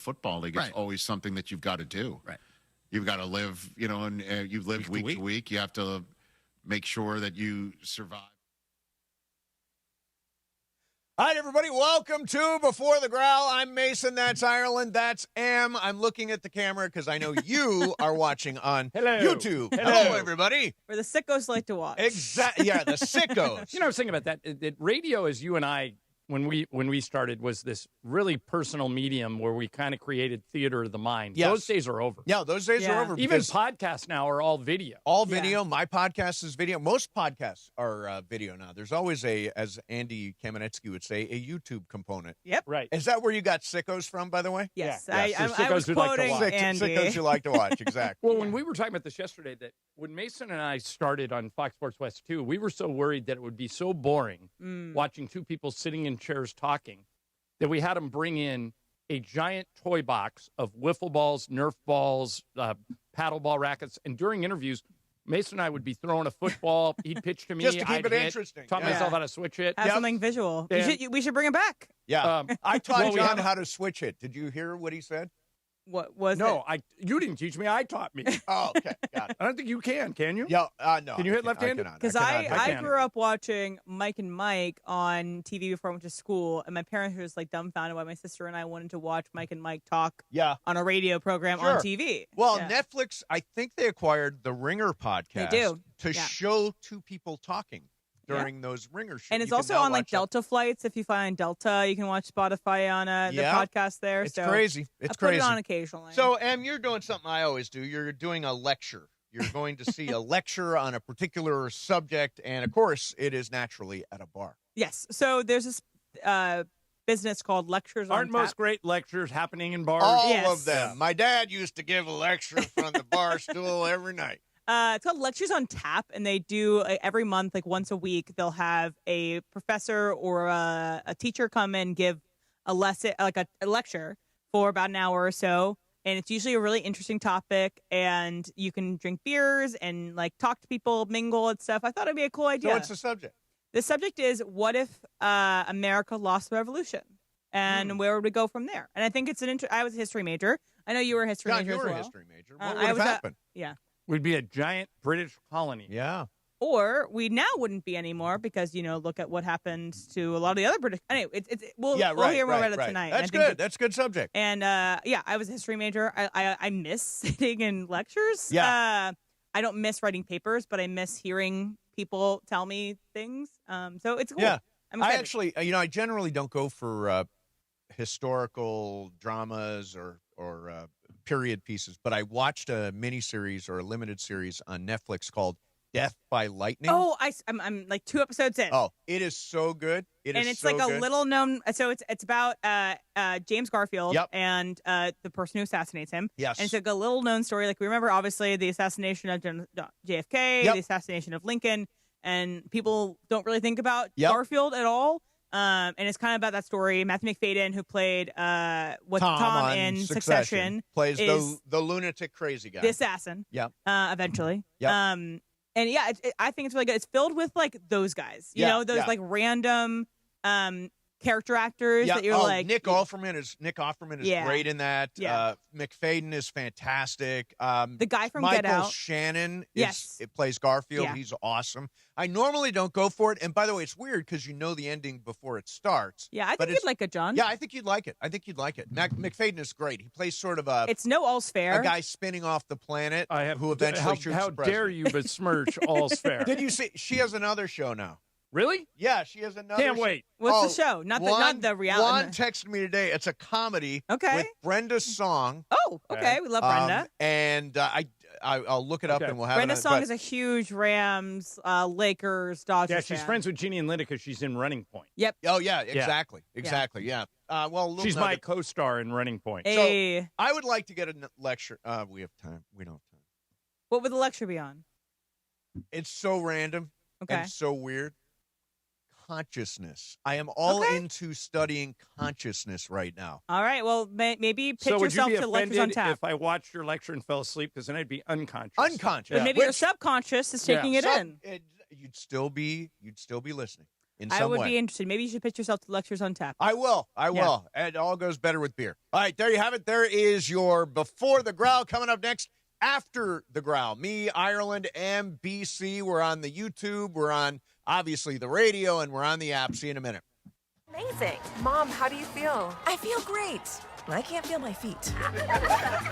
football league. It's always something that you've got to do. Right. You've got to live, and you live week to week. You have to make sure that you survive. All right, everybody, welcome to Before the Growl. I'm Mason, that's Ireland, that's Am. I'm looking at the camera because I know you are watching on YouTube. Hello, everybody. Where the sickos like to watch. Exactly. Yeah, the sickos. I was thinking about that. Radio, as you and I, when we started, was this really personal medium where we kind of created theater of the mind. Yes. Those days are over. Yeah, those days are over. Even podcasts now are all video. All video. My podcast is video. Most podcasts are video now. There's always as Andy Kamenetsky would say, a YouTube component. Yep. Right. Is that where you got sickos from, by the way? Yes. Yeah. I was quoting Andy. Sickos you like to watch, exactly. Well, when we were talking about this yesterday, that when Mason and I started on Fox Sports West 2, we were so worried that it would be so boring watching two people sitting in chairs talking that we had them bring in a giant toy box of wiffle balls, Nerf balls, paddle ball rackets, and during interviews, Mason and I would be throwing a football. He'd pitch to me. Just to keep I'd it interesting. Taught myself how to switch it. Have something visual. We should bring it back. Yeah. I taught John how to switch it. Did you hear what he said? What was it? No, you didn't teach me. I taught me. Oh, okay. Got it. I don't think you can you? Yeah, no. Can you hit left-handed? Because I grew up watching Mike and Mike on TV before I went to school, and my parents were just like dumbfounded why my sister and I wanted to watch Mike and Mike talk on a radio program on TV. Well, Netflix, I think they acquired the Ringer podcast to show two people talking during those Ringer shows. And it's also on like Delta flights. If you fly on Delta, you can watch Spotify on the podcast there. It's crazy. It's crazy. Put it on occasionally. So, Em, you're doing something I always do. You're doing a lecture. You're going to see a lecture on a particular subject, and of course, it is naturally at a bar. Yes. So there's this business called Lectures on Aren't most great lectures happening in bars? All of them. My dad used to give a lecture from the bar stool every night. It's called Lectures on Tap, and they do every month, like once a week, they'll have a professor or a teacher come and give a lesson, like a lecture for about an hour or so. And it's usually a really interesting topic, and you can drink beers and like talk to people, mingle and stuff. I thought it'd be a cool idea. So what's the subject? The subject is, what if America lost the revolution? And where would we go from there? And I think it's I was a history major. I know you were a history major as well. You were a history major. What would have happened? We'd be a giant British colony. Yeah. Or we now wouldn't be anymore because, look at what happened to a lot of the other British. Anyway, we'll hear more about it tonight. That's good. That's a good subject. And, I was a history major. I miss sitting in lectures. Yeah. I don't miss writing papers, but I miss hearing people tell me things. So it's cool. Yeah. I actually, I generally don't go for historical dramas or period pieces, but I watched a miniseries or a limited series on Netflix called Death by Lightning. Oh, I'm like 2 episodes in. Oh, it is so good. It's like a little known. So it's about James Garfield and the person who assassinates him. Yes, and it's like a little known story. Like we remember, obviously, the assassination of JFK, the assassination of Lincoln, and people don't really think about Garfield at all. And it's kind of about that story. Matthew McFadden, who played Tom in Succession, plays the lunatic crazy guy, the assassin. Yep. Eventually. Yep. And I think it's really good. It's filled with like those guys, those like random character actors that you're like. Nick Offerman is great in that. Yeah. McFadden is fantastic. The guy from Michael Get Out. Shannon it plays Garfield. Yeah. He's awesome. I normally don't go for it. And by the way, it's weird because you know the ending before it starts. Yeah, I think you'd like it, John. Yeah, I think you'd like it. McFadden is great. He plays sort of it's no All's Fair. A guy spinning off the planet who eventually shoots the president. How dare you besmirch All's Fair? Did you see? She has another show now. Really? Yeah, she has another. Can't wait. What's the show? Not the reality. Juan texted me today. It's a comedy. Okay. With Brenda Song. Oh, okay. We love Brenda. And I'll look it up and we'll have Brenda Song is a huge Rams, Lakers, Dodgers. Yeah, she's friends with Jeannie and Linda because she's in Running Point. Yep. Oh yeah, exactly. Yeah. She's my co-star in Running Point. Hey. So I would like to get a lecture. We have time. We don't have time. What would the lecture be on? It's so random and so weird. Consciousness. I am all into studying consciousness right now. All right. Well, maybe pitch yourself to Lectures on Tap. If I watched your lecture and fell asleep, because then I'd be unconscious. Unconscious. But maybe your subconscious is taking it in. You'd still be listening. in some way. I would be interested. Maybe you should pitch yourself to Lectures on Tap. I will. It all goes better with beer. All right, there you have it. There is your Before the Growl. Coming up next, After the Growl. Me, Ireland, and BC. We're on the YouTube. We're on, obviously, the radio, and we're on the app. See you in a minute. Amazing. Mom, how do you feel? I feel great. I can't feel my feet.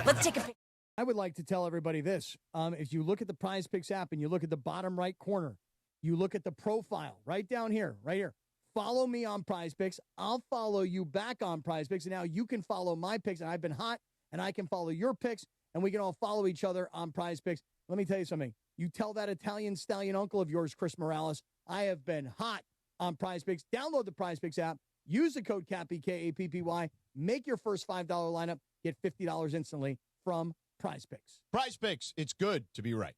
Let's take a picture. I would like to tell everybody this. If you look at the Prize Picks app and you look at the bottom right corner, you look at the profile right down here, right here. Follow me on Prize Picks. I'll follow you back on Prize Picks. And now you can follow my picks. And I've been hot, and I can follow your picks. And we can all follow each other on Prize Picks. Let me tell you something. You tell that Italian stallion uncle of yours, Chris Morales, I have been hot on Prize Picks. Download the Prize Picks app. Use the code CAPPY, K-A-P-P-Y. Make your first $5 lineup. Get $50 instantly from Prize Picks. Prize Picks. It's good to be right.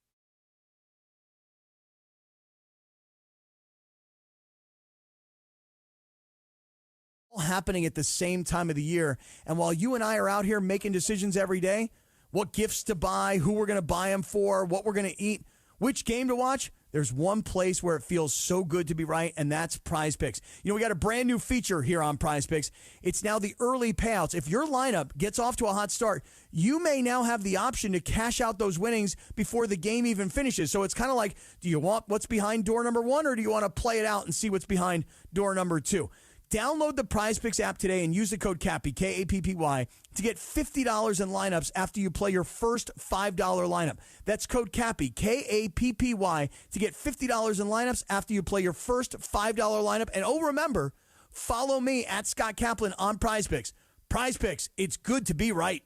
All happening at the same time of the year. And while you and I are out here making decisions every day, what gifts to buy, who we're going to buy them for, what we're going to eat, which game to watch, there's one place where it feels so good to be right, and that's Prize Picks. You know, we got a brand new feature here on Prize Picks. It's now the early payouts. If your lineup gets off to a hot start, you may now have the option to cash out those winnings before the game even finishes. So it's kind of like, do you want what's behind door number 1, or do you want to play it out and see what's behind door number 2? Download the Prize Picks app today and use the code CAPPY, K-A-P-P-Y, to get $50 in lineups after you play your first $5 lineup. That's code CAPPY, K-A-P-P-Y, to get $50 in lineups after you play your first $5 lineup. And remember, follow me at Scott Kaplan on Prize Picks. Prize Picks, it's good to be right.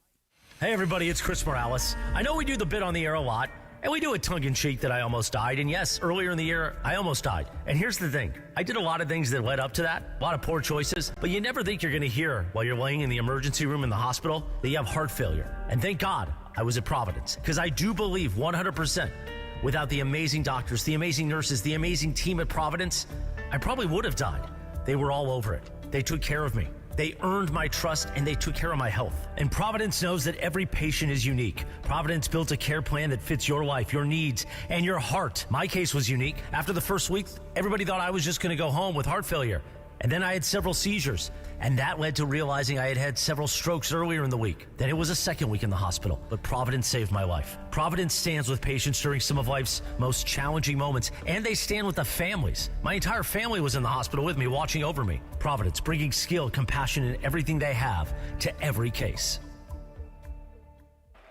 Hey, everybody, it's Chris Morales. I know we do the bit on the air a lot, and we do it tongue-in-cheek that I almost died. And yes, earlier in the year, I almost died. And here's the thing. I did a lot of things that led up to that, a lot of poor choices, but you never think you're going to hear while you're laying in the emergency room in the hospital that you have heart failure. And thank God I was at Providence, because I do believe 100% without the amazing doctors, the amazing nurses, the amazing team at Providence, I probably would have died. They were all over it. They took care of me. They earned my trust, and they took care of my health. And Providence knows that every patient is unique. Providence built a care plan that fits your life, your needs, and your heart. My case was unique. After the first week, everybody thought I was just going to go home with heart failure. And then I had several seizures, and that led to realizing I had had several strokes earlier in the week. Then it was a second week in the hospital, but Providence saved my life. Providence stands with patients during some of life's most challenging moments, and they stand with the families. My entire family was in the hospital with me, watching over me. Providence, bringing skill, compassion, and everything they have to every case.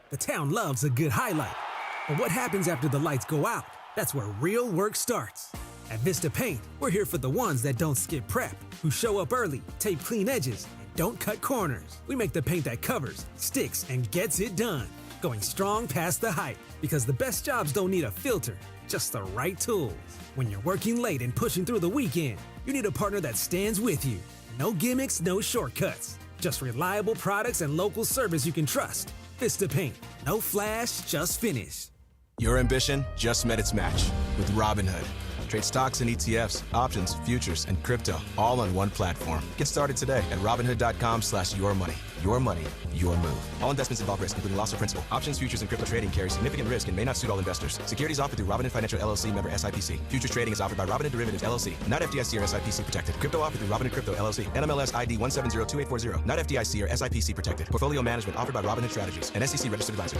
The town loves a good highlight, but what happens after the lights go out? That's where real work starts. At Vista Paint, we're here for the ones that don't skip prep, who show up early, tape clean edges, and don't cut corners. We make the paint that covers, sticks, and gets it done, going strong past the hype, because the best jobs don't need a filter, just the right tools. When you're working late and pushing through the weekend, you need a partner that stands with you. No gimmicks, no shortcuts, just reliable products and local service you can trust. Vista Paint, no flash, just finish. Your ambition just met its match with Robinhood. Trade stocks and ETFs, options, futures, and crypto all on one platform. Get started today at Robinhood.com/yourmoney. Your money, your move. All investments involve risk, including loss of principal. Options, futures, and crypto trading carry significant risk and may not suit all investors. Securities offered through Robinhood Financial LLC, member SIPC. Futures trading is offered by Robinhood Derivatives LLC, not FDIC or SIPC protected. Crypto offered through Robinhood Crypto LLC, NMLS ID 1702840, not FDIC or SIPC protected. Portfolio management offered by Robinhood Strategies, an SEC registered advisor.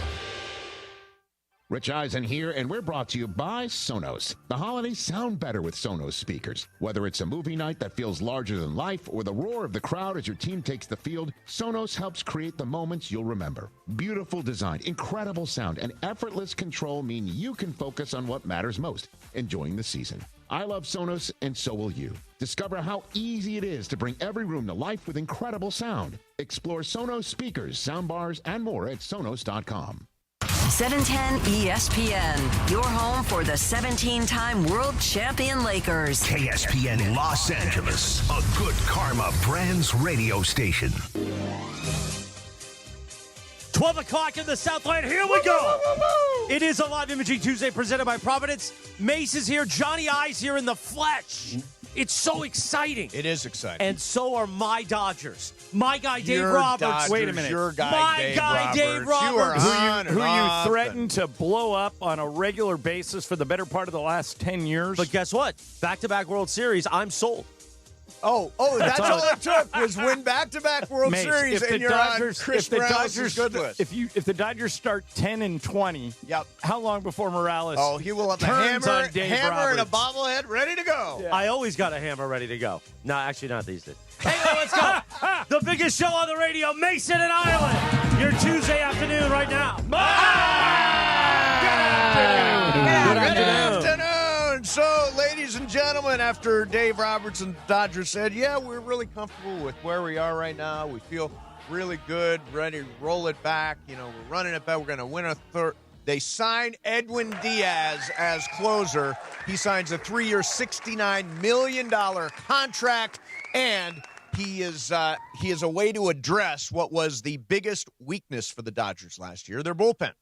Rich Eisen here, and we're brought to you by Sonos. The holidays sound better with Sonos speakers. Whether it's a movie night that feels larger than life or the roar of the crowd as your team takes the field, Sonos helps create the moments you'll remember. Beautiful design, incredible sound, and effortless control mean you can focus on what matters most, enjoying the season. I love Sonos, and so will you. Discover how easy it is to bring every room to life with incredible sound. Explore Sonos speakers, soundbars, and more at Sonos.com. 710 ESPN, your home for the 17-time world champion Lakers. KSPN Los Angeles, a Good Karma Brands radio station. 12 o'clock in the Southland. Here we go. It is a live imaging Tuesday presented by Providence. Mace is here. Johnny I's here in the flesh. It's so exciting. It is exciting. And so are my Dodgers. My guy, Dave Your Roberts. Dodgers, Wait a minute. Your guy, My Dave guy, Roberts. Dave Roberts. You are on Who and you off threatened to blow up on a regular basis for the better part of the last 10 years. But guess what? Back-to-back World Series, I'm sold. Oh, that's all it took was win back-to-back World Mace, Series, if and the you're Dodgers, on Chris if the Morales' Dodgers, good list. if the Dodgers start 10-20, Yep. how long before Morales? Oh, he will have a turns hammer, on Dave and a Roberts? bobblehead ready to go. Yeah. I always got a hammer ready to go. No, actually not these days. Hey, let's go. The biggest show on the radio, Mason and Ireland. Your Tuesday afternoon right now. Good afternoon. So, ladies and gentlemen, after Dave Roberts and the Dodgers said, yeah, we're really comfortable with where we are right now. We feel really good, ready to roll it back. You know, we're running it back. We're going to win a third. They signed Edwin Díaz as closer. He signs a 3-year, $69 million contract, and he is a way to address what was the biggest weakness for the Dodgers last year, their bullpen.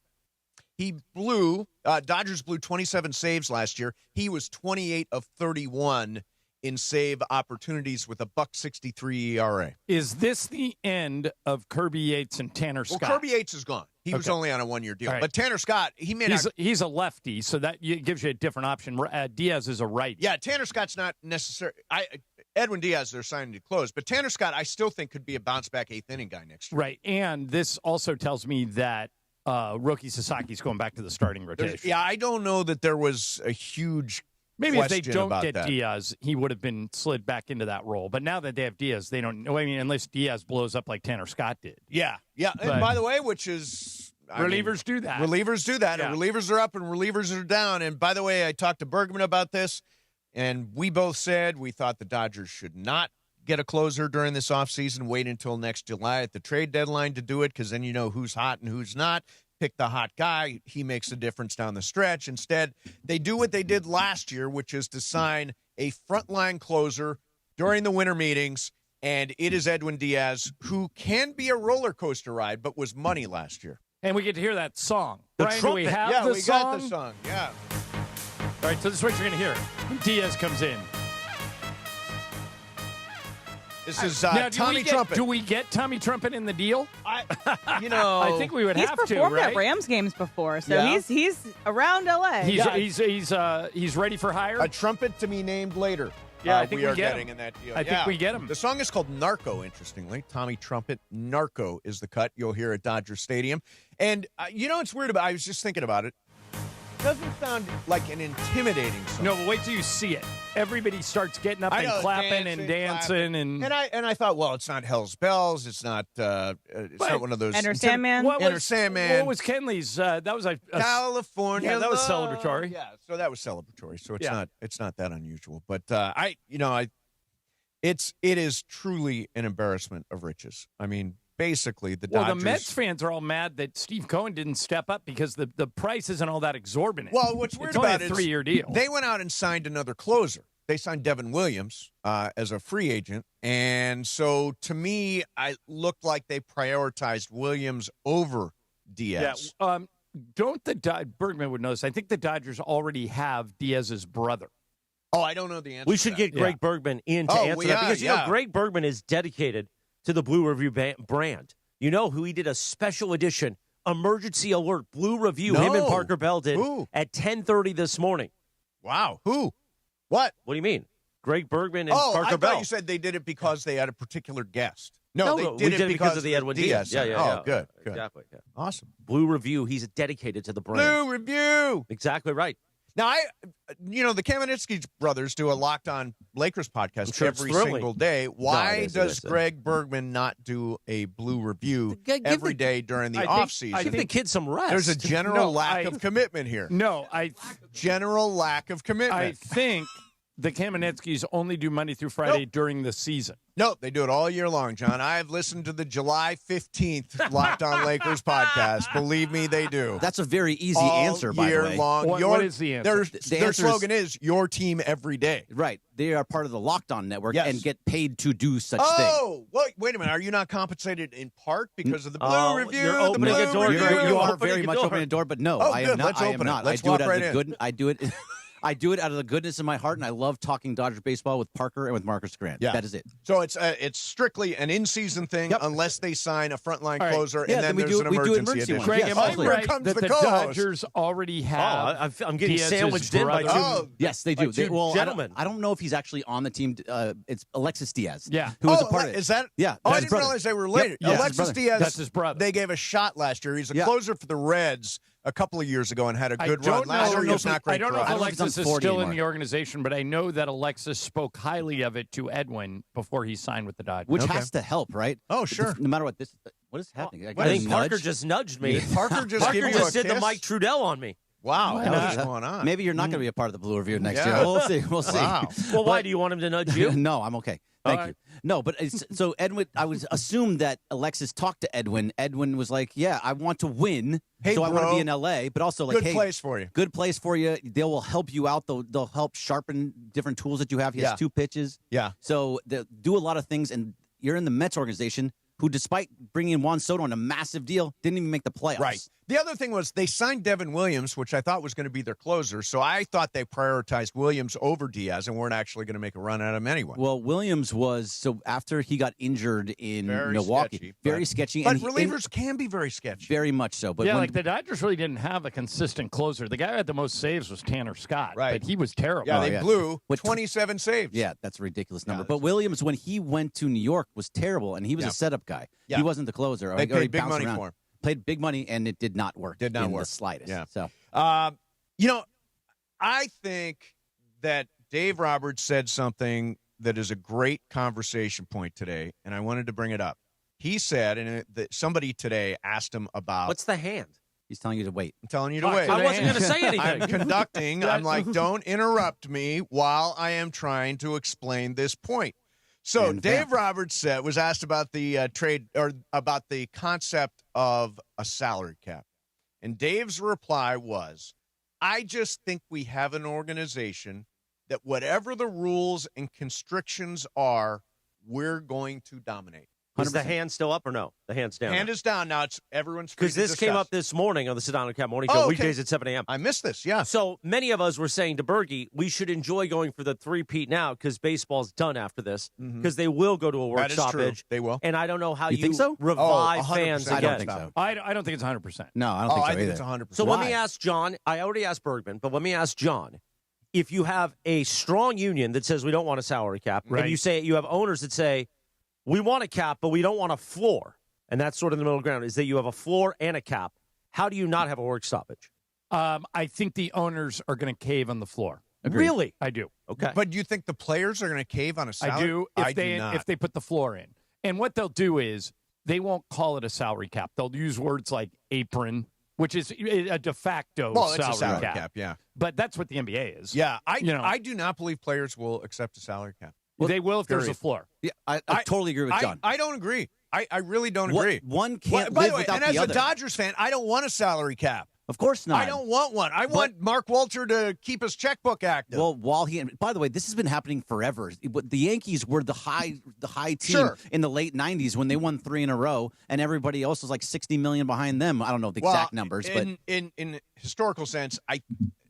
Dodgers blew 27 saves last year. He was 28 of 31 in save opportunities with a .63 ERA. Is this the end of Kirby Yates and Tanner Scott? Well, Kirby Yates is gone. He was only on a 1-year deal. Right. But Tanner Scott, he's a lefty, so that gives you a different option. Diaz is a righty. Yeah, Tanner Scott's not necessary. Edwin Díaz, they're signing to close. But Tanner Scott, I still think could be a bounce-back eighth-inning guy next year. Right, and this also tells me that Roki Sasaki's going back to the starting rotation. I don't know that there was a huge Maybe if they don't get that. Diaz, he would have been slid back into that role. But now that they have Diaz, they don't know. I mean, unless Diaz blows up like Tanner Scott did. Yeah. And by the way, which is... Relievers do that. Relievers do that. Yeah. And relievers are up and relievers are down. And by the way, I talked to Bergman about this, and we both said we thought the Dodgers should not get a closer during this offseason. Wait until next July at the trade deadline to do it, because then you know who's hot and who's not. Pick the hot guy. He makes a difference down the stretch. Instead, they do what they did last year, which is to sign a frontline closer during the winter meetings, and it is Edwin Díaz, who can be a roller coaster ride, but was money last year. And we get to hear that song. The Brian, do we trumpet. have the we song? got the song. Yeah. All right, so this is what you're going to hear. When Diaz comes in. This is Now, Tommy Trumpet. Do we get Tommy Trumpet in the deal? I think we would He's have to, performed right? at Rams games before, so Yeah. he's around LA. He's ready for hire. A trumpet to be named later. Yeah, I think we we are get getting him. in that deal. I think we get him. The song is called Narco, interestingly. Tommy Trumpet, Narco is the cut you'll hear at Dodger Stadium. And you know what's weird about it? I was just thinking about it. Doesn't sound like an intimidating song. No, but wait till you see it. Everybody starts getting up I and know, clapping and dancing and I thought, well, it's not Hell's Bells. It's not. It's not one of those. Enter Sandman. Enter Sandman. What was Kenley's? That was a California. Yeah, that was love. celebratory. Yeah, so that was celebratory. So it's Yeah. not that unusual. But it is truly an embarrassment of riches. I mean, basically the Dodgers. the Mets fans are all mad that Steve Cohen didn't step up because the price isn't all that exorbitant. Well, what's weird it's only about a it is 3-year deal. They went out and signed another closer. They signed Devin Williams as a free agent, and so to me, I looked like they prioritized Williams over Diaz. Yeah. Don't Bergman would know this. I think the Dodgers already have Diaz's brother. Oh, I don't know the answer. We should get Greg Bergman in to answer that because, you know, Greg Bergman is dedicated to the Blue Review brand. You know who he did a special edition, Emergency Alert, Blue Review, him and Parker Bell did at 10:30 this morning. Wow. Who? What? What do you mean? Greg Bergman and Parker I Bell. thought you said they did it because they had a particular guest. No, we they did it because of the Edwin Díaz. Yeah. Oh, good. Exactly. Yeah. Awesome. Blue Review, he's dedicated to the brand. Blue Review. Exactly right. Now, the Kamenetsky brothers do a Locked On Lakers podcast sure it's every thrilling. single day. Why it is. does Greg Bergman not do a Blue Review every day during the offseason? Give the kid some rest. There's a general lack of commitment here. No, general lack of commitment. I think the Kamenetskys only do Monday through Friday during the season. No, they do it all year long, John. I've listened to the July 15th Locked On Lakers podcast. Believe me, they do. That's a very easy all answer, by the way. year long. What is the answer? Their slogan is your team every day. Right. They are part of the Locked On Network and get paid to do such things. Oh, wait a minute. Are you not compensated in part because of the Blue Review? You're opening a door. You are very much opening a door, but no, I am not. Let's I open am it. not. Let's I do walk it as right a in. good. I do it. I do it out of the goodness of my heart, and I love talking Dodger baseball with Parker and with Marcus Grant. Yeah. That is it. So it's strictly an in-season thing unless they sign a frontline closer, Yeah, and then we there's do- an we do emergency emergency edition. ones. Craig, Yes, am I absolutely. Here right comes that the the co-host. Dodgers already have I'm getting Diaz's sandwiched in by brother? Yes, they do. By two gentlemen. I don't know if he's actually on the team. It's Alexis Diaz. Yeah. Who was a part of it. Is that? Yeah. Oh, I that's didn't his brother. realize they were related. Yep, Alexis that's his Diaz. That's his brother. They gave a shot last year. He's a Yeah. closer for the Reds a couple of years ago and had a good run. I Last year he was not great. I don't for know if us. Alexis is 40 still in anymore. the organization, but I know that Alexis spoke highly of it to Edwin before he signed with the Dodgers. Which has to help, right? Oh, sure. No matter what is happening? I think Parker just nudged me. Parker just Parker gave you just a did the kiss? Mike Trudell on me. Wow, Why what's not? going on? Maybe you're not going to be a part of the Blue Review next Yeah. year. We'll see. We'll see. Wow. Well, why do you want him to nudge you? No, I'm okay. Thank All you. No, but so Edwin, I was assumed that Alexis talked to Edwin. Edwin was like, "Yeah, I want to win, Hey, so I want to bro. be in LA, but also like, Good hey, place for you. good place for you. They will help you out. They'll help sharpen different tools that you have. He Yeah. has 2 pitches, Yeah. so they'll do a lot of things. And you're in the Mets organization, who, despite bringing in Juan Soto on a massive deal, didn't even make the playoffs. Right. The other thing was they signed Devin Williams, which I thought was going to be their closer. So I thought they prioritized Williams over Diaz and weren't actually going to make a run at him anyway. Well, Williams was after he got injured in Very Milwaukee, sketchy, very but- sketchy. But and relievers can be very sketchy. very much so. But yeah, when, like the Dodgers really didn't have a consistent closer. The guy who had the most saves was Tanner Scott, Right. but he was terrible. Yeah, they yeah. blew What- 27 saves. yeah, that's a ridiculous number. that's- But Williams, when he went to New York, was terrible, and he was Yeah. a setup guy. Yeah. He wasn't the closer. They or he paid big bounced money around. for him. Played big money, and it did not work. Did not in work. the slightest. Yeah. So You know, I think that Dave Roberts said something that is a great conversation point today, and I wanted to bring it up. He said, that somebody today asked him about. What's the hand? he's telling you to wait. I'm telling you to Fuck, wait. I wasn't going to say I'm anything. conducting. I'm like, don't interrupt me while I am trying to explain this point. So And Dave vamp. Roberts was asked about the trade or about the concept of a salary cap. And Dave's reply was, I just think we have an organization that whatever the rules and constrictions are, we're going to dominate. Is the hand still up or no? The hand's down. Hand is down now. It's everyone's free Because to this came discuss. up this morning on the Sedano Cat Morning Show, Oh, okay. weekdays at 7 a.m. I missed this, yeah. So many of us were saying to Bergie, we should enjoy going for the three-peat now because baseball's done after this because they will go to a work That is true. stoppage. They will. And I don't know how You think so? revive 100%. fans I again. don't think so. I don't think it's 100%. No, I don't Oh, think so I think either. it's 100%. So let me Why? ask John. I already asked Bergman, but let me ask John. If you have a strong union that says we don't want a salary cap, Right. and you say you have owners that say we want a cap, but we don't want a floor, and that's sort of the middle ground, is that you have a floor and a cap. How do you not have a work stoppage? I think the owners are going to cave on the floor. Agreed. Really? I do. Okay. But do you think the players are going to cave on a salary? I do. not. If they put the floor in, and what they'll do is they won't call it a salary cap. They'll use words like apron, which is a de facto well, it's salary, a salary cap. Yeah. But that's what the NBA is. Yeah, I You know. I do not believe players will accept a salary cap. They will if there's a period. floor. Yeah, I totally agree with John. I don't agree. I really don't agree. One can't By live the way, without and the as other. a Dodgers fan, I don't want a salary cap. Of course not. I don't want one. I want Mark Walter to keep his checkbook active. Well, by the way, this has been happening forever. The Yankees were the high team Sure. in the late '90s when they won 3 in a row, and everybody else was like 60 million behind them. I don't know the exact numbers, but in historical sense,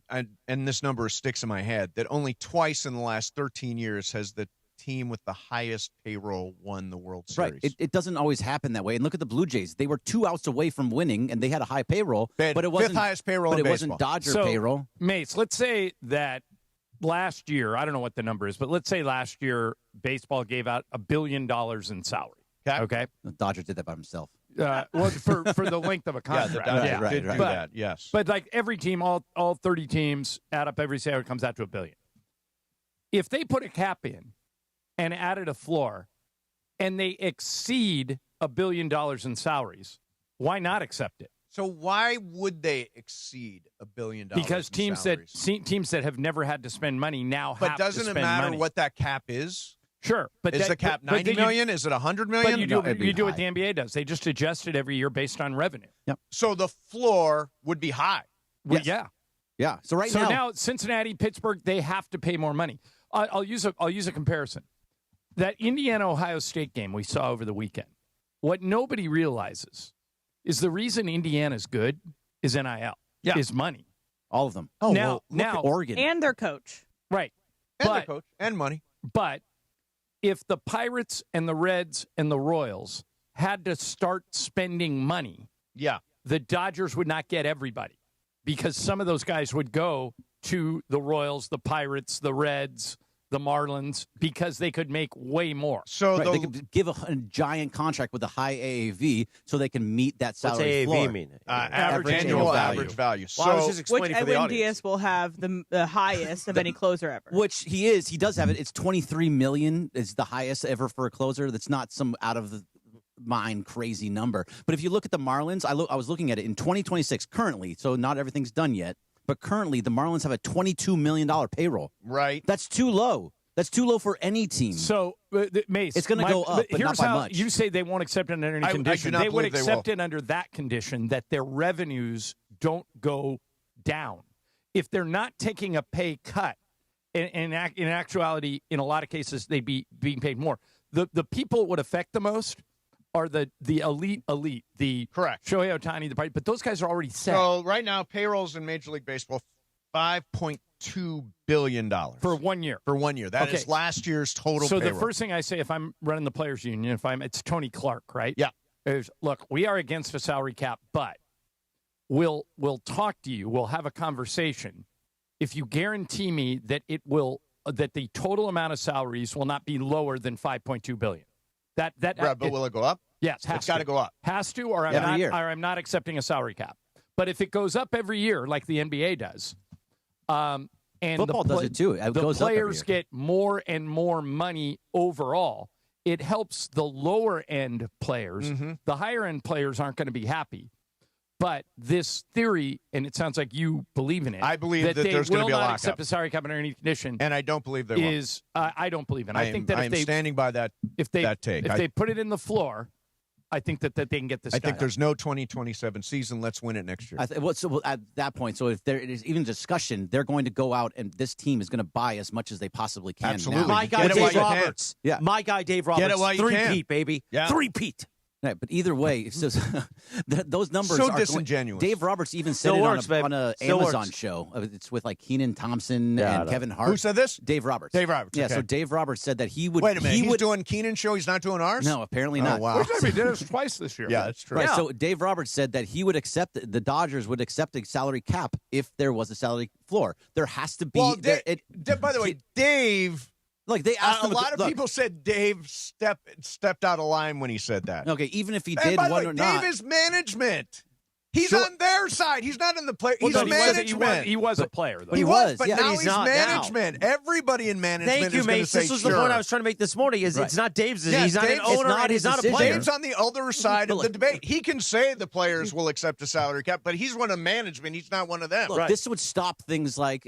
and this number sticks in my head that only twice in the last 13 years has the team with the highest payroll won the World Series. right, it doesn't always happen that way. And look at the Blue Jays; they were 2 outs away from winning, and they had a high payroll, They had but it wasn't fifth highest payroll But in it wasn't baseball. Dodger So, payroll. Mace, let's say that last year, I don't know what the number is, but let's say last year baseball gave out $1 billion in salary. Okay. The Dodger did that by himself. Well, for the length of a Yeah, contract. the Dodgers right, did right. do But- that. Yes. But like every team, all 30 teams add up every salary, comes out to $1 billion. If they put a cap in and added a floor and they exceed $1 billion in salaries, why not accept it? So why would they exceed $1 billion? Because in teams salaries? that have never had to spend money now But have to doesn't spend it matter money. what that cap is? Sure, but Is the cap but 90 then million? Is it 100 million? But you do No, it'd be you do what high. the NBA does. They just adjust it every year based on revenue. So the floor would be high. Well, Yes. yeah. Yeah. So right So now, now Cincinnati, Pittsburgh, they have to pay more money. I'll use a comparison. That Indiana-Ohio State game we saw over the weekend. What nobody realizes is the reason Indiana's good is NIL, is money. All of them. Oh, now, well, look at Oregon. And their coach. Right. And their coach. And money. But if the Pirates and the Reds and the Royals had to start spending money, the Dodgers would not get everybody because some of those guys would go to the Royals, the Pirates, the Reds, the Marlins, because they could make way more. So they could give a giant contract with a high AAV so they can meet that salary What's AAV floor. mean? Average annual average value. Well, I was just Which explaining for the Edwin audience. Díaz will have the highest of any closer ever. Which he is. He does have it. It's $23 million. It's the highest ever for a closer. That's not some out of the mind crazy number. But if you look at the Marlins, I was looking at it in 2026 currently, so not everything's done yet. But currently, the Marlins have a $22 million payroll. Right. That's too low. That's too low for any team. So, Mace, it's going to go up, but here's not by how much. You say they won't accept it under any condition. They would accept it under that condition that their revenues don't go down. If they're not taking a pay cut, in actuality, in a lot of cases, they'd be being paid more. The people it would affect the most are the elite, the correct Shohei Ohtani, but those guys are already set. So right now, payrolls in Major League Baseball, $5.2 billion for 1 year. For 1 year, that is last year's total. So payroll. the first thing I say if I'm running the players' union, it's Tony Clark, right? Yeah. Is look, we are against a salary cap, but we'll talk to you. We'll have a conversation if you guarantee me that that the total amount of salaries will not be lower than $5.2 billion. But will it go up? Yes, it's got to go up. Has to, or I'm not accepting a salary cap. But if it goes up every year, like the NBA does, and football does it too. It the goes up every players year. get more and more money overall. It helps the lower end players. Mm-hmm. The higher end players aren't going to be happy. But this theory, and it sounds like you believe in it. I believe that they there's going to be a will not lockout. accept a salary cap under any condition. And I don't believe they will. I don't believe in it. I think that I if am they standing by that take. If they put it in the floor, I think that they can get this. I think there's no 2027 season. Let's win it next year. So at that point, so if there is even discussion, they're going to go out and this team is going to buy as much as they possibly can. Absolutely. Now. My guy Dave Roberts. Yeah. My guy Dave Roberts. Get it while you can. Three-peat, baby. Yeah. Three-peat. Right, but either way, it's just, those numbers So are disingenuous. Dave Roberts even said Still it works, on an Amazon works. show. It's with like Keenan Thompson and Kevin Hart. Who said this? Dave Roberts. Dave Roberts. Yeah, okay. so Dave Roberts said that he would. Wait a minute. He He's would, doing Keenan's show. He's not doing ours? No, apparently Oh, not. wow. Which time he did it twice this year. Yeah, that's true. Right. Yeah. So Dave Roberts said that he would accept the Dodgers would accept a salary cap if there was a salary floor. There has to be. Well, by the way, Dave. Look, they asked A him lot of people said Dave stepped out of line when he said that. Okay, even if he And did by the one way, or not. Dave is management. He's Sure. on their side. He's not in the player. He's Well, no, management. he was a player, though. He was, but yeah. now He's he's not management. Everybody in management Thank you, is going to Mace. say This was sure. the point I was trying to make this morning. Is it's not Dave's decision. Yeah, he's not Dave- an it's owner not and he's his not a decision. player. Dave's on the other side of Look. the debate. He can say the players will accept a salary cap, but he's one of management. He's not one of them. Look, this would stop things like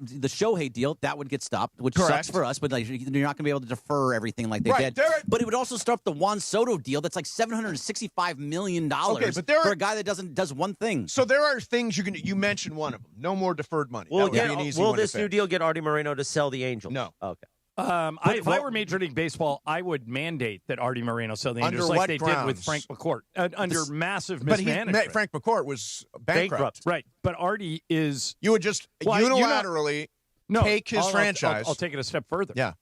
the Shohei deal. That would get stopped, which Correct. sucks for us. But like, you're not going to be able to defer everything like they Right, did. there- But it would also stop the Juan Soto deal. That's like $765 million Okay, but there for are- a guy that does one thing. So there are things you can. You mentioned one of them. No more deferred money. Will That would be an easy one to this new fix. deal get Arty Moreno to sell the Angels? No. Okay. If I were Major League Baseball, I would mandate that Arty Moreno sell the Under Angels what like they did with grounds? Frank McCourt under massive But mismanagement. Frank McCourt was bankrupt. Right, but Arty is. You would just Well, you know- unilaterally take his franchise. I'll take it a step further. Yeah.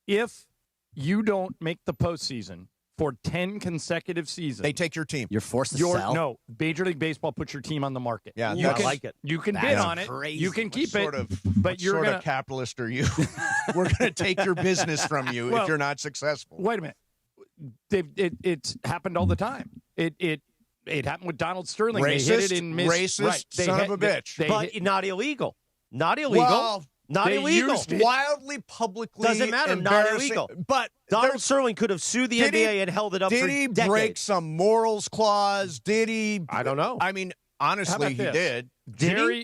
If you don't make the postseason for 10 consecutive seasons, They take your team. You're forced to sell. No, Major League Baseball puts your team on the market. Yeah, you I can, like it. You can That's bid on it. crazy. You can keep Sort it. of, but what you're sort gonna of capitalist are you? We're going to take your business from you Well, if you're not successful. wait a minute. It's happened all the time. It happened with Donald Sterling. Racist, they hit it in racist They son hit- of a bitch. they But hit- not illegal. Not illegal. Well, not they illegal. used it. Wildly publicly Doesn't matter. Not embarrassing- illegal. But Donald Sterling could have sued the Did he- NBA and held it up for did he decades. break some morals clause? Did he? I don't know. I mean, How honestly, about he this? did.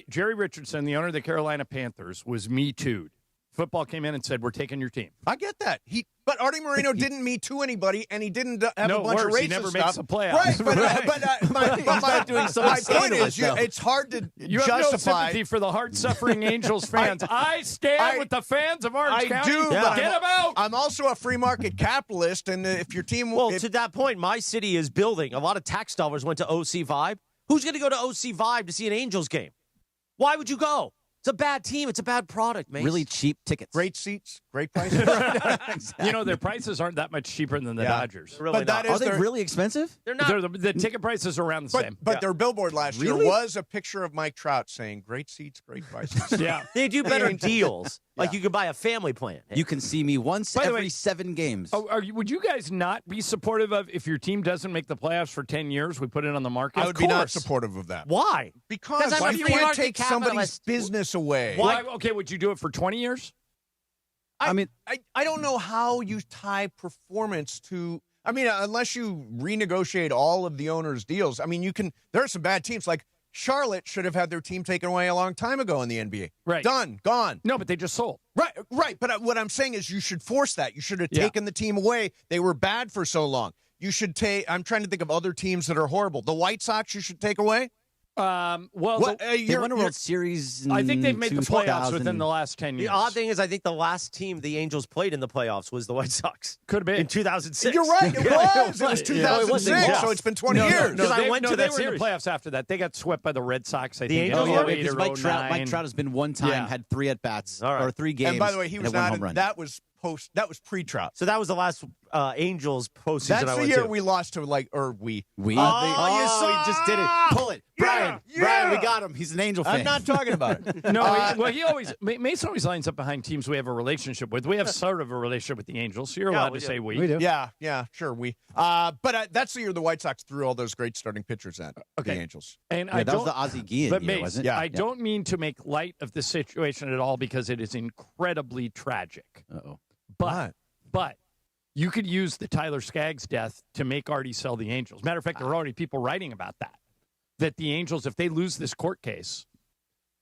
Jerry Richardson, the owner of the Carolina Panthers, was Me Too'd. Football came in and said, "We're taking your team." I get that. But Arty Moreno didn't Me Too anybody, and he didn't have No, a bunch worse, of racist he never stuff. makes the playoffs. Right, but, Right. my doing something my point scandalous, is, though. it's hard to You have no justify. sympathy for the heart-suffering Angels fans. I stand with the fans of Orange I County. do, Get but them out. I'm also a free market capitalist, and if your team, Well, to that point, my city is building. A lot of tax dollars went to OC Vibe. Who's going to go to OC Vibe to see an Angels game? Why would you go? It's a bad team. It's a bad product, man. Really cheap tickets. Great seats, great prices. Exactly. You know, their prices aren't that much cheaper than the Dodgers. Really But that not. is Are they their- really expensive? They're not. The ticket prices are around the same. But their billboard last year Really? was a picture of Mike Trout saying, "Great seats, great prices." Yeah. They do better Angels. deals. Like you could buy a family plan. You can see me once By the every way- 7 games. Would you guys not be supportive of if your team doesn't make the playoffs for 10 years, we put it on the market? I would be not course. supportive of that. Why? Because I'm a you free can't market take somebody's capitalist. business away. Why? Okay, would you do it for 20 years? I don't know how you tie performance to. I mean, unless you renegotiate all of the owners' deals. I mean, you can. There are some bad teams like Charlotte should have had their team taken away a long time ago in the NBA. Right. Done. Gone. No, but they just sold. Right. But what I'm saying is you should force that. You should have taken the team away. They were bad for so long. You should take. I'm trying to think of other teams that are horrible. The White Sox you should take away. Well, they won a World Series in I think they've made the playoffs 2000. within the last 10 years. The odd thing is, I think the last team the Angels played in the playoffs was the White Sox. Could have been in 2006. You're right. It was. It was 2006. So it's been 20 years. Because I went to they that were in series. the playoffs after that. They got swept by the Red Sox. I think. Angels in were? 08 because or Mike Trout 09. has been one time, had 3 at-bats, or 3 games. And by the way, he was and had 1 not. home run. That was pre-Trout. So that was the last Angels postseason That's I the went year to. we lost to We you just did it. Pull it. Brian, we got him. He's an Angel fan. I'm not talking about it. No, Mason always lines up behind teams we have a relationship with. We have sort of a relationship with the Angels, so you're allowed to say we. We do. Yeah, sure. But that's the year the White Sox threw all those great starting pitchers at the Angels. And that was the Ozzie Guillen but year, Mace, wasn't it? I don't mean to make light of the situation at all because it is incredibly tragic. Uh-oh. But you could use the Tyler Skaggs death to make Arty sell the Angels. Matter of fact, there are already people writing about that. That the Angels, if they lose this court case,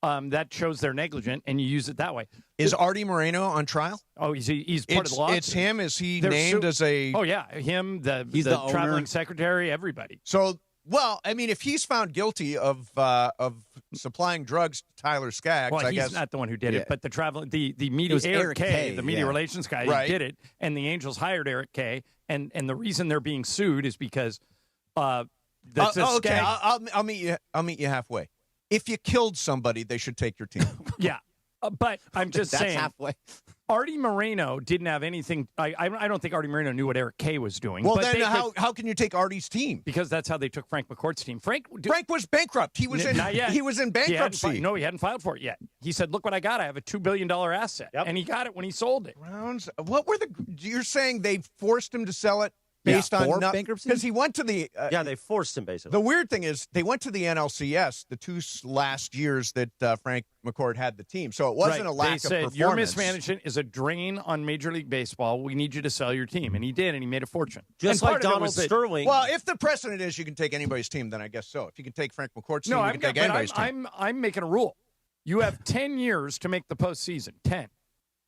that shows they're negligent, and you use it that way. Is Arty Moreno on trial? Oh, he's part of the lawsuit. It's him. Is he They're named as a? Oh yeah, him, He's the the traveling owner. secretary, everybody. So, well, I mean, if he's found guilty of supplying drugs to Tyler Skaggs, Well, I he's guess not the one who did Yeah. it, but the It media was Eric Eric Kay, Kay, the media yeah. relations guy, Right. did it, and the Angels hired Eric Kay, and the reason they're being sued is because okay, I'll meet you. I'll meet you halfway. If you killed somebody, they should take your team. Yeah, but I'm just That's saying. halfway. Arty Moreno didn't have anything. I don't think Arty Moreno knew what Eric Kay was doing. Well, but then they- how can you take Arty's team? Because that's how they took Frank McCourt's team. Frank was bankrupt. He was in. Not yet. He was in bankruptcy. No, he hadn't filed for it yet. He said, "Look what I got. I have a $2 billion asset," and he got it when he sold it. Browns. What were the? You're saying they forced him to sell it based on bankruptcy? Because he went to the. They forced him basically. The weird thing is they went to the NLCS the 2 last years that Frank McCourt had the team, so it wasn't Right. a lack They of said, performance. "Your mismanagement is a drain on Major League Baseball. We need you to sell your team," and he did, and he made a fortune. Just And like part of it Donald was that- Sterling. Well, if the precedent is you can take anybody's team, then I guess so. If you can take Frank McCourt's team, No, you I'm, can take anybody's team. I'm making a rule. You have 10 years to make the postseason. 10.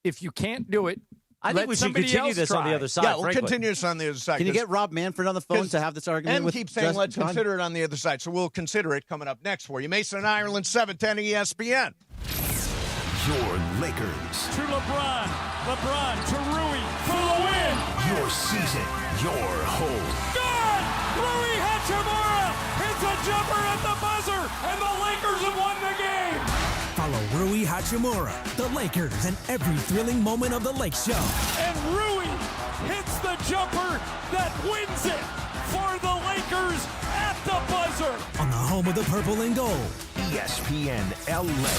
If you can't do it, I let think we should somebody continue else this on the try. other side. Yeah, we'll frankly. continue this on the other side. Can you get Rob Manfred on the phone 'cause to have this argument and with keep saying, Justin let's John? consider it on the other side. So we'll consider it coming up next for you. Mason and Ireland, 710 ESPN. Your Lakers. To LeBron. LeBron to Rui for the win. Your season. Your home. Good! Rui Hachimura hits a jumper at the buzzer, and the Lakers have won the game. Follow Rui Hachimura, the Lakers, and every thrilling moment of the Lake Show. And Rui hits the jumper that wins it for the Lakers at the buzzer. On the home of the purple and gold. ESPN LA.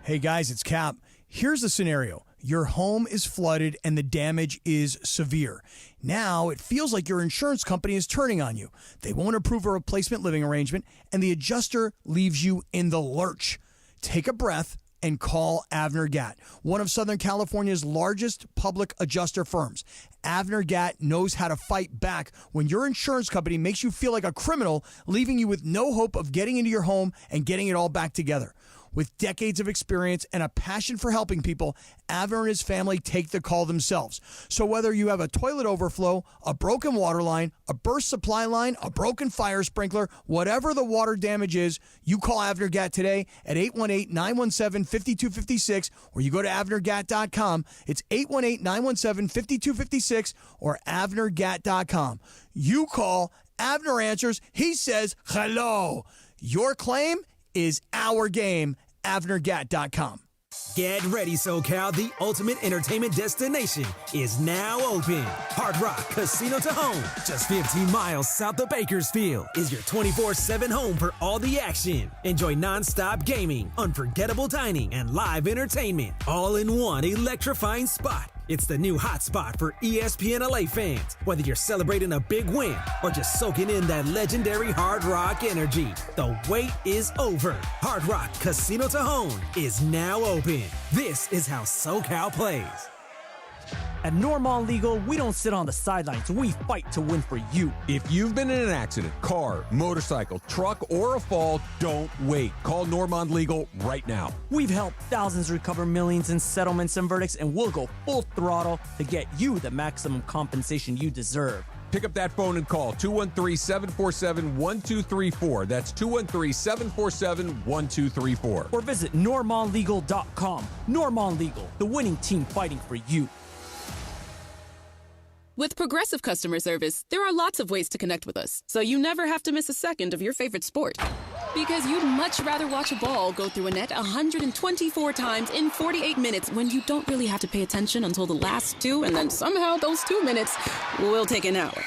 Hey guys, it's Cap. Here's the scenario. Your home is flooded and the damage is severe. Now it feels like your insurance company is turning on you. They won't approve a replacement living arrangement and the adjuster leaves you in the lurch. Take a breath and call Avner Gatt, one of Southern California's largest public adjuster firms. Avner Gatt knows how to fight back when your insurance company makes you feel like a criminal, leaving you with no hope of getting into your home and getting it all back together. With decades of experience and a passion for helping people, Avner and his family take the call themselves. So whether you have a toilet overflow, a broken water line, a burst supply line, a broken fire sprinkler, whatever the water damage is, you call Avner Gatt today at 818-917-5256 or you go to avnergatt.com. It's 818-917-5256 or avnergatt.com. You call, Avner answers, he says hello. Your claim is our game, AvnerGat.com. Get ready, SoCal. The ultimate entertainment destination is now open. Hard Rock Casino to Home, just 15 miles south of Bakersfield, is your 24/7 home for all the action. Enjoy nonstop gaming, unforgettable dining, and live entertainment, all in one electrifying spot. It's the new hotspot for ESPN LA fans. Whether you're celebrating a big win or just soaking in that legendary Hard Rock energy, the wait is over. Hard Rock Casino to Home is now open. This is how SoCal plays. At Normand Legal, we don't sit on the sidelines. We fight to win for you. If you've been in an accident, car, motorcycle, truck, or a fall, don't wait. Call Normand Legal right now. We've helped thousands recover millions in settlements and verdicts, and we'll go full throttle to get you the maximum compensation you deserve. Pick up that phone and call 213-747-1234. That's 213-747-1234. Or visit normandlegal.com. Normand Legal, the winning team fighting for you. With Progressive Customer Service, there are lots of ways to connect with us, so you never have to miss a second of your favorite sport. Because you'd much rather watch a ball go through a net 124 times in 48 minutes when you don't really have to pay attention until the last two, and then somehow those 2 minutes will take an hour.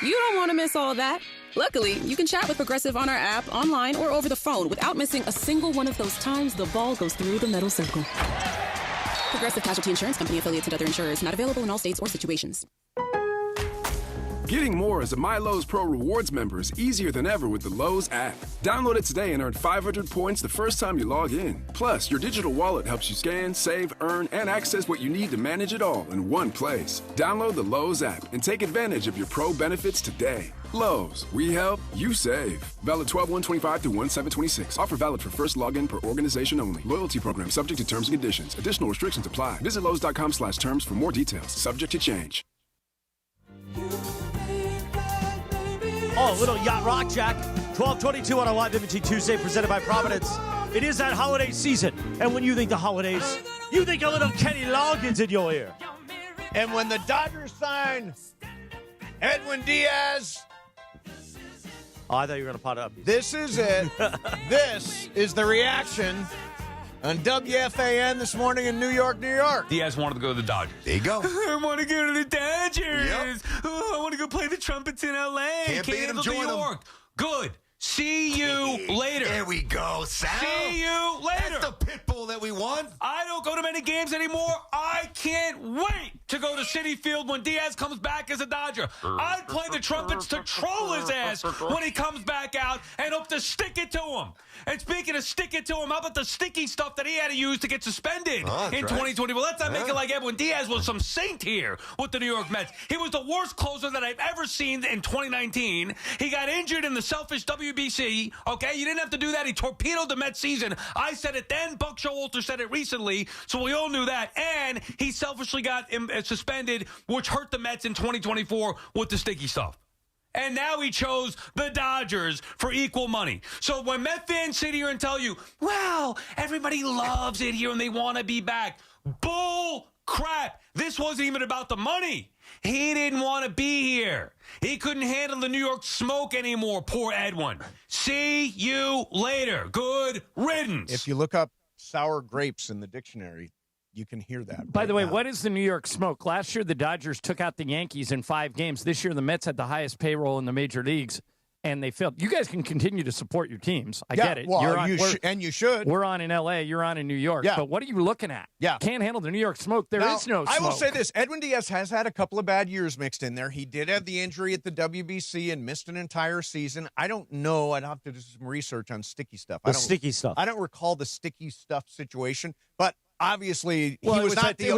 You don't want to miss all of that. Luckily, you can chat with Progressive on our app, online, or over the phone without missing a single one of those times the ball goes through the metal circle. Progressive Casualty Insurance Company, affiliates, and other insurers. Not available in all states or situations. Getting more as a My Lowe's Pro Rewards member is easier than ever with the Lowe's app. Download it today and earn 500 points the first time you log in. Plus, your digital wallet helps you scan, save, earn, and access what you need to manage it all in one place. Download the Lowe's app and take advantage of your pro benefits today. Lowe's, we help, you save. Valid 12/1/25 through 1/7/26. Offer valid for first login per organization only. Loyalty program subject to terms and conditions. Additional restrictions apply. Visit Lowe's.com/terms for more details. Subject to change. Oh, a little yacht rock, Jack. 12:22 on a Live Imaging Tuesday presented by Providence. It is that holiday season. And when you think the holidays, you think a little Kenny Loggins in your ear. And when the Dodgers sign Edwin Díaz. Oh, I thought you were going to pot it up. This is it. This is the reaction on WFAN this morning in New York, New York. Diaz wanted to go to the Dodgers. There you go. I want to go to the Dodgers. Yep. Oh, I want to go play the trumpets in L.A. Can't beat him, join New York. Good. See you later. There we go, Sal. See you later. That's the pit bull that we want. I don't go to many games anymore. I can't wait to go to Citi Field when Diaz comes back as a Dodger. I'd play the trumpets to troll his ass when he comes back out and hope to stick it to him. And speaking of stick it to him, how about the sticky stuff that he had to use to get suspended in 2020? Well, let's not make it like Edwin Díaz was some saint here with the New York Mets. He was the worst closer that I've ever seen in 2019. He got injured in the selfish WBC, okay? You didn't have to do that. He torpedoed the Mets season. I said it then. Buck Showalter said it recently, so we all knew that. And he selfishly got suspended, which hurt the Mets in 2024 with the sticky stuff. And now he chose the Dodgers for equal money. So when Met fans sit here and tell you, well, everybody loves it here and they want to be back. Bull crap. This wasn't even about the money. He didn't want to be here. He couldn't handle the New York smoke anymore, poor Edwin. See you later. Good riddance. If you look up sour grapes in the dictionary, you can hear that. By the way, what is the New York smoke? Last year, the Dodgers took out the Yankees in 5 games. This year, the Mets had the highest payroll in the major leagues, and they failed. You guys can continue to support your teams. I get it. Well, you should. We're on in L.A. You're on in New York. Yeah. But what are you looking at? Yeah. Can't handle the New York smoke. There is no smoke. I will say this. Edwin Díaz has had a couple of bad years mixed in there. He did have the injury at the WBC and missed an entire season. I don't know. I'd have to do some research on sticky stuff. Sticky stuff. I don't recall the sticky stuff situation, but obviously, well, he was not the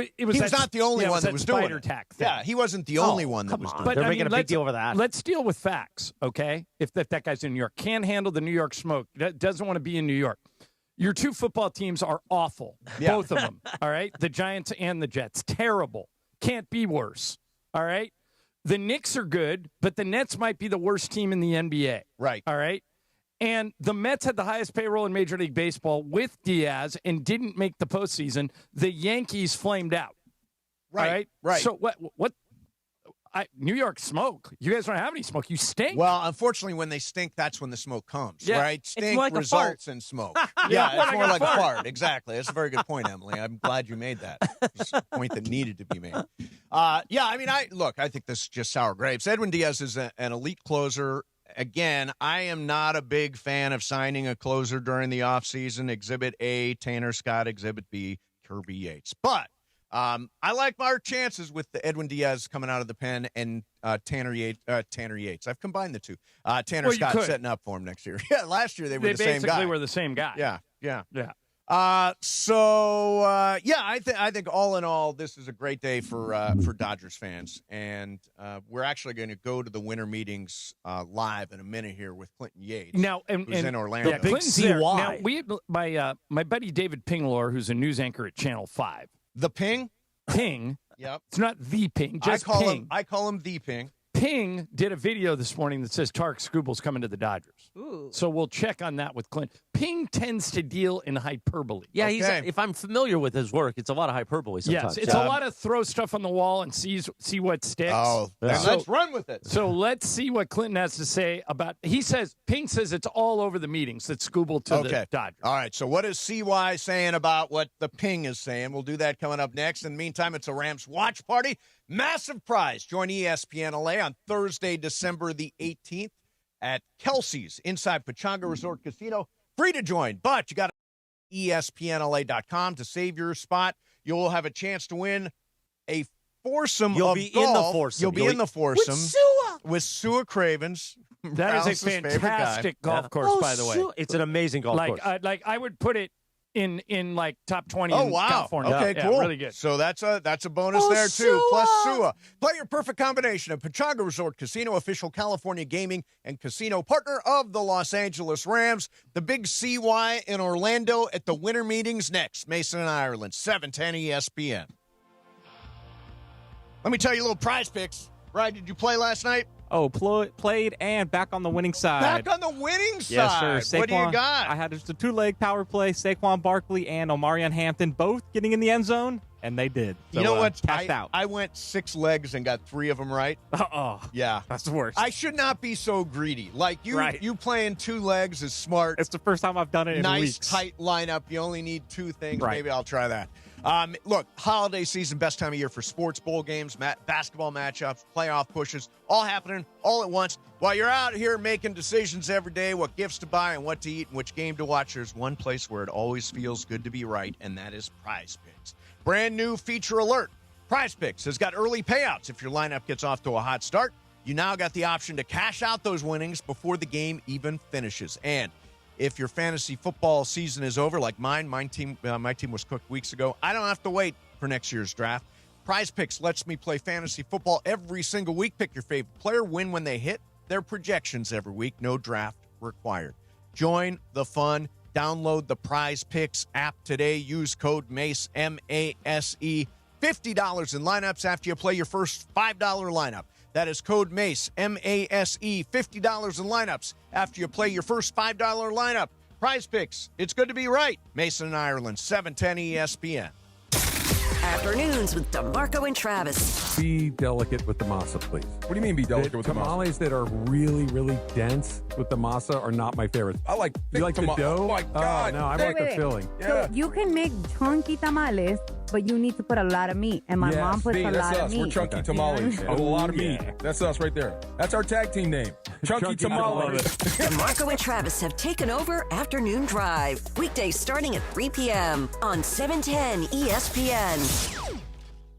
only one that was doing it. Thing. Yeah, he wasn't the only one that was doing it. They're making a big deal over that. Let's deal with facts, okay? If that guy's in New York, can't handle the New York smoke, doesn't want to be in New York. Your 2 football teams are awful, both of them, all right? The Giants and the Jets, terrible. Can't be worse, all right? The Knicks are good, but the Nets might be the worst team in the NBA. Right. All right? And the Mets had the highest payroll in Major League Baseball with Diaz and didn't make the postseason. The Yankees flamed out. Right. Right. So what? New York smoke. You guys don't have any smoke. You stink. Well, unfortunately, when they stink, that's when the smoke comes, Yeah. right? It's Stink more like a fart. results in smoke. Yeah, it's more like a fart. Exactly. That's a very good point, Emily. I'm glad you made that. It's a point that needed to be made. I think this is just sour grapes. Edwin Díaz is an elite closer. Again, I am not a big fan of signing a closer during the offseason. Exhibit A, Tanner Scott. Exhibit B, Kirby Yates. But I like our chances with the Edwin Díaz coming out of the pen and Tanner Yates. I've combined the two. Tanner Scott setting up for him next year. Yeah, last year they were the same guy. They basically were the same guy. Yeah. Yeah. I think all in all, this is a great day for Dodgers fans, and we're actually going to go to the winter meetings live in a minute here with Clinton Yates. Now, who's in Orlando. Yeah, Clinton's there. Now, my buddy David Pingalore, who's a news anchor at Channel 5. The Ping? Ping. Yep. It's not the Ping, just Ping. I call him the Ping. Ping did a video this morning that says Tarik Skubal's coming to the Dodgers. Ooh. So we'll check on that with Clint. Ping tends to deal in hyperbole. Yeah, if I'm familiar with his work, it's a lot of hyperbole sometimes. Yes, it's a lot of throw stuff on the wall and see what sticks. Oh, let's run with it. So let's see what Clinton has to say about. Ping says it's all over the meetings that Skubal to the Dodgers. All right. So what is CY saying about what the Ping is saying? We'll do that coming up next. In the meantime, it's a Rams watch party. Massive prize. Join ESPN LA on Thursday, December the 18th at Kelsey's inside Pechanga Resort Casino. Free to join, but you got to ESPNLA.com to save your spot. You'll have a chance to win a foursome of golf. You'll be in the foursome. You'll be in the foursome. With Sua Cravens. That is a fantastic golf course, by the way. It's an amazing golf course. I would put it in like top 20 in California. Okay, cool. Really good. So that's a bonus there too. Plus Sua. Play your perfect combination of Pechanga Resort Casino, official California gaming and casino partner of the Los Angeles Rams. The big CY in Orlando at the winter meetings next. Mason and Ireland, 710 ESPN. Let me tell you a little prize picks. Ryan, did you play last night? Oh, played and back on the winning side. Back on the winning side. Yes, sir. Saquon, what do you got? I had just a two-leg power play. Saquon Barkley and Omarion Hampton both getting in the end zone, and they did. So, you know what? Cashed out. I went 6 legs and got 3 of them right. Oh, yeah. That's the worst. I should not be so greedy. Like, you playing 2 legs is smart. It's the first time I've done it in weeks. Nice, tight lineup. You only need 2 things. Right. Maybe I'll try that. Look, holiday season, best time of year for sports, bowl games, basketball matchups, playoff pushes, all happening all at once. While you're out here making decisions every day, what gifts to buy and what to eat and which game to watch, there's one place where it always feels good to be right, and that is Prize Picks. Brand new feature alert. Prize Picks has got early payouts. If your lineup gets off to a hot start, you now got the option to cash out those winnings before the game even finishes. And if your fantasy football season is over, like my team was cooked weeks ago, I don't have to wait for next year's draft. Prize Picks lets me play fantasy football every single week. Pick your favorite player, win when they hit their projections every week. No draft required. Join the fun. Download the Prize Picks app today. Use code MACE, M-A-S-E. $50 in lineups after you play your first $5 lineup. That is code MACE, M-A-S-E, $50 in lineups after you play your first $5 lineup. Prize Picks, it's good to be right. Mason and Ireland, 710 ESPN. Afternoons with DeMarco and Travis. Be delicate with the masa, please. What do you mean be delicate with the masa? Tamales that are really, really dense with the masa are not my favorite. I like you like the dough? Oh, my God. Oh, no, I like the filling. So you can make chunky tamales, but you need to put a lot of meat. And my mom puts a lot of meat. We're chunky tamales. A lot of meat. That's us right there. That's our tag team name. Chunky tamales. DeMarco and Travis have taken over Afternoon Drive. Weekdays starting at 3 p.m. on 710 ESPN.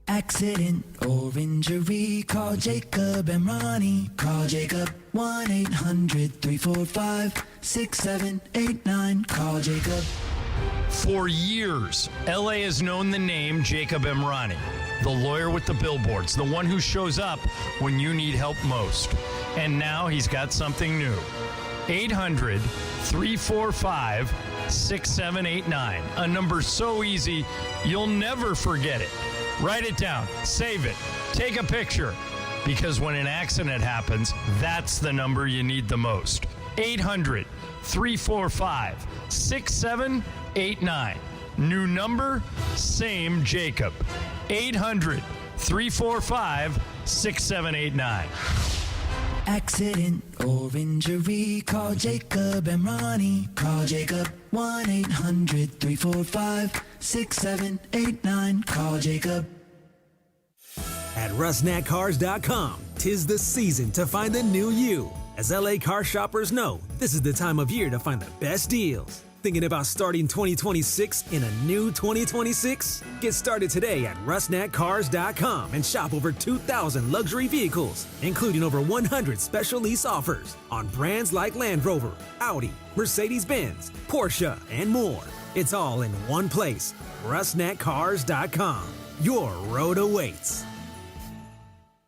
Accident or injury, call Jacob and Ronnie. Call Jacob 1-800-345-6789. Call Jacob. For years, LA has known the name Jacob Emrani, the lawyer with the billboards, the one who shows up when you need help most. And now he's got something new. 800-345-6789. A number so easy, you'll never forget it. Write it down. Save it. Take a picture. Because when an accident happens, that's the number you need the most. 800-345-6789. New number, same Jacob. 800 1-800-345-6789. Accident or injury, call Jacob and Ronnie. Call Jacob 1-800-345-6789. Call Jacob. At RusNatCars.com, 'tis the season to find the new you. As LA car shoppers know, this is the time of year to find the best deals. Thinking about starting 2026 in a new 2026? Get started today at RusNatCars.com and shop over 2,000 luxury vehicles, including over 100 special lease offers on brands like Land Rover, Audi, Mercedes-Benz, Porsche, and more. It's all in one place. RusNatCars.com. Your road awaits.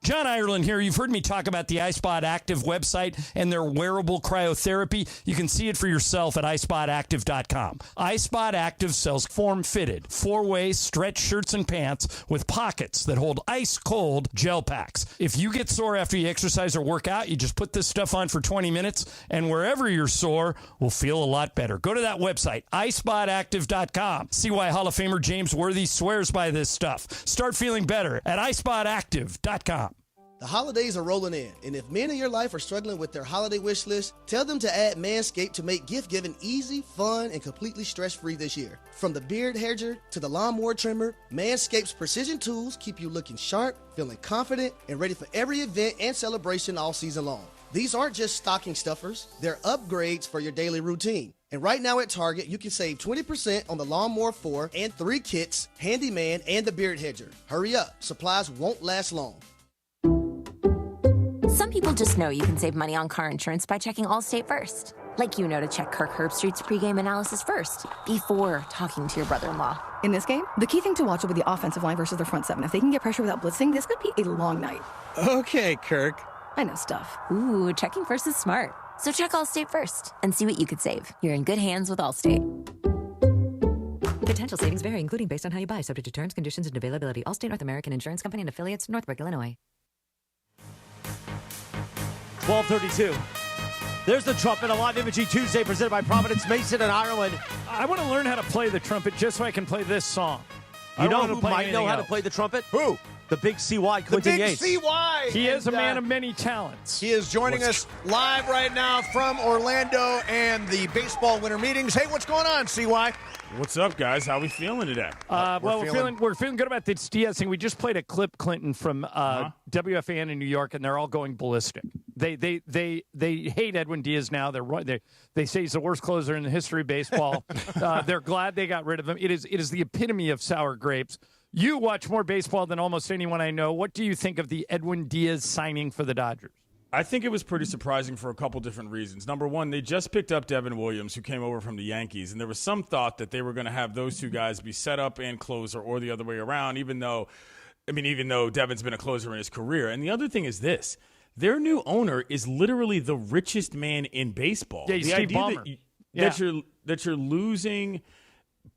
John Ireland here. You've heard me talk about the iSpot Active website and their wearable cryotherapy. You can see it for yourself at iSpotActive.com. iSpot Active sells form-fitted, 4-way stretch shirts and pants with pockets that hold ice-cold gel packs. If you get sore after you exercise or work out, you just put this stuff on for 20 minutes, and wherever you're sore will feel a lot better. Go to that website, iSpotActive.com. See why Hall of Famer James Worthy swears by this stuff. Start feeling better at iSpotActive.com. The holidays are rolling in, and if men in your life are struggling with their holiday wish list, tell them to add Manscaped to make gift-giving easy, fun, and completely stress-free this year. From the beard hedger to the lawnmower trimmer, Manscaped's precision tools keep you looking sharp, feeling confident, and ready for every event and celebration all season long. These aren't just stocking stuffers, they're upgrades for your daily routine. And right now at Target, you can save 20% on the Lawnmower 4 and 3 kits, Handyman, and the beard hedger. Hurry up, supplies won't last long. Some people just know you can save money on car insurance by checking Allstate first. Like you know to check Kirk Herbstreit's pregame analysis first, before talking to your brother-in-law. In this game, the key thing to watch will be the offensive line versus their front seven. If they can get pressure without blitzing, this could be a long night. Okay, Kirk. I know stuff. Ooh, checking first is smart. So check Allstate first and see what you could save. You're in good hands with Allstate. Potential savings vary, including based on how you buy, subject to terms, conditions, and availability. Allstate North American Insurance Company and affiliates, Northbrook, Illinois. 12:32. There's the trumpet, a live imaging Tuesday presented by Providence Mason and Ireland. I want to learn how to play the trumpet just so I can play this song. You know who might know how to play the trumpet? Who? The big CY, Clinton Yates. The big CY! He is a man of many talents. He is joining us live right now from Orlando and the baseball winter meetings. Hey, what's going on, CY? What's up, guys? How we feeling today? We're feeling good about this Diaz thing. We just played a clip, Clinton, from WFAN in New York, and they're all going ballistic. They hate Edwin Díaz now. They say he's the worst closer in the history of baseball. They're glad they got rid of him. It is the epitome of sour grapes. You watch more baseball than almost anyone I know. What do you think of the Edwin Díaz signing for the Dodgers? I think it was pretty surprising for a couple different reasons. Number one, they just picked up Devin Williams, who came over from the Yankees, and there was some thought that they were going to have those two guys be set up and closer or the other way around, even though Devin's been a closer in his career. And the other thing is this. Their new owner is literally the richest man in baseball. Yeah, the Steve idea Ballmer. that you're losing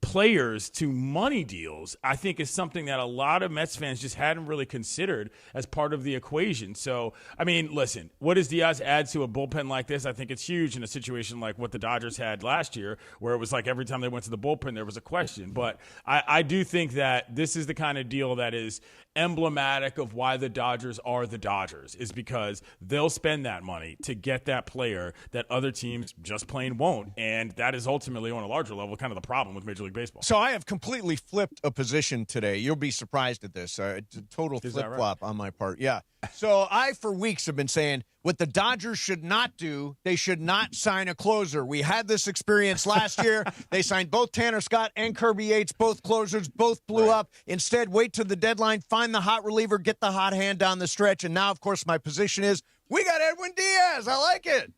players to money deals, I think, is something that a lot of Mets fans just hadn't really considered as part of the equation. So, I mean, listen, what does Diaz add to a bullpen like this? I think it's huge in a situation like what the Dodgers had last year, where it was like every time they went to the bullpen, there was a question. But I do think that this is the kind of deal that is emblematic of why the Dodgers are the Dodgers, is because they'll spend that money to get that player that other teams just plain won't. And that is ultimately, on a larger level, kind of the problem with Major League Baseball. So I have completely flipped a position today. You'll be surprised at this. It's a total flip-flop on my part. Yeah. So I, for weeks, have been saying what the Dodgers should not do, they should not sign a closer. We had this experience last year. They signed both Tanner Scott and Kirby Yates, both closers, both blew up. Instead, wait to the deadline, find the hot reliever, get the hot hand down the stretch. And now, of course, my position is we got Edwin Díaz. I like it.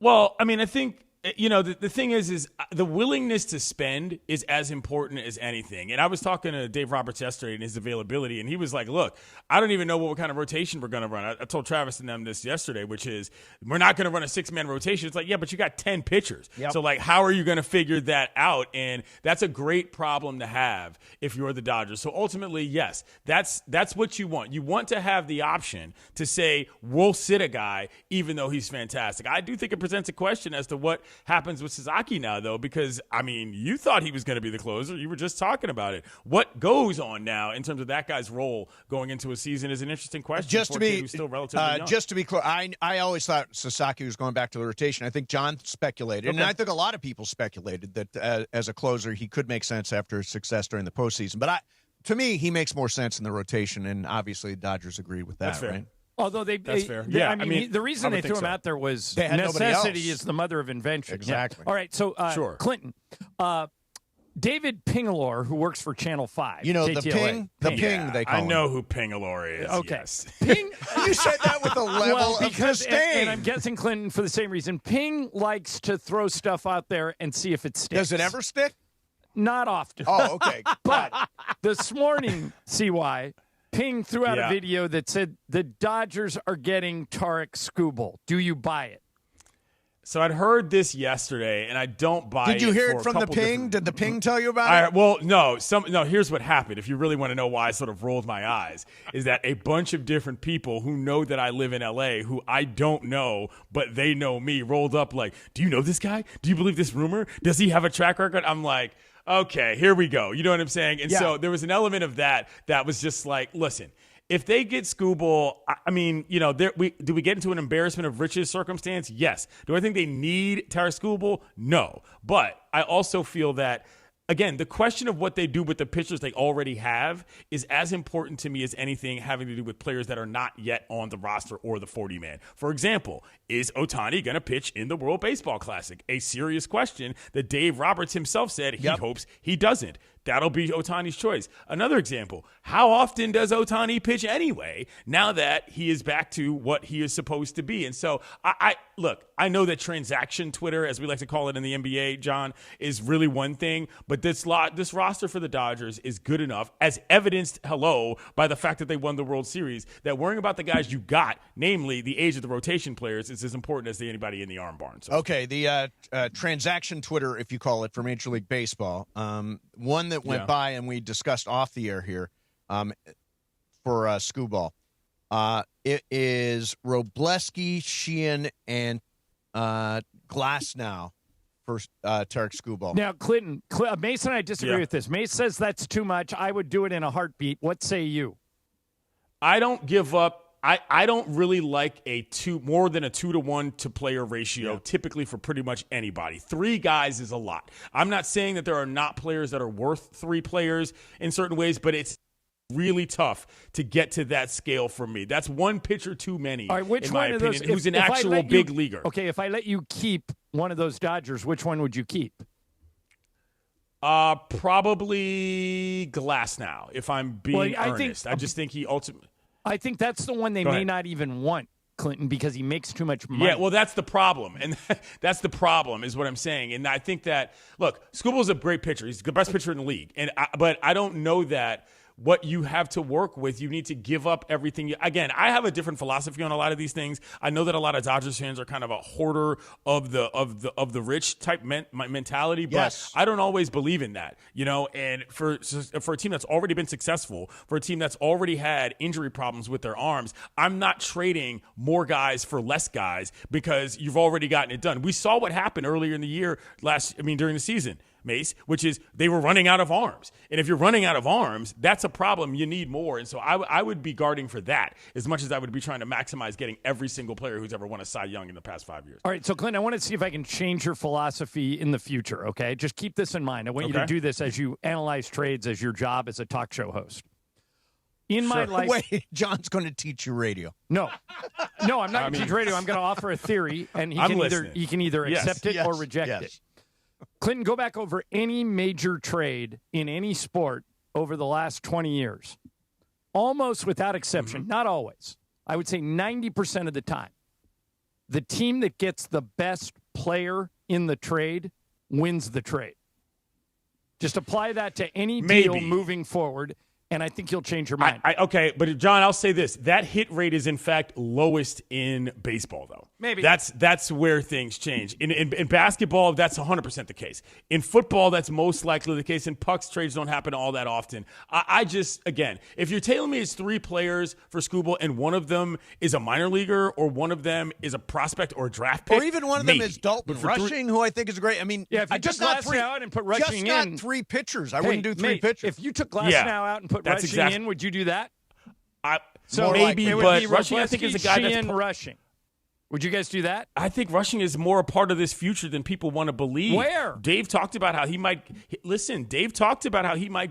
Well, I mean, I think, you know, the thing is the willingness to spend is as important as anything. And I was talking to Dave Roberts yesterday and his availability, and he was like, look, I don't even know what kind of rotation we're going to run. I told Travis and them this yesterday, which is we're not going to run a 6-man rotation. It's like, yeah, but you got 10 pitchers. Yep. So, like, how are you going to figure that out? And that's a great problem to have if you're the Dodgers. So, ultimately, yes, that's what you want. You want to have the option to say, we'll sit a guy even though he's fantastic. I do think it presents a question as to what happens with Sasaki now, though, because, I mean, you thought he was going to be the closer. You were just talking about it. What goes on now in terms of that guy's role going into a season is an interesting question. Just to be still relatively young. Just to be clear, I always thought Sasaki was going back to the rotation. I think John speculated, and I think a lot of people speculated that as a closer he could make sense after success during the postseason. But to me, he makes more sense in the rotation, and obviously the Dodgers agreed with that. That's fair. Right? Although that's fair. I mean, the reason they threw him out there was necessity is the mother of invention. Exactly. Yeah. All right, so sure. Clinton, David Pingalore, who works for Channel 5. You know, KTLA. the Ping they call him. I know who Pingalore is. Okay. Yes. Ping. You said that with a level of disdain. And I'm guessing Clinton for the same reason. Ping likes to throw stuff out there and see if it sticks. Does it ever stick? Not often. Oh, okay. But this morning, CY, Ping threw out a video that said the Dodgers are getting Tarik Skubal. Do you buy it? So I'd heard this yesterday, and I don't buy it. Did you hear for it from the Ping? Did the Ping tell you about it? Well, no. No, here's what happened. If you really want to know why I sort of rolled my eyes, is that a bunch of different people who know that I live in L.A., who I don't know, but they know me, rolled up like, do you know this guy? Do you believe this rumor? Does he have a track record? I'm like, okay, here we go. You know what I'm saying? And so there was an element of that was just like, listen, if they get Skubal, I mean, you know, do we get into an embarrassment of riches circumstance? Yes. Do I think they need Tarik Skubal? No. But I also feel that, again, the question of what they do with the pitchers they already have is as important to me as anything having to do with players that are not yet on the roster or the 40-man. For example, is Ohtani going to pitch in the World Baseball Classic? A serious question that Dave Roberts himself said he hopes he doesn't. That'll be Ohtani's choice. Another example, how often does Ohtani pitch anyway now that he is back to what he is supposed to be? And so, look, I know that transaction Twitter, as we like to call it in the NBA, John, is really one thing, but this roster for the Dodgers is good enough, as evidenced, by the fact that they won the World Series, that worrying about the guys you got, namely the age of the rotation players, is as important as anybody in the arm barn. So. Okay, the transaction Twitter, if you call it, for Major League Baseball, one that went by and we discussed off the air here for Skubal. It is Robleski, Sheehan, and Glasnow for Tarik Skubal. Now, Clinton, Mace and I disagree with this. Mace says that's too much. I would do it in a heartbeat. What say you? I don't give up. I don't really like more than a 2-to-1 to player ratio, typically for pretty much anybody. 3 guys is a lot. I'm not saying that there are not players that are worth 3 players in certain ways, but it's really tough to get to that scale for me. That's one pitcher too many, all right, which in one my of opinion, those, who's an actual big leaguer. Okay, if I let you keep one of those Dodgers, which one would you keep? Probably Glasnow, if I'm being earnest. I just think he ultimately... I think that's the one they may not even want, Clinton, because he makes too much money. Yeah, well, that's the problem. And that's the problem is what I'm saying. And I think that, look, Skubal's a great pitcher. He's the best pitcher in the league. But I don't know that what you have to work with, you need to give up everything. Again, I have a different philosophy on a lot of these things. I know that a lot of Dodgers fans are kind of a hoarder of the rich type mentality, but I don't always believe in that. You know, and for a team that's already been successful, for a team that's already had injury problems with their arms, I'm not trading more guys for less guys because you've already gotten it done. We saw what happened earlier in the year during the season, Mace, which is they were running out of arms. And if you're running out of arms, that's a problem. You need more. And so I would be guarding for that as much as I would be trying to maximize getting every single player who's ever won a Cy Young in the past 5 years. All right, so Clint, I want to see if I can change your philosophy in the future, okay? Just keep this in mind. I want you to do this as you analyze trades as your job as a talk show host. In my life... Wait, John's going to teach you radio. No, I'm not going to teach radio. I'm going to offer a theory, and he can either accept it or reject it. Clinton, go back over any major trade in any sport over the last 20 years. Almost without exception, not always. I would say 90% of the time. The team that gets the best player in the trade wins the trade. Just apply that to any deal moving forward. and I think you'll change your mind. Okay, but John, I'll say this. That hit rate is, in fact, lowest in baseball, though. Maybe. That's where things change. In basketball, that's 100% the case. In football, that's most likely the case. And pucks trades don't happen all that often. I just, again, if you're telling me it's 3 players for Skubal and one of them is a minor leaguer or one of them is a prospect or a draft pick, or even one of them is Dalton Rushing, who I think is great. I mean, if you took Glasnow out and put Rushing in, 3 pitchers. I wouldn't do 3 pitchers. If you took Glasnow out and put Rushing in, would you do that? Maybe, but Rushing, I think, is a guy that's Rushing. Would you guys do that? I think Rushing is more a part of this future than people want to believe. Where? Dave talked about how he might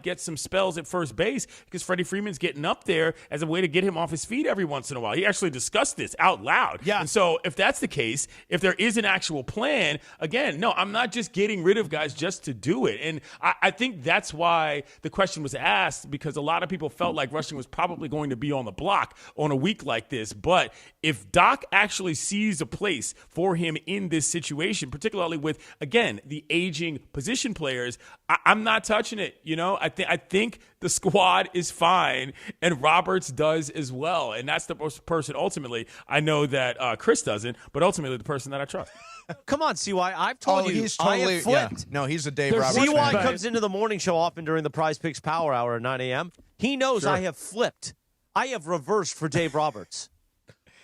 get some spells at first base because Freddie Freeman's getting up there as a way to get him off his feet every once in a while. He actually discussed this out loud. Yeah. And so if that's the case, if there is an actual plan, again, no, I'm not just getting rid of guys just to do it. And I think that's why the question was asked, because a lot of people felt like Rushing was probably going to be on the block on a week like this. But if Doc actually sees a place for him in this situation, particularly with, again, the aging position players, I'm not touching it. You know, I think the squad is fine, and Roberts does as well. And that's the person ultimately. I know that Chris doesn't, but ultimately the person that I trust. Come on, CY. I've told you. He's totally, I have flipped. Yeah. No, he's a Dave Roberts. CY comes into the morning show often during the Prize Picks Power Hour at 9 a.m. He knows I have flipped. I have reversed for Dave Roberts.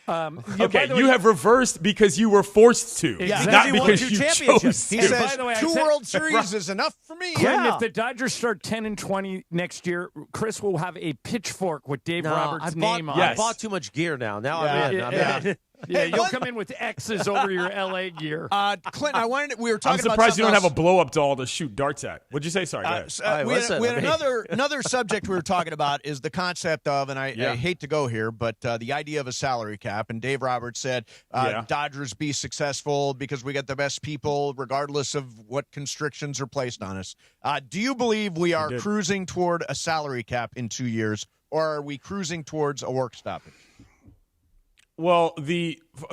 Okay, you have reversed because you were forced to, not because you chose to. He says, by the way, 2 World Series is enough for me. Clint, if the Dodgers start 10-20 next year, Chris will have a pitchfork with Dave Roberts' name on it. I bought too much gear now. Now I'm in. Yeah, you'll come in with X's over your LA gear. Clint, we were talking about I'm surprised you don't have a blow-up doll to shoot darts at. What'd you say? Sorry, we had another subject we were talking about is the concept of, and I hate to go here, but the idea of a salary cap. And Dave Roberts said, Dodgers be successful because we got the best people regardless of what constrictions are placed on us. Do you believe we are cruising toward a salary cap in 2 years, or are we cruising towards a work stoppage? Well,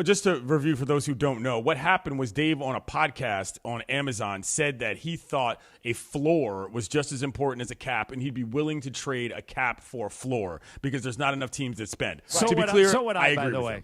just to review for those who don't know, what happened was Dave on a podcast on Amazon said that he thought a floor was just as important as a cap, and he'd be willing to trade a cap for a floor because there's not enough teams that spend. So to be clear, so would I agree by the with way.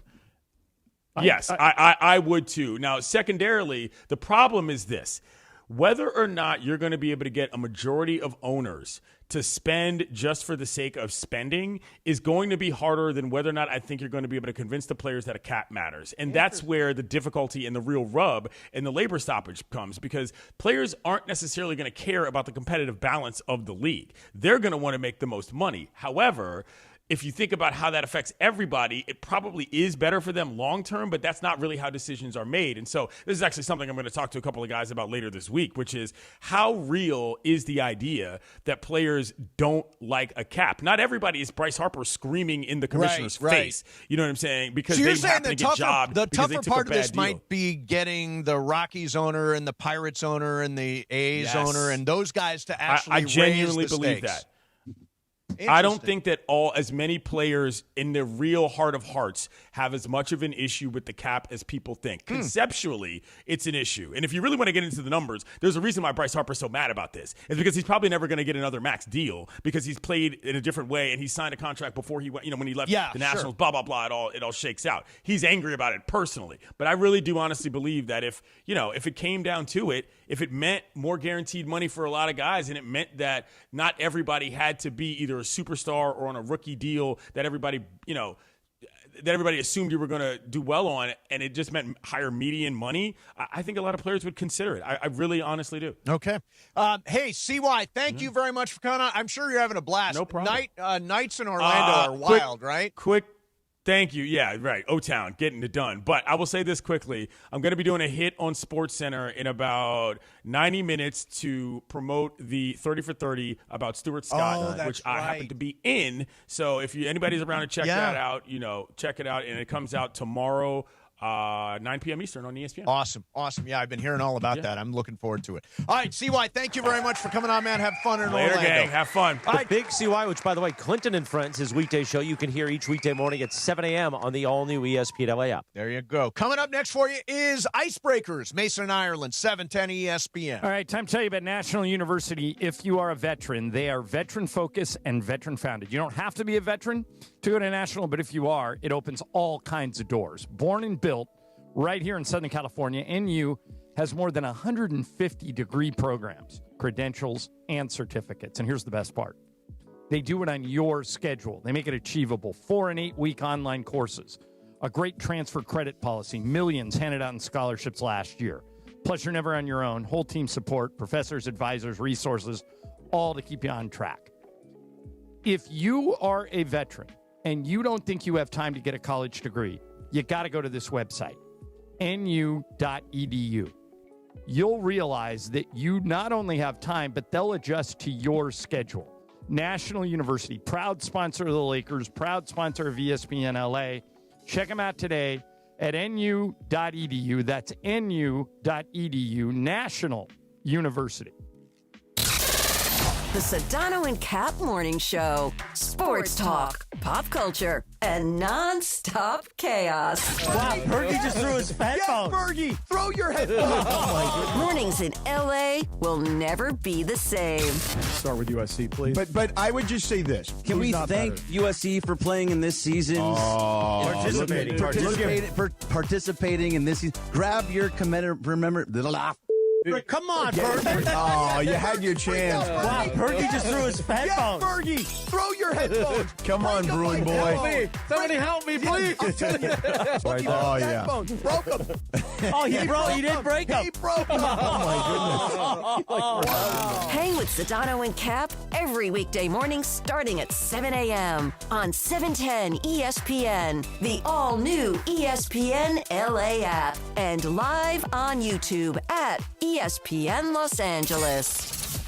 him. Yes, I would too. Now, secondarily, the problem is this. Whether or not you're going to be able to get a majority of owners to spend just for the sake of spending is going to be harder than whether or not I think you're going to be able to convince the players that a cap matters. And that's where the difficulty and the real rub and the labor stoppage comes, because players aren't necessarily going to care about the competitive balance of the league. They're going to want to make the most money. However, if you think about how that affects everybody, it probably is better for them long term, but that's not really how decisions are made. And so this is actually something I'm going to talk to a couple of guys about later this week, which is how real is the idea that players don't like a cap? Not everybody is Bryce Harper screaming in the commissioner's face. You know what I'm saying? Because so they happen to get jobbed. The tougher part of this deal. might be getting the Rockies owner and the Pirates owner and the A's owner and those guys to actually I genuinely raise the believe stakes. that. I don't think that as many players in their real heart of hearts have as much of an issue with the cap as people think. Conceptually, it's an issue. And if you really want to get into the numbers, there's a reason why Bryce Harper's so mad about this. It's because he's probably never going to get another max deal because he's played in a different way and he signed a contract before he went, when he left the Nationals, blah, blah, blah, it all shakes out. He's angry about it personally. But I really do honestly believe that if it came down to it, if it meant more guaranteed money for a lot of guys and it meant that not everybody had to be either a superstar or on a rookie deal that everybody assumed you were going to do well on, and it just meant higher median money, I think a lot of players would consider it. I really honestly do. Okay. Hey, CY, thank you very much for coming on. I'm sure you're having a blast. No problem. Nights in Orlando are wild, right? Thank you. Yeah, right. O-Town, getting it done. But I will say this quickly. I'm going to be doing a hit on SportsCenter in about 90 minutes to promote the 30 for 30 about Stuart Scott, which I happen to be in. So if anybody's around to check that out, check it out. And it comes out tomorrow 9 p.m. Eastern on ESPN. Awesome. Yeah, I've been hearing all about that. I'm looking forward to it. All right, CY, thank you very much for coming on, man. Have fun in Later, Orlando. gang. Have fun. The Big CY, which, by the way, Clinton and Friends, his weekday show, you can hear each weekday morning at 7 a.m. on the all-new ESPN LA app. There you go. Coming up next for you is Icebreakers, Mason and Ireland, 710 ESPN. All right, time to tell you about National University. If you are a veteran, they are veteran-focused and veteran-founded. You don't have to be a veteran to go to National, but if you are, it opens all kinds of doors. Born and built right here in Southern California, NU has more than 150 degree programs, credentials, and certificates. And here's the best part. They do it on your schedule. They make it achievable. 4 and 8 week online courses, a great transfer credit policy, millions handed out in scholarships last year. Plus, you're never on your own. Whole team support, professors, advisors, resources, all to keep you on track. If you are a veteran and you don't think you have time to get a college degree, you got to go to this website, nu.edu. You'll realize that you not only have time, but they'll adjust to your schedule. National University, proud sponsor of the Lakers, proud sponsor of ESPN LA. Check them out today at nu.edu. That's nu.edu, National University. The Sedano and Cap Morning Show. Sports talk, pop culture, and non-stop chaos. Wow, Bergie just threw his headphones. Bergie, throw your headphones. Mornings in L.A. will never be the same. Start with USC, please. But I would just say this. Can we thank USC for playing in this season? Participating in this season. Grab your Come on, Bergie. Oh, you had your chance. Wow, Bergie just threw his headphones. Bergie, throw your headphones. Come on, Bruin boy. Somebody help me, please. Oh, yeah. Broke them. Oh, he didn't break them. He broke them. Oh, my goodness. Hang with Sedano and Cap every weekday morning starting at 7 a.m. on 710 ESPN, the all-new ESPN LA app, and live on YouTube at ESPN Los Angeles.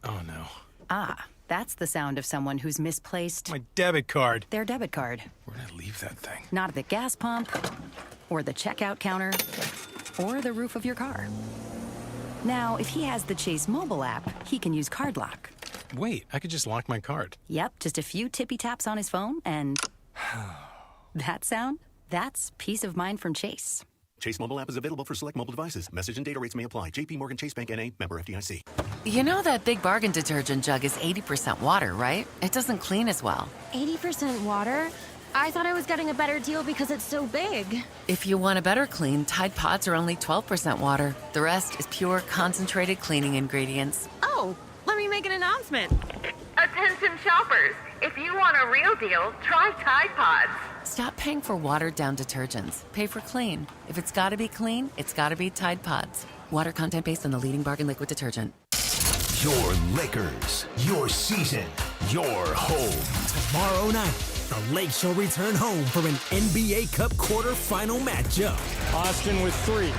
Oh, no. Ah, that's the sound of someone who's misplaced my debit card. Their debit card. Where'd I leave that thing? Not at the gas pump, or the checkout counter, or the roof of your car. Now, if he has the Chase mobile app, he can use Card Lock. Wait, I could just lock my card. Yep, just a few tippy taps on his phone, and that sound? That's peace of mind from Chase. Chase mobile app is available for select mobile devices. Message and data rates may apply. JP Morgan Chase Bank N.A. member FDIC. You know that Big Bargain detergent jug is 80% water, right? It doesn't clean as well. 80% water? I thought I was getting a better deal because it's so big. If you want a better clean, Tide Pods are only 12% water. The rest is pure, concentrated cleaning ingredients. Oh, let me make an announcement. Attention shoppers, if you want a real deal, try Tide Pods. Stop paying for watered-down detergents. Pay for clean. If it's got to be clean, it's got to be Tide Pods. Water content based on the leading bargain liquid detergent. Your Lakers, your season, your home. Tomorrow night, the Lakes shall return home for an NBA Cup quarterfinal matchup. Austin with 3.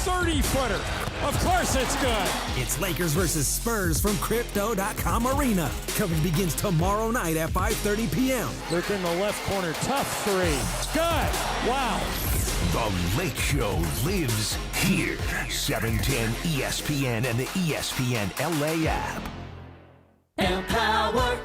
30-footer. Of course it's good. It's Lakers versus Spurs from Crypto.com Arena. Coverage begins tomorrow night at 5:30 p.m. Look in the left corner. Tough 3. It's good. Wow. The Lake Show lives here. 710 ESPN and the ESPN LA app. Empower.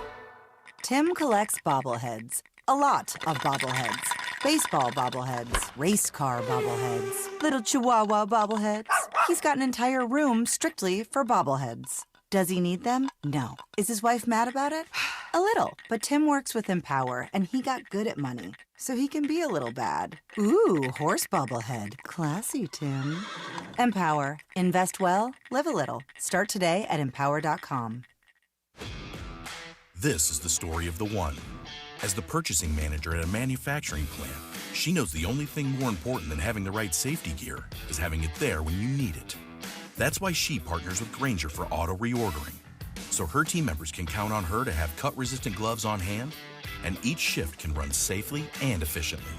Tim collects bobbleheads. A lot of bobbleheads. Baseball bobbleheads. Race car bobbleheads. Little chihuahua bobbleheads. He's got an entire room strictly for bobbleheads. Does he need them? No. Is his wife mad about it? A little. But Tim works with Empower, and he got good at money. So he can be a little bad. Ooh, horse bobblehead. Classy, Tim. Empower. Invest well, live a little. Start today at empower.com. This is the story of the one. As the purchasing manager at a manufacturing plant, she knows the only thing more important than having the right safety gear is having it there when you need it. That's why she partners with Grainger for auto reordering, so her team members can count on her to have cut-resistant gloves on hand, and each shift can run safely and efficiently.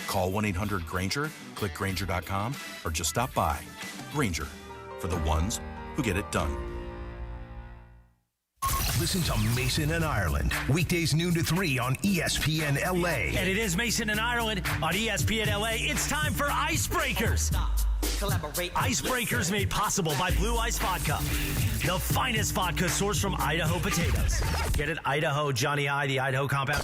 Call 1-800-GRAINGER, click Grainger.com, or just stop by. Grainger, for the ones who get it done. Listen to Mason and Ireland. Weekdays noon to 3 on ESPN LA. And it is Mason and Ireland on ESPN LA. It's time for Icebreakers. Icebreakers made possible by Blue Ice Vodka. The finest vodka sourced from Idaho potatoes. Get it? Idaho, Johnny I, the Idaho compound.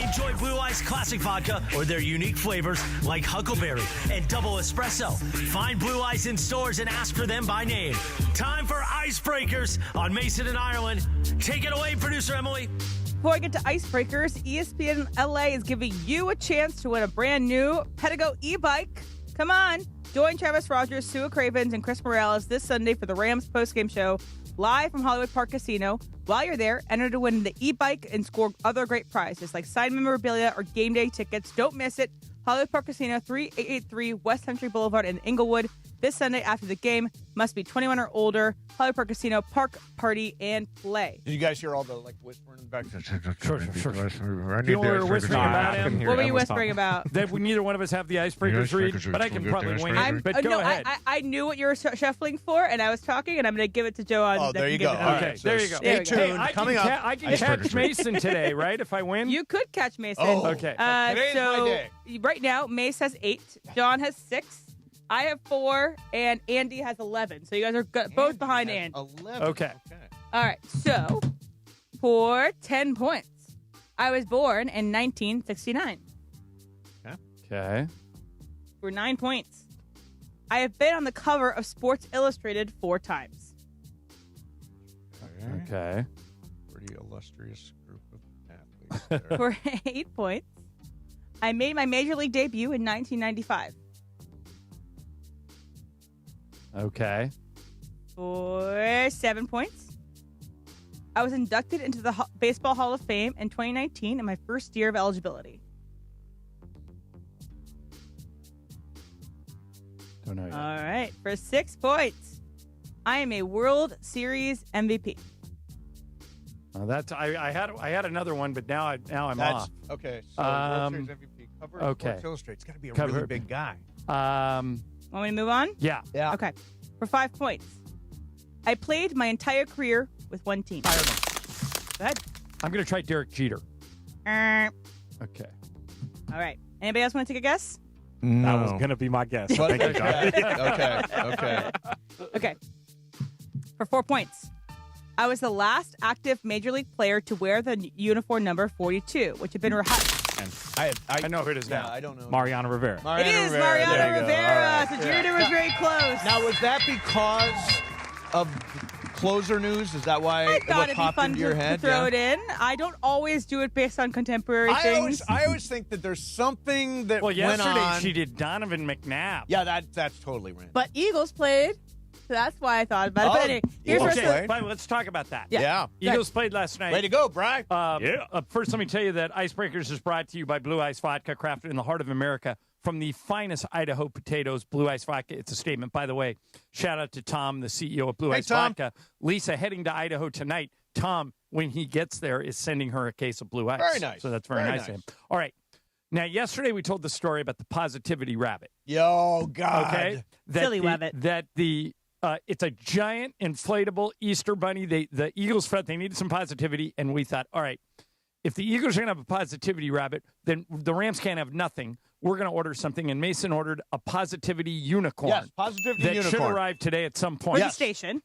Enjoy Blue Ice Classic Vodka or their unique flavors like Huckleberry and Double Espresso. Find Blue Ice in stores and ask for them by name. Time for Icebreakers on Mason and Ireland. Take it away, producer Emily. Before I get to Icebreakers, ESPN LA is giving you a chance to win a brand new Pedigo e-bike. Come on. Join Travis Rogers, Sue Cravens, and Chris Morales this Sunday for the Rams postgame show live from Hollywood Park Casino. While you're there, enter to win the e-bike and score other great prizes like signed memorabilia or game day tickets. Don't miss it. Hollywood Park Casino, 3883 West Century Boulevard in Inglewood. This Sunday after the game. Must be 21 or older. Hollywood Park Casino, park, party, and play. Did you guys hear all the whispering in the back? Sure. You know what we were whispering about him? What were you whispering about? That neither one of us have the Icebreakers read, but I can probably wing it. But go ahead. I knew what you were shuffling for, and I was talking, and I'm going to give it to Joe on. Oh, there you go. Okay, there you go. Stay tuned. Coming up. I can catch Mason today, right, if I win? You could catch Mason. Oh, okay. Today is my day. Right now, Mace has 8, John has 6, I have 4, and Andy has 11. So you guys are both behind Andy. 11. Okay. All right. So for 10 points, I was born in 1969. Okay. For 9 points, I have been on the cover of Sports Illustrated 4 times. Okay. Pretty illustrious group of athletes there. For 8 points, I made my major league debut in 1995. Okay. For 7 points, I was inducted into the Baseball Hall of Fame in 2019 in my first year of eligibility. Don't know yet. All right. For 6 points, I am a World Series MVP. That's I had another one, but now I'm off. Okay. So World Series MVP cover. Sports Illustrated. It's got to be a really big guy. Want me to move on? Yeah. Okay. For 5 points, I played my entire career with one team. Go ahead. I'm going to try Derek Jeter. Okay. Okay. All right. Anybody else want to take a guess? No. That was going to be my guess. But, Thank you, John. Okay. For 4 points, I was the last active Major League player to wear the uniform number 42, which had been retired. I know who it is now. I don't know. Mariano Rivera. It is Mariano Rivera. So Jeter was very close. Now, was that because of closer news? Is that why I thought it'd be popped fun into your to head? throw it in. I don't always do it based on contemporary things. I always think that there's something that went yesterday on. she did Donovan McNabb. Yeah, that's totally random. But Eagles played, so that's why I thought about it. But anyway, here's Let's talk about that. Yeah. Eagles played last night. Way to go, Brian. First, let me tell you that Icebreakers is brought to you by Blue Ice Vodka, crafted in the heart of America from the finest Idaho potatoes. Blue Ice Vodka. It's a statement. By the way, shout out to Tom, the CEO of Blue Ice Vodka. Lisa heading to Idaho tonight. Tom, when he gets there, is sending her a case of Blue Ice. Very nice. So that's very nice of him. All right. Now, yesterday we told the story about the positivity rabbit. Yo, God. Okay. Silly rabbit. It's a giant inflatable Easter bunny. The Eagles felt they needed some positivity, and we thought, all right, if the Eagles are going to have a positivity rabbit, then the Rams can't have nothing. We're going to order something, and Mason ordered a positivity unicorn. Yes, positivity that unicorn. should arrive today at some point. For the station.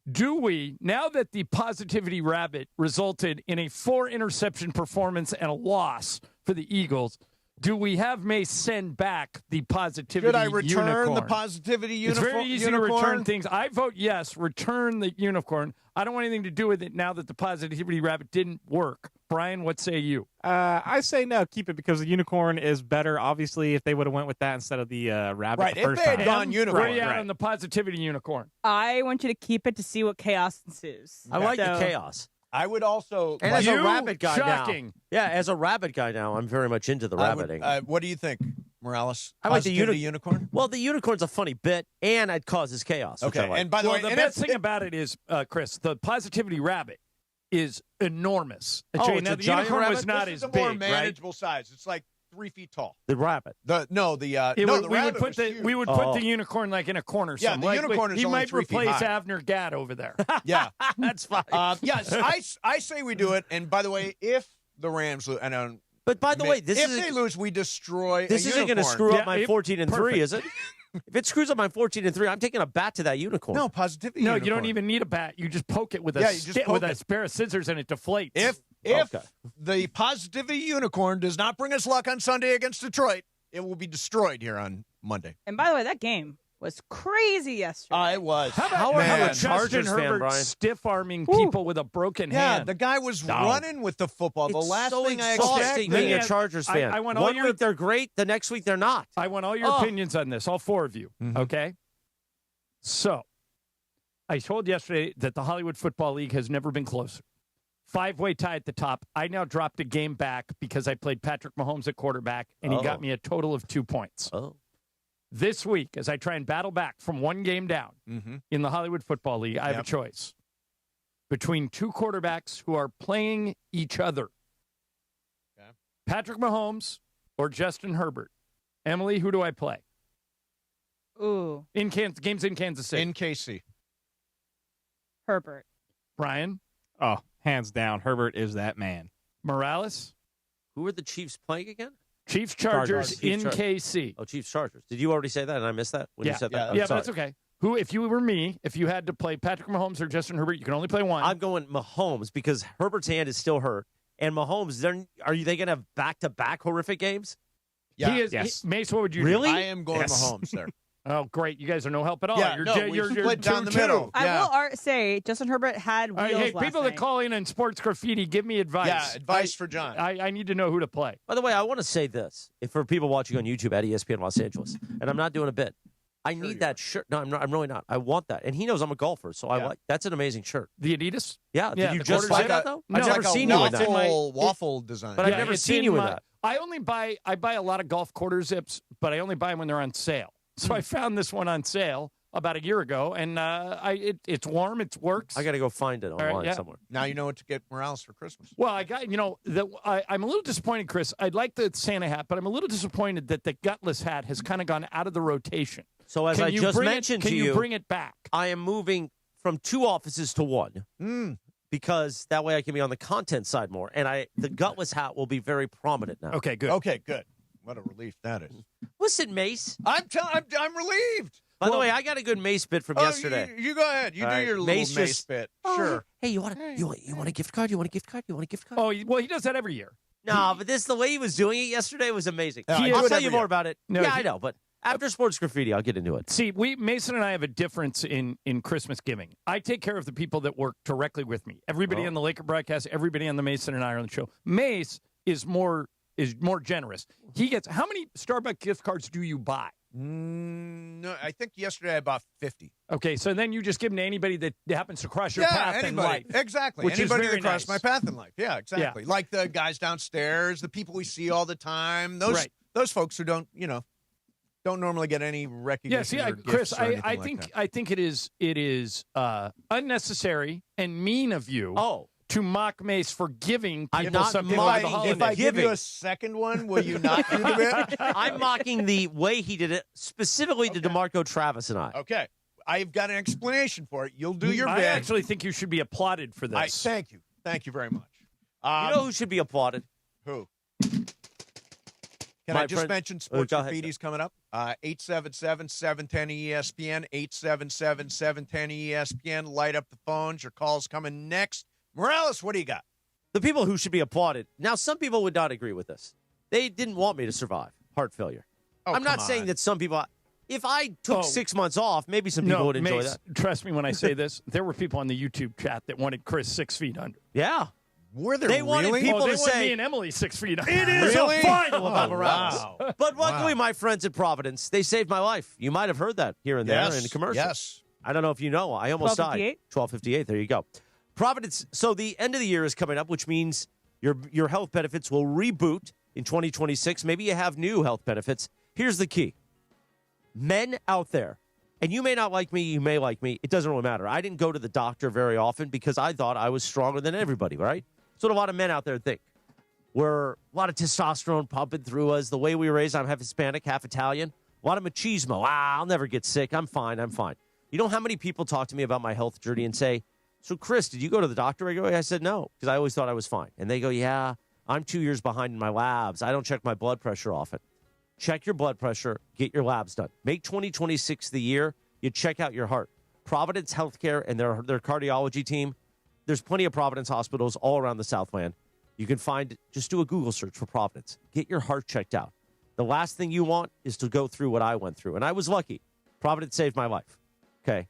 Do we, now that the positivity rabbit resulted in a 4-interception performance and a loss for the Eagles, do we have Mace send back the positivity unicorn? Should I return the positivity unicorn? It's very easy to return things. I vote yes, return the unicorn. I don't want anything to do with it now that the positivity rabbit didn't work. Brian, what say you? I say no, keep it because the unicorn is better. Obviously, if they would have went with that instead of the rabbit the first if they had time. gone unicorn. Where are you at on the positivity unicorn? I want you to keep it to see what chaos ensues. I like the chaos. I would also... And as a rabbit guy shocking. now. Yeah, as a rabbit guy now, I'm very much into the rabbiting. What do you think, Morales? I like the unicorn? Well, the unicorn's a funny bit, and it causes chaos. Okay, I like. and by the way... the best thing about it is, Chris, the positivity rabbit is enormous. Oh, now, it's a the giant unicorn rabbit? was not this as is a more big, manageable size. It's like 3 feet tall. The rabbit. The rabbit was huge. We would put the unicorn like in a corner. Yeah, the unicorn is he only might 3 feet replace high. Avner Gadd over there. Yeah, that's fine. Yes, I say we do it. And by the way, if the Rams lose, but by the way, if they lose, we destroy. This isn't going to screw up my 14-3, is it? If it screws up my 14-3, I'm taking a bat to that unicorn. No, positivity. No, unicorn. you don't even need a bat. You just poke it with a pair of scissors and it deflates. If the positivity unicorn does not bring us luck on Sunday against Detroit, it will be destroyed here on Monday. And by the way, that game was crazy yesterday. It was. How a Justin Chargers fan, Herbert Brian? stiff-arming people with a broken hand? Yeah, the guy was running with the football. The last thing I expected. Being a Chargers fan. I want all One week they're great, the next week they're not. I want all your opinions on this, all four of you, okay? So, I told yesterday that the Hollywood Football League has never been closer. 5-way tie at the top. I now dropped a game back because I played Patrick Mahomes at quarterback, and he got me a total of 2 points. This week, as I try and battle back from one game down in the Hollywood Football League, I have a choice between two quarterbacks who are playing each other. Okay. Patrick Mahomes or Justin Herbert. Emily, who do I play? Ooh. Game's in Kansas City. In KC. Herbert. Brian? Oh, hands down, Herbert is that man. Morales? Who are the Chiefs playing again? Chiefs Chargers in KC. Oh, Chiefs Chargers. Did you already say that and I missed that when you said that? Yeah, but that's okay. Who, if you were me, if you had to play Patrick Mahomes or Justin Herbert, you can only play one. I'm going Mahomes because Herbert's hand is still hurt. And Mahomes, they going to have back-to-back horrific games? Yeah. He is. Yes. Mace, what would you Really? do? I am going Mahomes there. Oh, great. You guys are no help at all. Yeah, you're split down the 2-2. middle. I will say Justin Herbert had wheels Hey, last people night. that call in on sports graffiti, give me advice. Yeah, advice for John. I need to know who to play. By the way, I want to say this. If for people watching on YouTube at ESPN Los Angeles, and I'm not doing a bit, I need that shirt. No, I'm really not. I want that. And he knows I'm a golfer, so I like that's an amazing shirt. The Adidas? Yeah. Did you the just buy that, though? No, I've never seen you in that. Waffle design. But I've never seen you in that. I buy a lot of golf quarter zips, but I only buy them when they're on sale. So I found this one on sale about a year ago, and it's warm, it works. I got to go find it online yeah. somewhere. Now you know what to get Morales for Christmas. Well, I got, I'm a little disappointed, Chris. I'd like the Santa hat, but I'm a little disappointed that the gutless hat has kind of gone out of the rotation. So as I just mentioned to you, can you bring it back? I am moving from 2 offices to 1 because that way I can be on the content side more, and the gutless hat will be very prominent now. Okay, good. Okay, good. What a relief that is. Listen, Mace. I'm relieved. By the way, I got a good Mace bit from yesterday. You go ahead. You do your little Mace bit. Sure. Hey, you want a gift card? You want a gift card? You want a gift card? Oh, well, he does that every year. No, but the way he was doing it yesterday was amazing. I'll tell you more about it. No, I know, but after sports graffiti, I'll get into it. See, Mason and I have a difference in Christmas giving. I take care of the people that work directly with me. Everybody on the Laker broadcast, everybody on the Mason and I are on the show. Mace is more generous. He gets, how many Starbucks gift cards do you buy? No, I think yesterday I bought 50. Okay, so then you just give them to anybody that happens to cross your path in life. Exactly. Which Anybody is very that crossed nice. my path in life. Yeah, exactly. Yeah. Like the guys downstairs, the people we see all the time. Those folks who don't normally get any recognition. Yeah, see, or Chris, gifts or anything I think it is unnecessary and mean of you. to mock Mace for giving people something over the holidays. If I give you a second one, will you not do the bit? I'm mocking the way he did it, specifically to DeMarco Travis and I. Okay. I've got an explanation for it. You'll do your bit. I actually think you should be applauded for this. Thank you. Thank you very much. You know who should be applauded? Who? Can I just mention Sports Graffiti's coming up? 877-710-ESPN, 877-710-ESPN. Light up the phones. Your call's coming next. Morales, what do you got? The people who should be applauded. Now, some people would not agree with this. They didn't want me to survive heart failure. I'm not saying that some people... If I took 6 months off, maybe some people would enjoy that. Trust me when I say this. There were people on the YouTube chat that wanted Chris 6 feet under. Yeah. Were there They wanted people they to wanted say... me and Emily 6 feet under. It is a final about Morales. Wow. But luckily, my friends at Providence, they saved my life. You might have heard that here and there in the commercial. Yes. I don't know if you know. I almost died. 12:58. There you go. Providence. So the end of the year is coming up, which means your health benefits will reboot in 2026. Maybe you have new health benefits. Here's the key. Men out there, and you may not like me, you may like me. It doesn't really matter. I didn't go to the doctor very often because I thought I was stronger than everybody, right? That's what a lot of men out there think. We're a lot of testosterone pumping through us. The way we were raised, I'm half Hispanic, half Italian. A lot of machismo. I'll never get sick. I'm fine. You know how many people talk to me about my health journey and say, so, Chris, did you go to the doctor regularly? I said no, because I always thought I was fine. And they go, yeah, I'm 2 years behind in my labs. I don't check my blood pressure often. Check your blood pressure. Get your labs done. Make 2026 the year you check out your heart. Providence Healthcare and their cardiology team, there's plenty of Providence hospitals all around the Southland. You can find, just do a Google search for Providence. Get your heart checked out. The last thing you want is to go through what I went through. And I was lucky. Providence saved my life. Okay.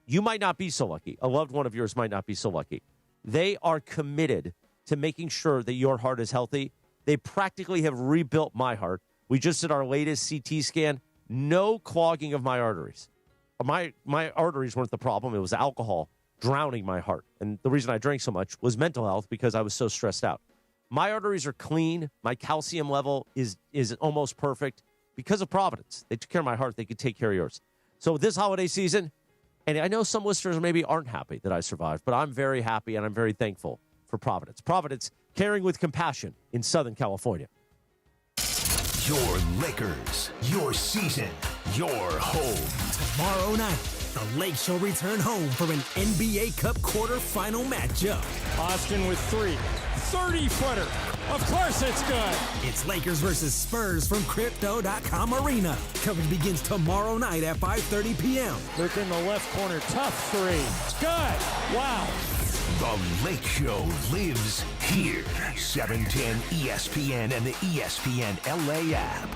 You might not be so lucky. A loved one of yours might not be so lucky. They are committed to making sure that your heart is healthy. They practically have rebuilt my heart. We just did our latest CT scan. No clogging of my arteries. My arteries weren't the problem. It was alcohol drowning my heart. And the reason I drank so much was mental health because I was so stressed out. My arteries are clean. My calcium level is almost perfect because of Providence. They took care of my heart. They could take care of yours. So this holiday season, and I know some listeners maybe aren't happy that I survived, but I'm very happy and I'm very thankful for Providence. Providence, caring with compassion in Southern California. Your Lakers, your season, your home. Tomorrow night, the Lakes shall return home for an NBA Cup quarterfinal matchup. Austin with 3. 30-footer. Of course it's good. It's Lakers versus Spurs from Crypto.com Arena. Coverage begins tomorrow night at 5:30 p.m. Look in the left corner. Tough 3. It's good. Wow. The Lake Show lives here. 710 ESPN and the ESPN LA app.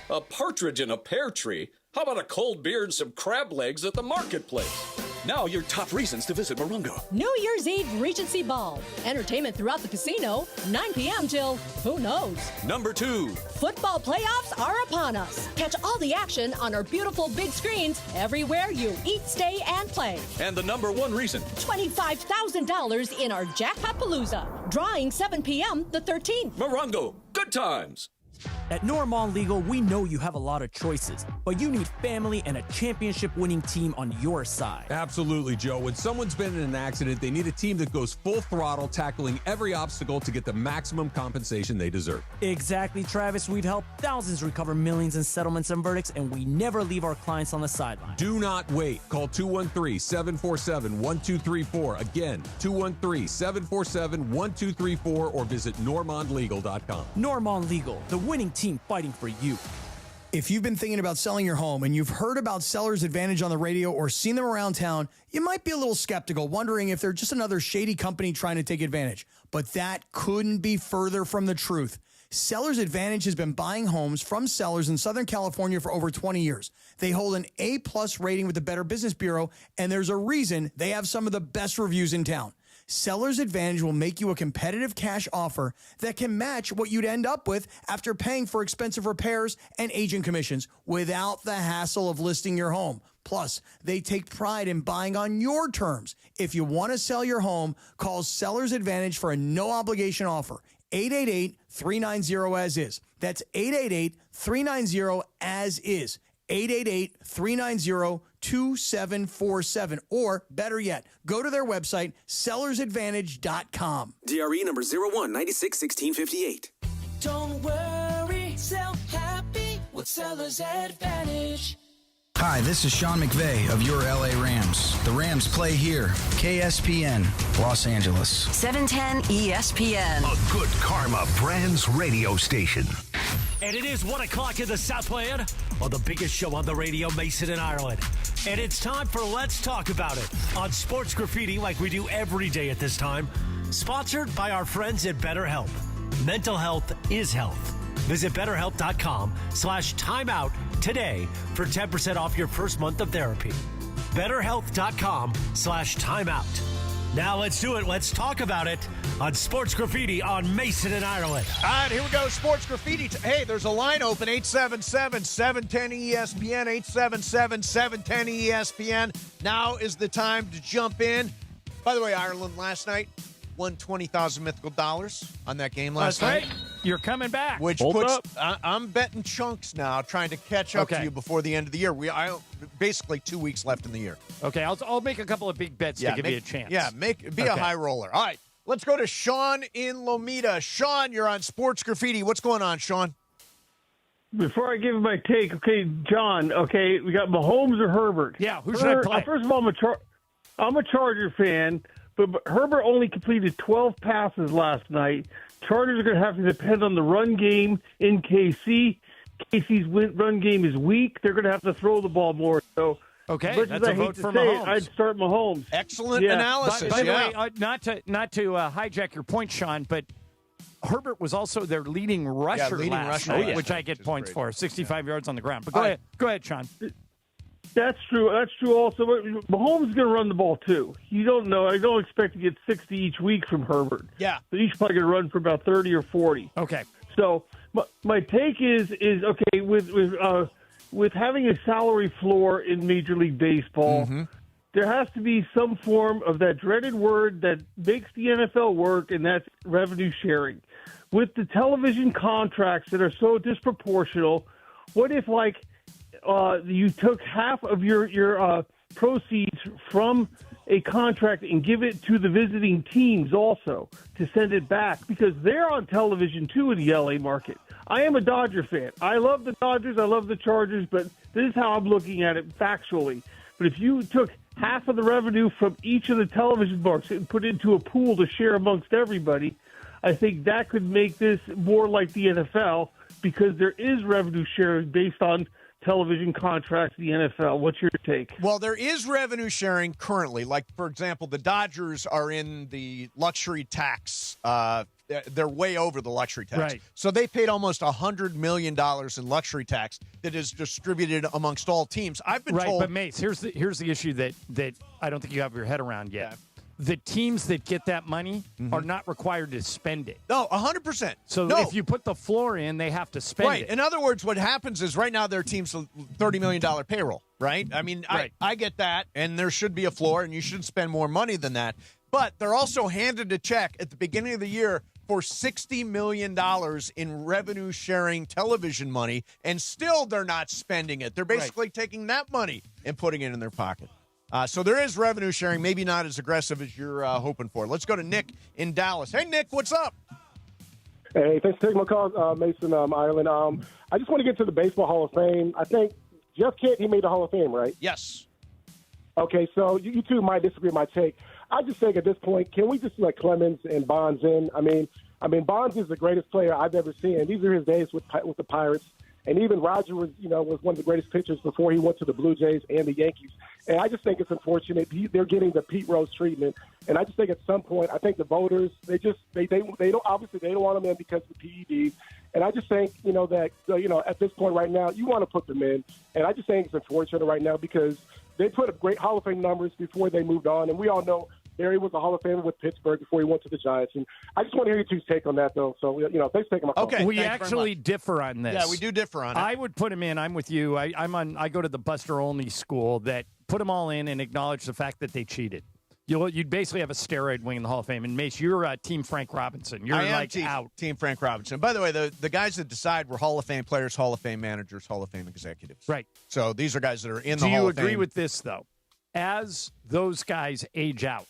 A partridge in a pear tree? How about a cold beer and some crab legs at the marketplace? Now your top reasons to visit Morongo. New Year's Eve Regency Ball. Entertainment throughout the casino, 9 p.m. till who knows. Number 2. Football playoffs are upon us. Catch all the action on our beautiful big screens everywhere you eat, stay, and play. And the number 1 reason. $25,000 in our Jackpot-palooza. Drawing 7 p.m. the 13th. Morongo. Good times. At Normand Legal, we know you have a lot of choices, but you need family and a championship-winning team on your side. Absolutely, Joe. When someone's been in an accident, they need a team that goes full throttle, tackling every obstacle to get the maximum compensation they deserve. Exactly, Travis. We've helped thousands recover millions in settlements and verdicts, and we never leave our clients on the sideline. Do not wait. Call 213-747-1234. Again, 213-747-1234 or visit normandlegal.com. Normand Legal, the winning team fighting for you. If you've been thinking about selling your home and you've heard about Seller's Advantage on the radio or seen them around town, you might be a little skeptical, wondering if they're just another shady company trying to take advantage. But that couldn't be further from the truth. Seller's Advantage has been buying homes from sellers in Southern California for over 20 years. They hold an A+ rating with the Better Business Bureau, and there's a reason they have some of the best reviews in town. Seller's Advantage will make you a competitive cash offer that can match what you'd end up with after paying for expensive repairs and agent commissions without the hassle of listing your home. Plus, they take pride in buying on your terms. If you want to sell your home, call Seller's Advantage for a no-obligation offer. 888-390-AS-IS. That's 888-390-AS-IS. 888-390-2747. Or, better yet, go to their website, sellersadvantage.com. DRE number 01961658. Don't worry, sell happy with Seller's Advantage. Hi, this is Sean McVay of your LA Rams. The Rams play here. KSPN, Los Angeles. 710 ESPN. A good karma brands radio station. And it is 1 o'clock in the Southland on the biggest show on the radio, Mason and Ireland. And it's time for Let's Talk About It on Sports Graffiti like we do every day at this time. Sponsored by our friends at BetterHelp. Mental health is health. Visit BetterHelp.com/timeout today for 10% off your first month of therapy. BetterHelp.com/timeout. Now let's do it. Let's talk about it on Sports Graffiti on Mason and Ireland. All right, here we go. Sports Graffiti. Hey, there's a line open, 877-710-ESPN, 877-710-ESPN. Now is the time to jump in. By the way, Ireland last night won $20,000 mythical dollars on that game last night. Right. You're coming back. Which puts, I'm betting chunks now, trying to catch up to you before the end of the year. Basically 2 weeks left in the year. Okay, I'll make a couple of big bets to give you a chance. Yeah, be a high roller. All right, Let's go to Sean in Lomita. Sean, you're on Sports Graffiti. What's going on, Sean? Before I give my take, okay, John, okay, we got Mahomes or Herbert. Yeah, who should I play? First of all, I'm a Charger fan, but Herbert only completed 12 passes last night. Chargers are going to have to depend on the run game in KC. KC's run game is weak. They're going to have to throw the ball more. So, okay, that's a vote for Mahomes. I'd start Mahomes. Excellent analysis. By the way, not to hijack your point, Sean, but Herbert was also their leading rusher last night, which I get points for, 65 yards on the ground. But go ahead, Sean. That's true. That's true also. But Mahomes is going to run the ball, too. You don't know. I don't expect to get 60 each week from Herbert. Yeah. So he's probably going to run for about 30 or 40. Okay. So my take is okay, with having a salary floor in Major League Baseball, there has to be some form of that dreaded word that makes the NFL work, and that's revenue sharing. With the television contracts that are so disproportional, what if, like, you took half of your proceeds from a contract and give it to the visiting teams also to send it back, because they're on television too in the LA market. I am a Dodger fan. I love the Dodgers. I love the Chargers, but this is how I'm looking at it factually. But if you took half of the revenue from each of the television markets and put it into a pool to share amongst everybody, I think that could make this more like the NFL, because there is revenue sharing based on television contracts in the NFL. What's your take? Well, there is revenue sharing currently. Like, for example, the Dodgers are in the luxury tax. They're way over the luxury tax. Right. So they paid almost $100 million in luxury tax that is distributed amongst all teams. I've been told. But Mace, here's the issue that I don't think you have your head around yet. Yeah. The teams that get that money are not required to spend it. No, 100%. So if you put the floor in, they have to spend it. In other words, what happens is right now their team's a $30 million payroll, right? I mean, I get that, and there should be a floor, and you should spend more money than that. But they're also handed a check at the beginning of the year for $60 million in revenue-sharing television money, and still they're not spending it. They're basically taking that money and putting it in their pocket. So there is revenue sharing, maybe not as aggressive as you're hoping for. Let's go to Nick in Dallas. Hey, Nick, what's up? Hey, thanks for taking my call, Mason, Ireland. I just want to get to the Baseball Hall of Fame. I think Jeff Kent, he made the Hall of Fame, right? Yes. Okay, so you two might disagree with my take. I just think at this point, can we just let Clemens and Bonds in? I mean, Bonds is the greatest player I've ever seen. These are his days with the Pirates. And even Roger was one of the greatest pitchers before he went to the Blue Jays and the Yankees. And I just think it's unfortunate they're getting the Pete Rose treatment. And I just think at some point, I think the voters they don't want them in because of the PED. And I just think that at this point right now, you want to put them in. And I just think it's unfortunate right now because they put up great Hall of Fame numbers before they moved on, and we all know Barry was a Hall of Famer with Pittsburgh before he went to the Giants. And I just want to hear your two take on that, though. So, thanks for taking my call. Okay, we actually differ on this. Yeah, we do differ on it. I would put him in. I'm with you. I go to the Buster-only school that put them all in and acknowledge the fact that they cheated. You'd basically have a steroid wing in the Hall of Fame. And, Mace, you're Team Frank Robinson. You're out. Team Frank Robinson. By the way, the guys that decide were Hall of Fame players, Hall of Fame managers, Hall of Fame executives. Right. So these are guys that are in the Hall of Fame. Do you agree with this, though? As those guys age out,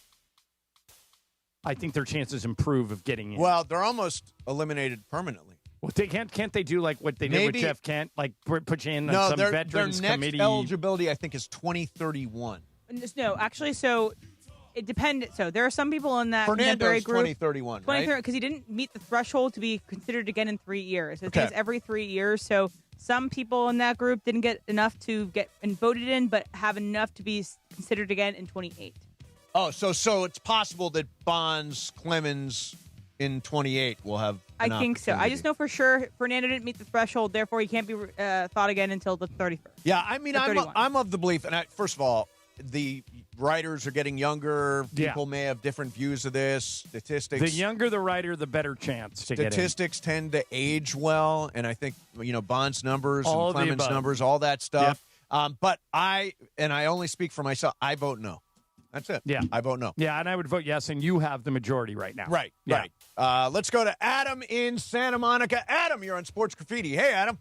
I think their chances improve of getting in. Well, they're almost eliminated permanently. Well, can't they do like what they did with Jeff Kent, like put you in some veterans their next committee? Eligibility, I think, is 2031. No, actually, so it depends. So there are some people in that contemporary group. 2031, right? Because he didn't meet the threshold to be considered again in 3 years. It says every 3 years. So some people in that group didn't get enough to get voted in, but have enough to be considered again in 28. Oh, so it's possible that Bonds, Clemens in 28 will have. I think so. I just know for sure Fernando didn't meet the threshold, therefore he can't be thought again until the 31st. Yeah, I mean, I'm of the belief, and first of all, the writers are getting younger. People may have different views of this. Statistics. The younger the writer, the better chance to get in. Statistics tend to age well, and I think Bonds' numbers and Clemens' numbers, all that stuff. Yep. But I only speak for myself. I vote no. That's it. Yeah. I vote no. Yeah, and I would vote yes, and you have the majority right now. Right, right. Let's go to Adam in Santa Monica. Adam, you're on Sports Graffiti. Hey, Adam.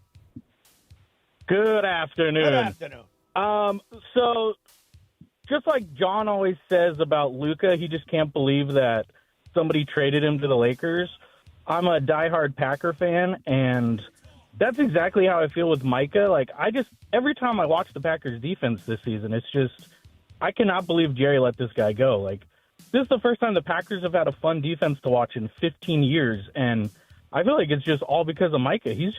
Good afternoon. Good afternoon. So, just like John always says about Luka, he just can't believe that somebody traded him to the Lakers. I'm a diehard Packer fan, and that's exactly how I feel with Micah. Like, every time I watch the Packers defense this season, it's just, I cannot believe Jerry let this guy go. Like, this is the first time the Packers have had a fun defense to watch in 15 years, and I feel like it's just all because of Micah. He's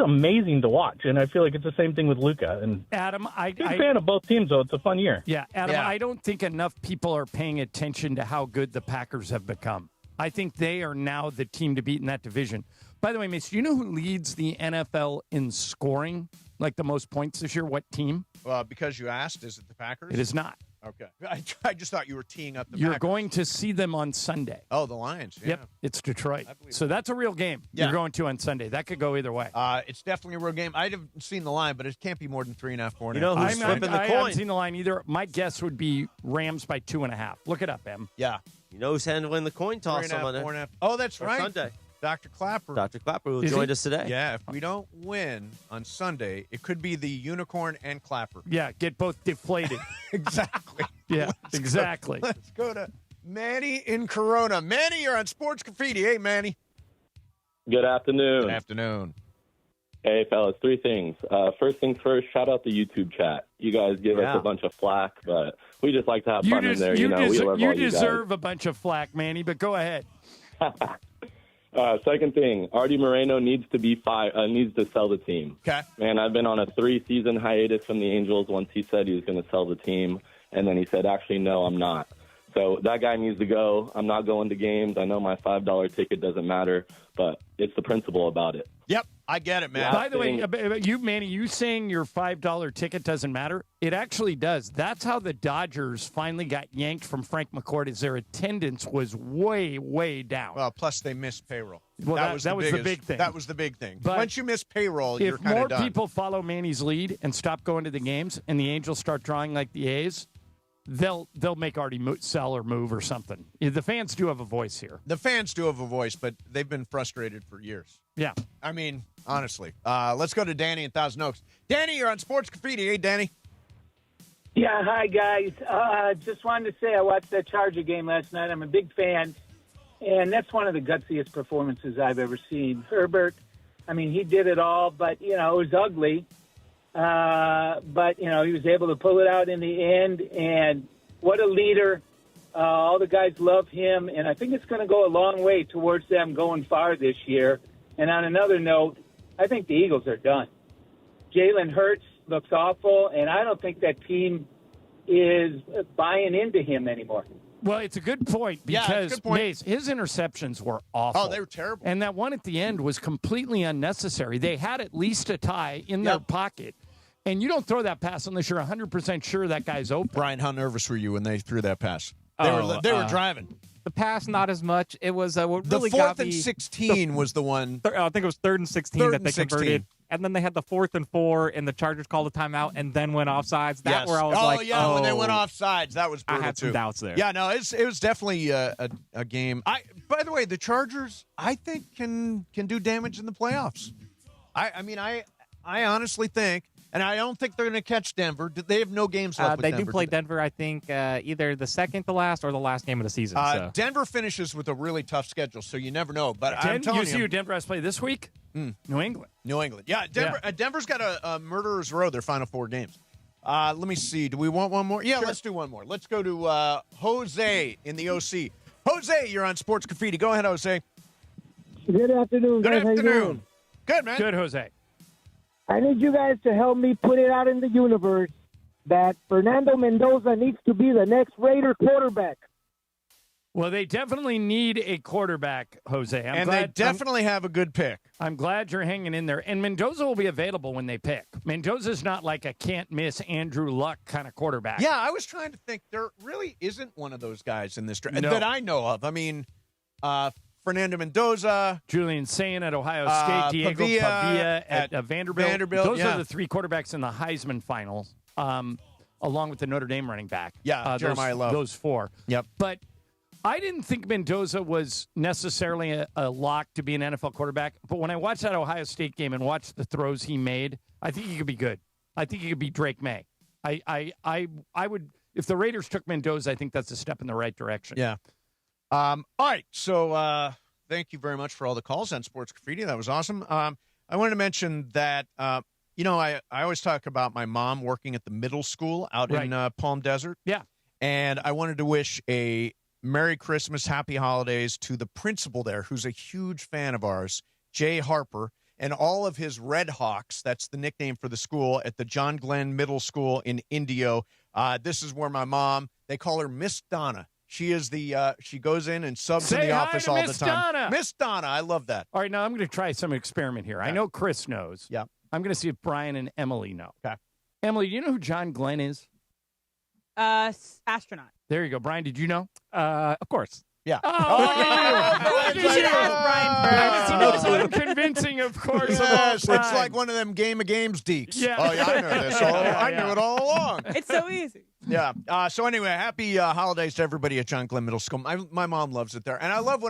amazing to watch, and I feel like it's the same thing with Luka. And Adam, I'm a fan of both teams, though. It's a fun year. Yeah, Adam, I don't think enough people are paying attention to how good the Packers have become. I think they are now the team to beat in that division. By the way, Mace, do you know who leads the NFL in scoring, like the most points this year? What team? Because you asked, is it the Packers? It is not. Okay. I just thought you were teeing up the You're Packers. going to see them on Sunday. Oh, the Lions. Yeah. Yep, it's Detroit. So that's a real game you're going to on Sunday. That could go either way. It's definitely a real game. I haven't seen the line, but it can't be more than 3.5, 4.5. You know who's flipping the coin? I haven't seen the line either. My guess would be Rams by 2.5. Look it up, Em. Yeah. You know who's handling the coin toss 3.5, on 4.5. Oh, that's right. Sunday. Dr. Clapper. Dr. Clapper who joined us today. Yeah, if we don't win on Sunday, it could be the Unicorn and Clapper. Yeah, get both deflated. Exactly. Yeah, exactly. Let's go to Manny in Corona. Manny, you're on Sports Graffiti. Hey, Manny. Good afternoon. Good afternoon. Hey, fellas, 3 things. First things first, shout out the YouTube chat. You guys give us a bunch of flack, but we just like to have fun in there. We love all you deserve a bunch of flack, Manny, but go ahead. Second thing, Arty Moreno needs to sell the team. Okay. Man, I've been on a 3-season hiatus from the Angels once he said he was going to sell the team, and then he said, actually, no, I'm not. So that guy needs to go. I'm not going to games. I know my $5 ticket doesn't matter, but it's the principle about it. Yep, I get it, man. By the way, Manny, you saying your $5 ticket doesn't matter? It actually does. That's how the Dodgers finally got yanked from Frank McCourt, is their attendance was way, way down. Well, plus they missed payroll. Well, that was the big thing. That was the big thing. But once you miss payroll, you're kind of done. If more people follow Manny's lead and stop going to the games, and the Angels start drawing like the A's, they'll make Arty sell or move or something. The fans do have a voice here. The fans do have a voice, but they've been frustrated for years. Yeah. I mean, honestly. Let's go to Danny in Thousand Oaks. Danny, you're on Sports Graffiti. Hey, Danny. Yeah, hi, guys. Just wanted to say I watched that Charger game last night. I'm a big fan, and that's one of the gutsiest performances I've ever seen. Herbert, I mean, he did it all, but, it was ugly. But, he was able to pull it out in the end, and what a leader. All the guys love him, and I think it's going to go a long way towards them going far this year. And on another note, I think the Eagles are done. Jalen Hurts looks awful, and I don't think that team is buying into him anymore. Well, it's a good point because Mace, his interceptions were awful. Oh, they were terrible. And that one at the end was completely unnecessary. They had at least a tie in their pocket. And you don't throw that pass unless you're 100% sure that guy's open. Brian, how nervous were you when they threw that pass? They were driving. The pass, not as much. It was what the really 4th got me. and 16 was the one. I think it was 3rd and 16 that they converted. And then they had the 4th and 4, and the Chargers called a timeout and then went offsides. That's where I was when they went offsides, that was brutal I had some doubts there. Yeah, no, it was definitely a game. By the way, the Chargers, I think, can do damage in the playoffs. I honestly think. And I don't think they're going to catch Denver. They have no games left with They Denver. do play Denver, I think, either the second to last or the last game of the season. So. Denver finishes with a really tough schedule, so you never know. But I'm telling you. You see who Denver has to play this week? New England. New England. Yeah, Denver's got a murderer's row, their final 4 games. Let me see. Do we want one more? Yeah, let's do one more. Let's go to Jose in the OC. Jose, you're on Sports Graffiti. Go ahead, Jose. Good afternoon, guys. Good How you afternoon. doing? Good, man. Good, Jose. I need you guys to help me put it out in the universe that Fernando Mendoza needs to be the next Raider quarterback. Well, they definitely need a quarterback, Jose. They definitely have a good pick. I'm glad you're hanging in there. And Mendoza will be available when they pick. Mendoza's not like a can't-miss Andrew Luck kind of quarterback. Yeah, I was trying to think. There really isn't one of those guys in this draft that I know of. I mean, Fernando Mendoza, Julian Sayin at Ohio State, Diego Pavia at Vanderbilt. Those are the 3 quarterbacks in the Heisman finals, along with the Notre Dame running back. Yeah, Jeremiah Love. Those 4. Yep. But I didn't think Mendoza was necessarily a lock to be an NFL quarterback. But when I watched that Ohio State game and watched the throws he made, I think he could be good. I think he could be Drake May. I would, if the Raiders took Mendoza, I think that's a step in the right direction. Yeah. All right, so thank you very much for all the calls on Sports Graffiti. That was awesome. I wanted to mention that, I always talk about my mom working at the middle school out in Palm Desert. Yeah. And I wanted to wish a Merry Christmas, Happy Holidays to the principal there, who's a huge fan of ours, Jay Harper, and all of his Red Hawks. That's the nickname for the school at the John Glenn Middle School in Indio. This is where my mom, they call her Miss Donna. She is she goes in and subs in the office all the time. Donna. Miss Donna, I love that. All right, now I'm going to try some experiment here. I know Chris knows. Yeah. I'm going to see if Brian and Emily know. Okay. Emily, do you know who John Glenn is? Astronaut. There you go. Brian, did you know? Of course. Yeah. You should ask Brian first. He knows unconvincing, of course. Yes, it's like one of them Game of Games deeks. Yeah. Oh, yeah, I know this. I knew it all along. It's so easy. Yeah. So anyway, happy holidays to everybody at John Glenn Middle School. My mom loves it there, and I love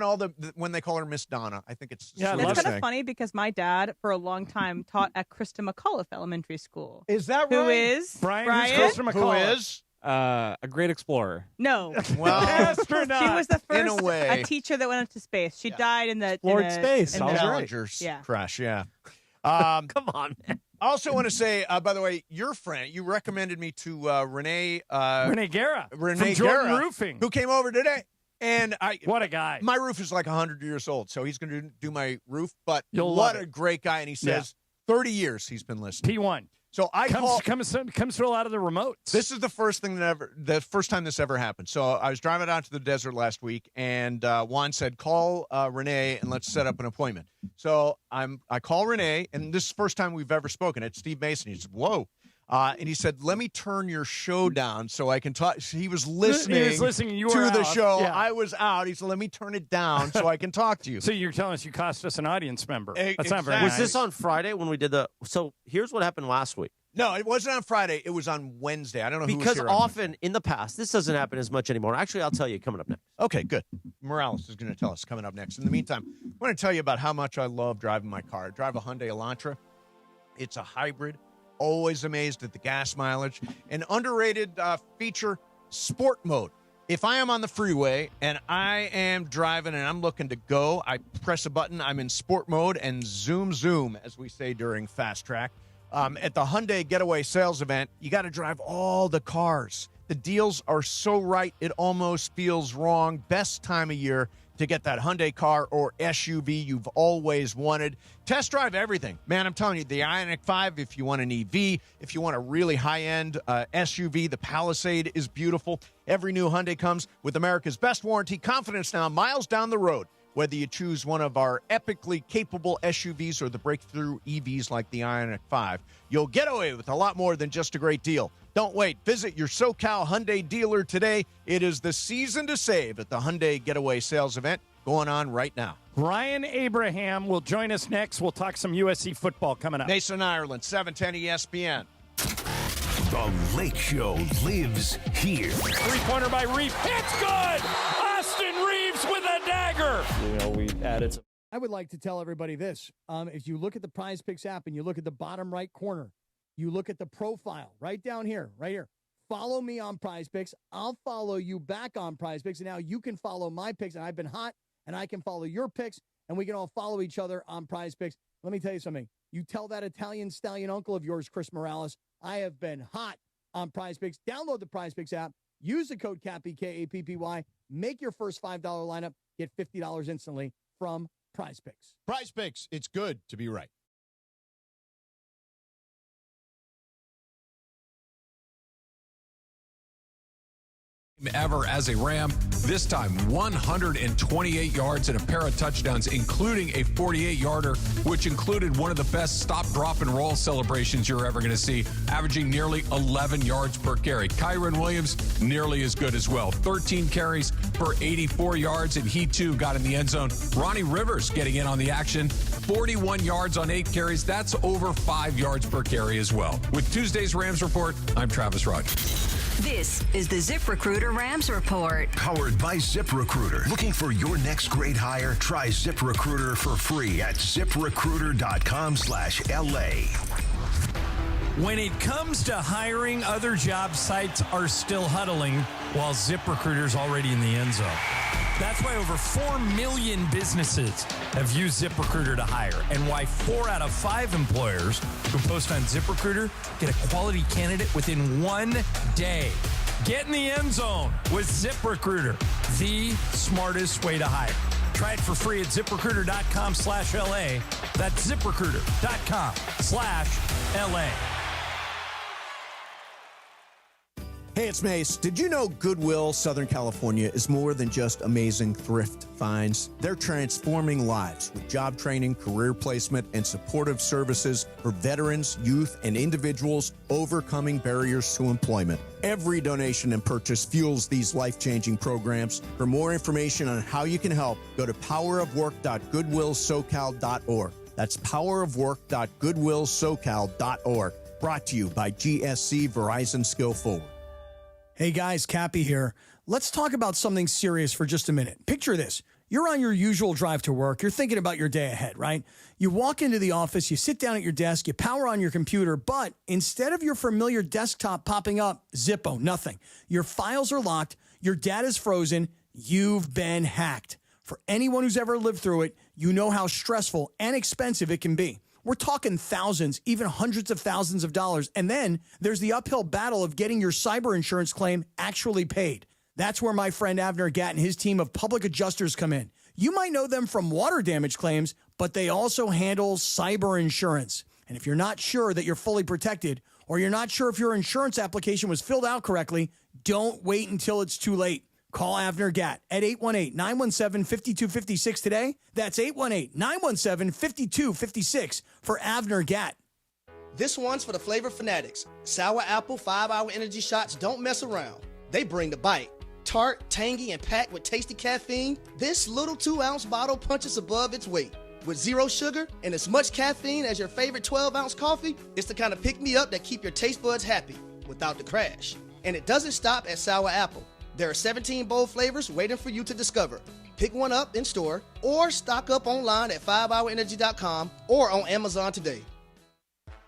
when they call her Miss Donna. I think it's It's kind of funny because my dad, for a long time, taught at Krista McAuliffe Elementary School. Is that right? Who is Brian? Brian? Krista McAuliffe? Who is? A great explorer. No. Well, astronaut. She was the in first a way. a teacher that went into space. She died in the Explored space. in the- Challenger's Yeah. crash. Yeah. Come on, man. I also want to say, by the way, your friend, you recommended me to Renee Guerra. Renee from Jordan Guerra, Roofing. who came over today. And What a guy. my roof is like 100 years old, so he's going to do my roof. But You'll what love a it. great guy. And he says 30 years he's been listening. P1. So I comes through a lot of the remotes. This is the first time this ever happened. So I was driving out to the desert last week, and Juan said, "Call Renee and let's set up an appointment." So I call Renee, and this is the first time we've ever spoken. It's Steve Mason. He said, "Whoa." And he said, "Let me turn your show down so I can talk." He was listening. You to were the out. show. Yeah. I was out. He said, "Let me turn it down so I can talk to you." So you're telling us you cost us an audience member. That's not very Exactly. nice. Was this on Friday when we did So here's what happened last week. No, it wasn't on Friday. It was on Wednesday. I don't know who was Because here on often in the past, this doesn't happen as much anymore. Actually, I'll tell you coming up next. Okay, good. Morales is going to tell us coming up next. In the meantime, I want to tell you about how much I love driving my car. I drive a Hyundai Elantra. It's a hybrid. Always amazed at the gas mileage. An underrated feature, sport mode. If I am on the freeway and I am driving and I'm looking to go, I press a button. I'm in sport mode and zoom, as we say during Fasttrack. At the Hyundai Getaway Sales Event, you got to drive all the cars. The deals are so right, it almost feels wrong. Best time of year to get that Hyundai car or SUV you've always wanted. Test drive everything. Man, I'm telling you, the Ioniq 5, if you want an EV, if you want a really high-end SUV, the Palisade is beautiful. Every new Hyundai comes with America's best warranty. Confidence now, miles down the road. Whether you choose one of our epically capable SUVs or the breakthrough EVs like the Ioniq 5, you'll get away with a lot more than just a great deal. Don't wait. Visit your SoCal Hyundai dealer today. It is the season to save at the Hyundai Getaway Sales Event going on right now. Ryan Abraham will join us next. We'll talk some USC football coming up. Mason, Ireland, 710 ESPN. The Lake Show lives here. Three-pointer by Reeves. It's good! Austin Reeves with a dagger! We added some. I would like to tell everybody this. If you look at the Prize Picks app and you look at the bottom right corner, you look at the profile right down here, right here. Follow me on Prize Picks. I'll follow you back on Prize Picks. And now you can follow my picks. And I've been hot, and I can follow your picks. And we can all follow each other on Prize Picks. Let me tell you something. You tell that Italian stallion uncle of yours, Chris Morales, I have been hot on Prize Picks. Download the Prize Picks app. Use the code CAPPY, K-A-P-P-Y. Make your first $5 lineup. Get $50 instantly from Prize Picks. Prize Picks. It's good to be right. Ever as a Ram, this time 128 yards and a pair of touchdowns, including a 48-yarder, which included one of the best stop, drop, and roll celebrations you're ever going to see, averaging nearly 11 yards per carry. Kyron Williams, nearly as good as well. 13 carries for 84 yards, and he, too, got in the end zone. Ronnie Rivers getting in on the action, 41 yards on 8 carries. That's over 5 yards per carry as well. With Tuesday's Rams Report, I'm Travis Rogers. This is the ZipRecruiter Rams Report. Powered by ZipRecruiter. Looking for your next great hire? Try ZipRecruiter for free at ZipRecruiter.com/LA. When it comes to hiring, other job sites are still huddling while ZipRecruiter's already in the end zone. That's why over 4 million businesses have used ZipRecruiter to hire, and why 4 out of 5 employers who post on ZipRecruiter get a quality candidate within 1 day. Get in the end zone with ZipRecruiter, the smartest way to hire. Try it for free at ZipRecruiter.com/LA. That's ZipRecruiter.com/LA. Hey, it's Mace. Did you know Goodwill Southern California is more than just amazing thrift finds? They're transforming lives with job training, career placement, and supportive services for veterans, youth, and individuals overcoming barriers to employment. Every donation and purchase fuels these life-changing programs. For more information on how you can help, go to powerofwork.goodwillsocal.org. That's powerofwork.goodwillsocal.org. Brought to you by GSC Verizon Skill Forward. Hey guys, Cappy here. Let's talk about something serious for just a minute. Picture this. You're on your usual drive to work. You're thinking about your day ahead, right? You walk into the office, you sit down at your desk, you power on your computer, but instead of your familiar desktop popping up, Zippo, nothing. Your files are locked, your data's frozen, you've been hacked. For anyone who's ever lived through it, you know how stressful and expensive it can be. We're talking thousands, even hundreds of thousands of dollars. And then there's the uphill battle of getting your cyber insurance claim actually paid. That's where my friend Avner Gatt and his team of public adjusters come in. You might know them from water damage claims, but they also handle cyber insurance. And if you're not sure that you're fully protected, or you're not sure if your insurance application was filled out correctly, don't wait until it's too late. Call Avner Gatt at 818-917-5256 today. That's 818-917-5256 for Avner Gatt. This one's for the flavor fanatics. Sour apple 5-hour energy shots don't mess around. They bring the bite. Tart, tangy, and packed with tasty caffeine, this little 2-ounce bottle punches above its weight. With 0 sugar and as much caffeine as your favorite 12-ounce coffee, it's the kind of pick-me-up that keep your taste buds happy without the crash. And it doesn't stop at sour apple. There are 17 bold flavors waiting for you to discover. Pick one up in store or stock up online at 5hourenergy.com or on Amazon today.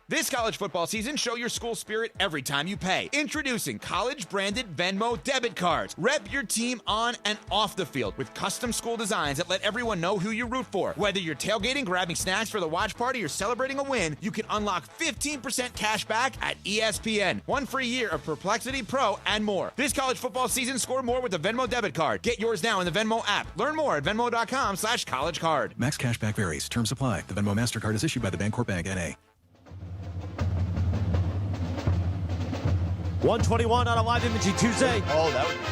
This college football season, show your school spirit every time you pay. Introducing college-branded Venmo debit cards. Rep your team on and off the field with custom school designs that let everyone know who you root for. Whether you're tailgating, grabbing snacks for the watch party, or celebrating a win, you can unlock 15% cash back at ESPN. 1 free year of Perplexity Pro and more. This college football season, score more with the Venmo debit card. Get yours now in the Venmo app. Learn more at venmo.com/collegecard. Max cashback varies. Terms apply. The Venmo MasterCard is issued by the Bancorp Bank, N.A. 121 on a live imaging Tuesday. Oh, that would be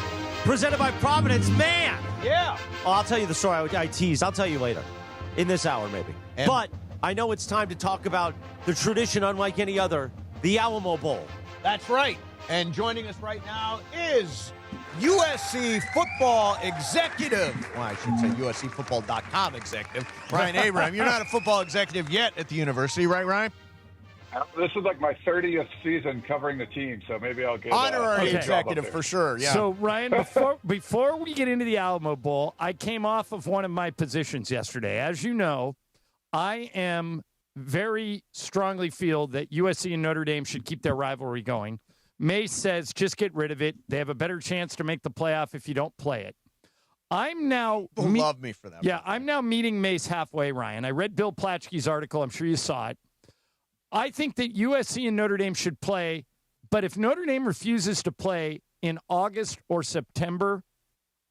presented by Providence. Man! Yeah. Oh, I'll tell you the story I teased. I'll tell you later. In this hour, maybe. But I know it's time to talk about the tradition unlike any other, the Alamo Bowl. That's right. And joining us right now is USC football executive. Well, I should say USCfootball.com executive. Ryan Abraham. You're not a football executive yet at the university, right, Ryan? This is like my 30th season covering the team, so maybe I'll get honorary executive for sure. Yeah. So Ryan, before we get into the Alamo Bowl, I came off of one of my positions yesterday. As you know, I am very strongly feel that USC and Notre Dame should keep their rivalry going. Mace says just get rid of it. They have a better chance to make the playoff if you don't play it. I'm now love me for that. Yeah, I'm now meeting Mace halfway, Ryan. I read Bill Plaschke's article. I'm sure you saw it. I think that USC and Notre Dame should play, but if Notre Dame refuses to play in August or September,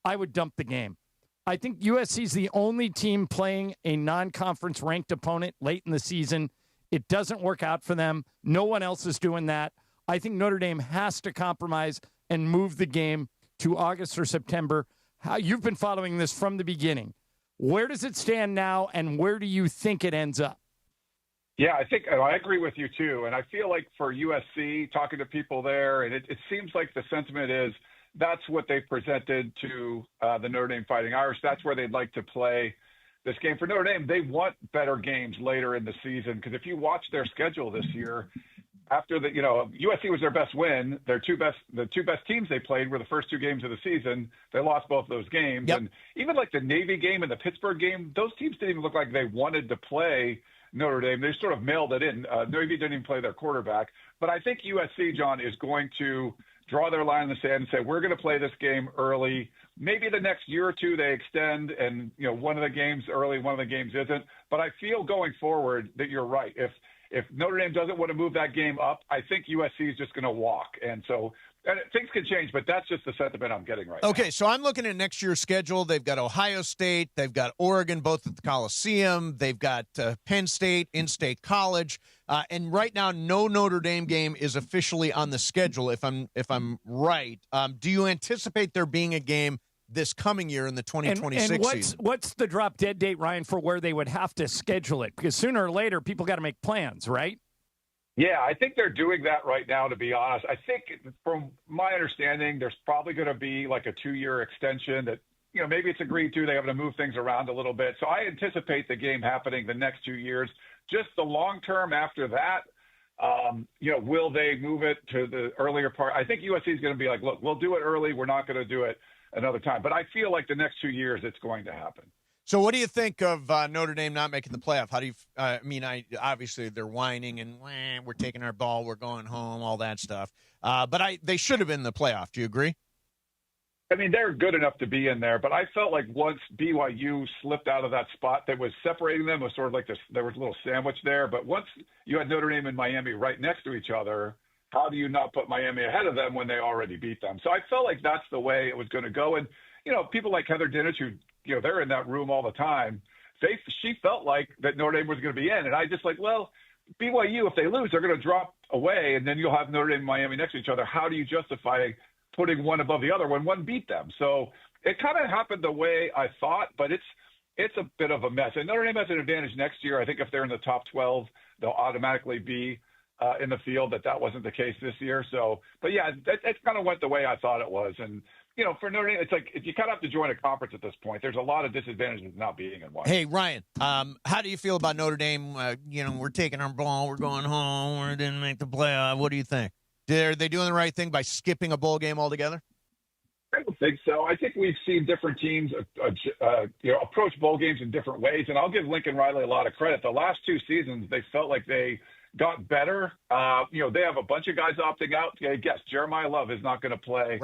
I would dump the game. I think USC is the only team playing a non-conference ranked opponent late in the season. It doesn't work out for them. No one else is doing that. I think Notre Dame has to compromise and move the game to August or September. You've been following this from the beginning. Where does it stand now, and where do you think it ends up? Yeah, I agree with you too. And I feel like for USC, talking to people there, and it seems like the sentiment is that's what they've presented to the Notre Dame Fighting Irish. That's where they'd like to play this game. For Notre Dame, they want better games later in the season, because if you watch their schedule this year, after USC was their best win, the two best teams they played were the first 2 games of the season. They lost both those games. Yep. And even like the Navy game and the Pittsburgh game, those teams didn't even look like they wanted to play Notre Dame. They sort of mailed it in. Navy didn't even play their quarterback. But I think USC, John, is going to draw their line in the sand and say, we're going to play this game early. Maybe the next year or two they extend and, one of the games early, one of the games isn't. But I feel going forward that you're right. If Notre Dame doesn't want to move that game up, I think USC is just going to walk. And so things can change, but that's just the sentiment I'm getting right now. Okay, so I'm looking at next year's schedule. They've got Ohio State. They've got Oregon, both at the Coliseum. They've got Penn State, in-state college. And right now, no Notre Dame game is officially on the schedule, if I'm right. Do you anticipate there being a game this coming year in the 2026 season? What's the drop-dead date, Ryan, for where they would have to schedule it? Because sooner or later, people got to make plans, right? Yeah, I think they're doing that right now, to be honest. I think from my understanding, there's probably going to be like a 2-year extension that, maybe it's agreed to. They have to move things around a little bit. So I anticipate the game happening the next 2 years. Just the long term after that, will they move it to the earlier part? I think USC is going to be like, look, we'll do it early. We're not going to do it another time. But I feel like the next 2 years it's going to happen. So what do you think of Notre Dame not making the playoff? How do you obviously they're whining and we're taking our ball, we're going home, all that stuff. But they should have been in the playoff. Do you agree? I mean, they're good enough to be in there, but I felt like once BYU slipped out of that spot that was separating them, it was sort of like there was a little sandwich there. But once you had Notre Dame and Miami right next to each other, how do you not put Miami ahead of them when they already beat them? So I felt like that's the way it was going to go. And, people like Heather Dinich, who, they're in that room all the time. She felt like that Notre Dame was going to be in. And I just BYU, if they lose, they're going to drop away. And then you'll have Notre Dame and Miami next to each other. How do you justify putting one above the other when one beat them? So it kind of happened the way I thought, but it's a bit of a mess. And Notre Dame has an advantage next year. I think if they're in the top 12, they'll automatically be in the field. That wasn't the case this year. So, but yeah, it kind of went the way I thought it was. And, for Notre Dame, it's like you kind of have to join a conference at this point. There's a lot of disadvantages not being in one. Hey, Ryan, how do you feel about Notre Dame? We're taking our ball, we're going home, we didn't make the playoff. What do you think? Are they doing the right thing by skipping a bowl game altogether? I don't think so. I think we've seen different teams, approach bowl games in different ways. And I'll give Lincoln Riley a lot of credit. The last 2 seasons, they felt like they got better. They have a bunch of guys opting out. Guess Jeremiah Love is not going to play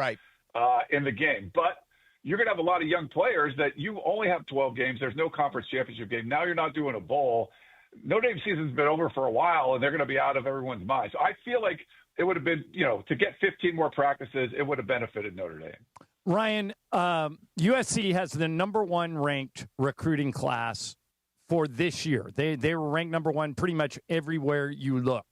in the game. But you're going to have a lot of young players that you only have 12 games. There's no conference championship game. Now you're not doing a bowl. Notre Dame season's been over for a while, and they're going to be out of everyone's mind. So I feel like it would have been, to get 15 more practices, it would have benefited Notre Dame. Ryan, USC has the number 1 ranked recruiting class for this year. They were ranked number 1 pretty much everywhere you look.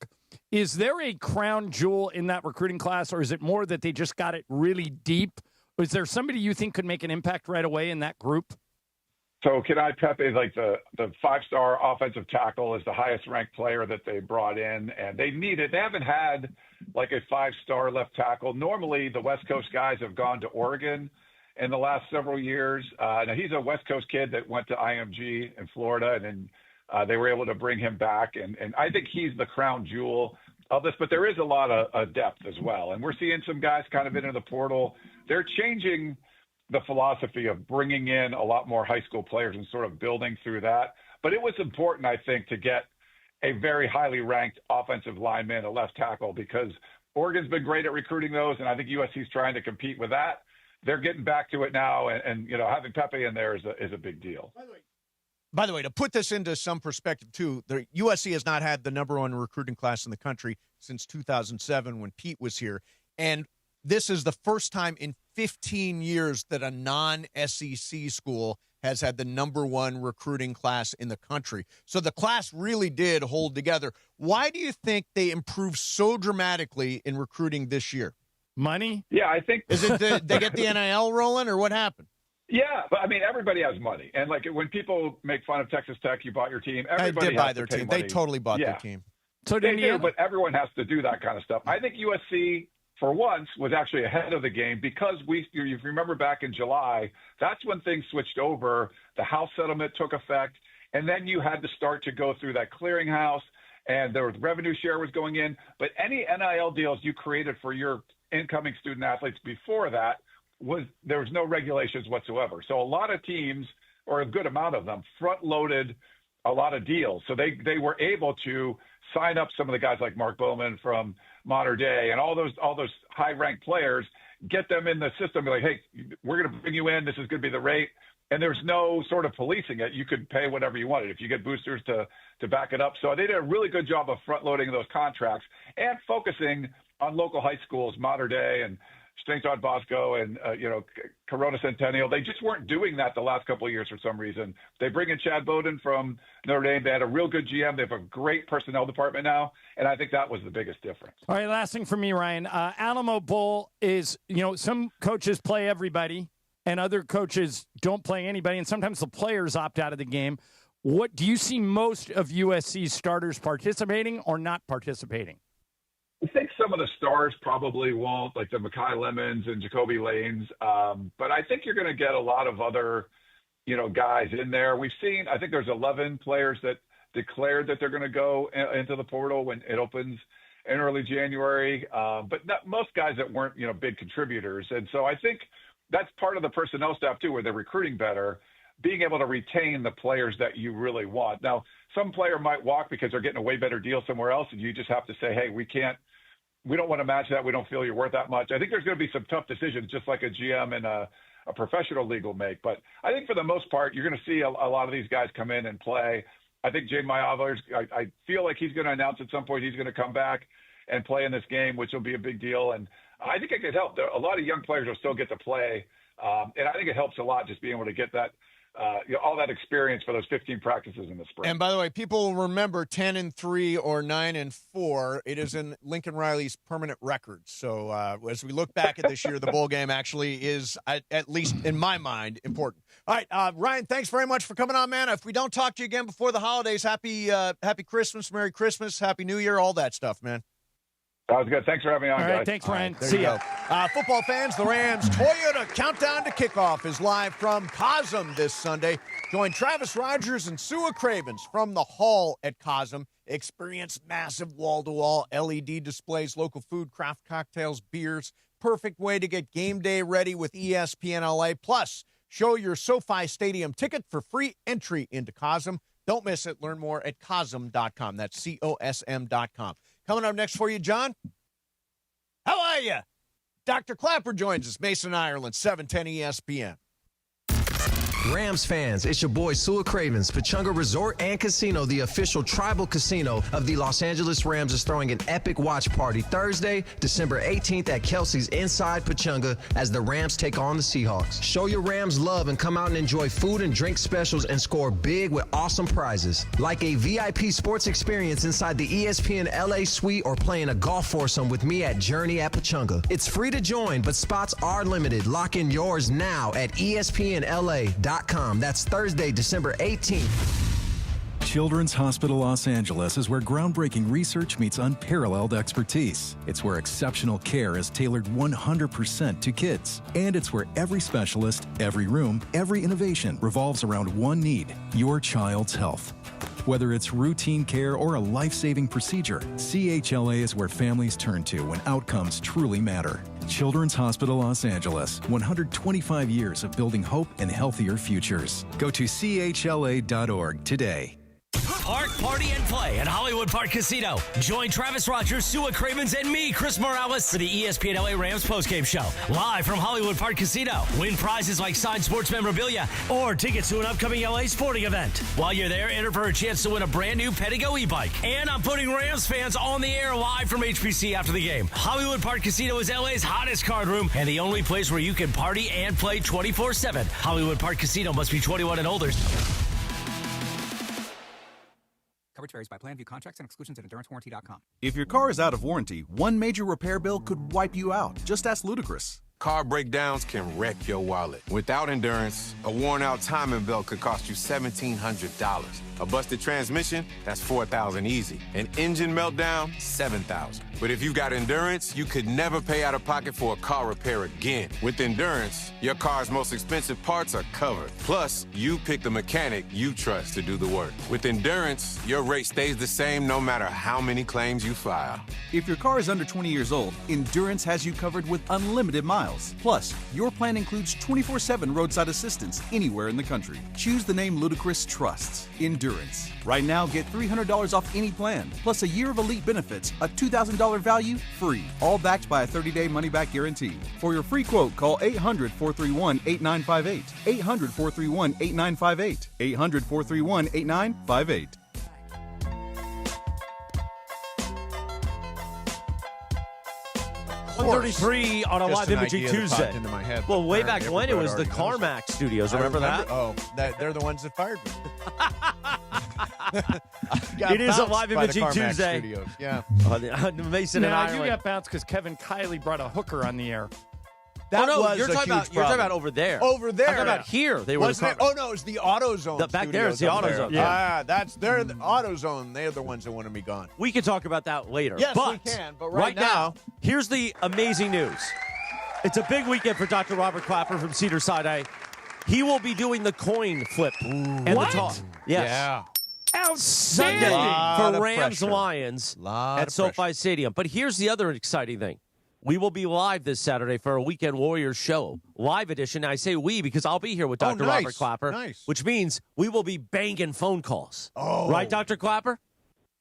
Is there a crown jewel in that recruiting class, or is it more that they just got it really deep? Is there somebody you think could make an impact right away in that group? So Kenai Pepe, like the 5-star offensive tackle, is the highest ranked player that they brought in, and they haven't had like a 5-star left tackle. Normally the West Coast guys have gone to Oregon in the last several years. Now he's a West Coast kid that went to IMG in Florida, and then they were able to bring him back. And I think he's the crown jewel of this, but there is a lot of depth as well. And we're seeing some guys kind of into the portal. They're changing the philosophy of bringing in a lot more high school players and sort of building through that. But it was important, I think, to get a very highly ranked offensive lineman, a left tackle, because Oregon's been great at recruiting those. And I think USC's trying to compete with that. They're getting back to it now. And having Pepe in there is a big deal. By the way, to put this into some perspective, too, the USC has not had the number 1 recruiting class in the country since 2007 when Pete was here. And this is the first time in 15 years that a non-SEC school has had the number 1 recruiting class in the country. So the class really did hold together. Why do you think they improved so dramatically in recruiting this year? Money? Yeah, I think. Is it they get the NIL rolling, or what happened? Yeah, but I mean, everybody has money. And like when people make fun of Texas Tech, you bought your team. Everybody did buy their team. Money. They totally bought their team. So they do, but everyone has to do that kind of stuff. I think USC, for once, was actually ahead of the game because if you remember back in July, that's when things switched over. The House settlement took effect, and then you had to start to go through that clearinghouse, and there was revenue share was going in. But any NIL deals you created for your incoming student athletes before that, there was no regulations whatsoever. So a lot of teams, or a good amount of them, front-loaded a lot of deals. So they were able to sign up some of the guys like Mark Bowman from Mater Dei, and all those high-ranked players, get them in the system. Be like, hey, we're going to bring you in. This is going to be the rate. And there's no sort of policing it. You could pay whatever you wanted if you get boosters to back it up. So they did a really good job of front-loading those contracts and focusing on local high schools, Mater Dei and St. John Bosco and, Corona Centennial. They just weren't doing that the last couple of years for some reason. They bring in Chad Bowden from Notre Dame. They had a real good GM. They have a great personnel department now, and I think that was the biggest difference. All right, last thing for me, Ryan. Alamo Bowl is, some coaches play everybody, and other coaches don't play anybody, and sometimes the players opt out of the game. What do you see most of USC's starters participating or not participating? I think some of the stars probably won't, like the Mekhi Lemons and Jacoby Lanes. But I think you're going to get a lot of other, guys in there. We've seen, I think there's 11 players that declared that they're going to go into the portal when it opens in early January. But most guys that weren't, big contributors. And so I think that's part of the personnel staff too, where they're recruiting better, being able to retain the players that you really want. Now, some player might walk because they're getting a way better deal somewhere else, and you just have to say, hey, we don't want to match that. We don't feel you're worth that much. I think there's going to be some tough decisions, just like a GM and a professional league will make. But I think for the most part, you're going to see a lot of these guys come in and play. I think Jay Mayavalers, I feel like he's going to announce at some point he's going to come back and play in this game, which will be a big deal. And I think it could help. A lot of young players will still get to play. And I think it helps a lot just being able to get that, all that experience for those 15 practices in the spring. And by the way, people will remember 10-3 or 9-4. It is in Lincoln Riley's permanent record. So as we look back at this year, the bowl game actually is, at least in my mind, important. All right, Ryan, thanks very much for coming on, man. If we don't talk to you again before the holidays, happy Christmas, Merry Christmas, Happy New Year, all that stuff, man. Sounds good. Thanks for having me on, guys. All right, thanks, Ryan. There See you ya. go. Football fans, the Rams Toyota Countdown to Kickoff is live from Cosm this Sunday. Join Travis Rogers and Sua Cravens from the Hall at Cosm. Experience massive wall-to-wall LED displays, local food, craft cocktails, beers. Perfect way to get game day ready with ESPN LA. Plus, show your SoFi Stadium ticket for free entry into Cosm. Don't miss it. Learn more at cosm.com. That's COSM.com. Coming up next for you, John. How are you? Dr. Clapper joins us. Mason, Ireland, 710 ESPN. Rams fans, it's your boy Sua Cravens. Pechanga Resort and Casino, the official tribal casino of the Los Angeles Rams, is throwing an epic watch party Thursday, December 18th at Kelsey's inside Pechanga as the Rams take on the Seahawks. Show your Rams love and come out and enjoy food and drink specials and score big with awesome prizes. Like a VIP sports experience inside the ESPN LA suite or playing a golf foursome with me at Journey at Pechanga. It's free to join, but spots are limited. Lock in yours now at ESPNLA.com. That's Thursday, December 18th. Children's Hospital Los Angeles is where groundbreaking research meets unparalleled expertise. It's where exceptional care is tailored 100% to kids. And it's where every specialist, every room, every innovation revolves around one need: your child's health. Whether it's routine care or a life-saving procedure, CHLA is where families turn to when outcomes truly matter. Children's Hospital Los Angeles, 125 years of building hope and healthier futures. Go to chla.org today. Park, party, and play at Hollywood Park Casino. Join Travis Rogers, Sua Cravens, and me, Chris Morales, for the ESPN LA Rams postgame show. Live from Hollywood Park Casino. Win prizes like signed sports memorabilia or tickets to an upcoming LA sporting event. While you're there, enter for a chance to win a brand new Pedigo e-bike. And I'm putting Rams fans on the air live from HPC after the game. Hollywood Park Casino is LA's hottest card room and the only place where you can party and play 24/7. Hollywood Park Casino must be 21 and older. Coverage varies by plan. View contracts and exclusions at EnduranceWarranty.com. If your car is out of warranty, one major repair bill could wipe you out. Just ask Ludacris. Car breakdowns can wreck your wallet. Without Endurance, a worn-out timing belt could cost you $1,700. A busted transmission, that's $4,000 easy. An engine meltdown, $7,000. But if you've got Endurance, you could never pay out of pocket for a car repair again. With Endurance, your car's most expensive parts are covered. Plus, you pick the mechanic you trust to do the work. With Endurance, your rate stays the same no matter how many claims you file. If your car is under 20 years old, Endurance has you covered with unlimited miles. Plus, your plan includes 24/7 roadside assistance anywhere in the country. Choose the name Ludacris trusts. Endurance Endurance. Right now, get $300 off any plan, plus a year of elite benefits, a $2,000 value, free. All backed by a 30-day money-back guarantee. For your free quote, call 800-431-8958. 800-431-8958. 800-431-8958. 133 on a live imaging Tuesday. Into my head, well, way back when it was the Carmack Studios. Remember that? Oh, they're the ones that fired me. It is a live imaging Tuesday. Studios. Yeah. Mason and I. You got bounced because Kevin Kiley brought a hooker on the air. That was you're talking about over there. Over there. I'm talking about here. They were. Wasn't it? Oh no, it's the AutoZone. Back there is the AutoZone. Yeah, they're the AutoZone. They're the ones that wanted me gone. We can talk about that later. Yes, we can. But right now, here's the amazing news. It's a big weekend for Dr. Robert Clapper from Cedar Sinai. He will be doing the coin flip and the toss. Yes. Yeah. Sunday for Rams Lions at SoFi Stadium. But here's the other exciting thing. We will be live this Saturday for a Weekend Warriors show. Live edition. I say we because I'll be here with Dr. Robert Clapper, which means we will be banging phone calls. Oh. Right, Dr. Clapper?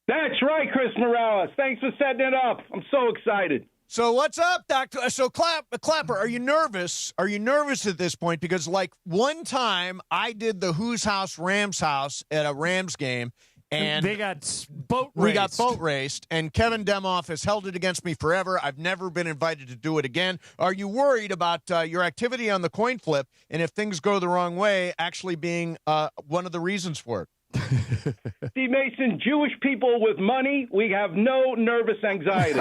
That's right, Chris Morales. Thanks for setting it up. I'm so excited. So what's up, Doctor? So Clapper, are you nervous? Are you nervous at this point? Because like one time I did the Who's House, Rams House at a Rams game, and they got boat raced. We got boat raced, and Kevin Demoff has held it against me forever. I've never been invited to do it again. Are you worried about your activity on the coin flip, and if things go the wrong way, actually being one of the reasons for it? Steve Mason, Jewish people with money, we have no nervous anxiety.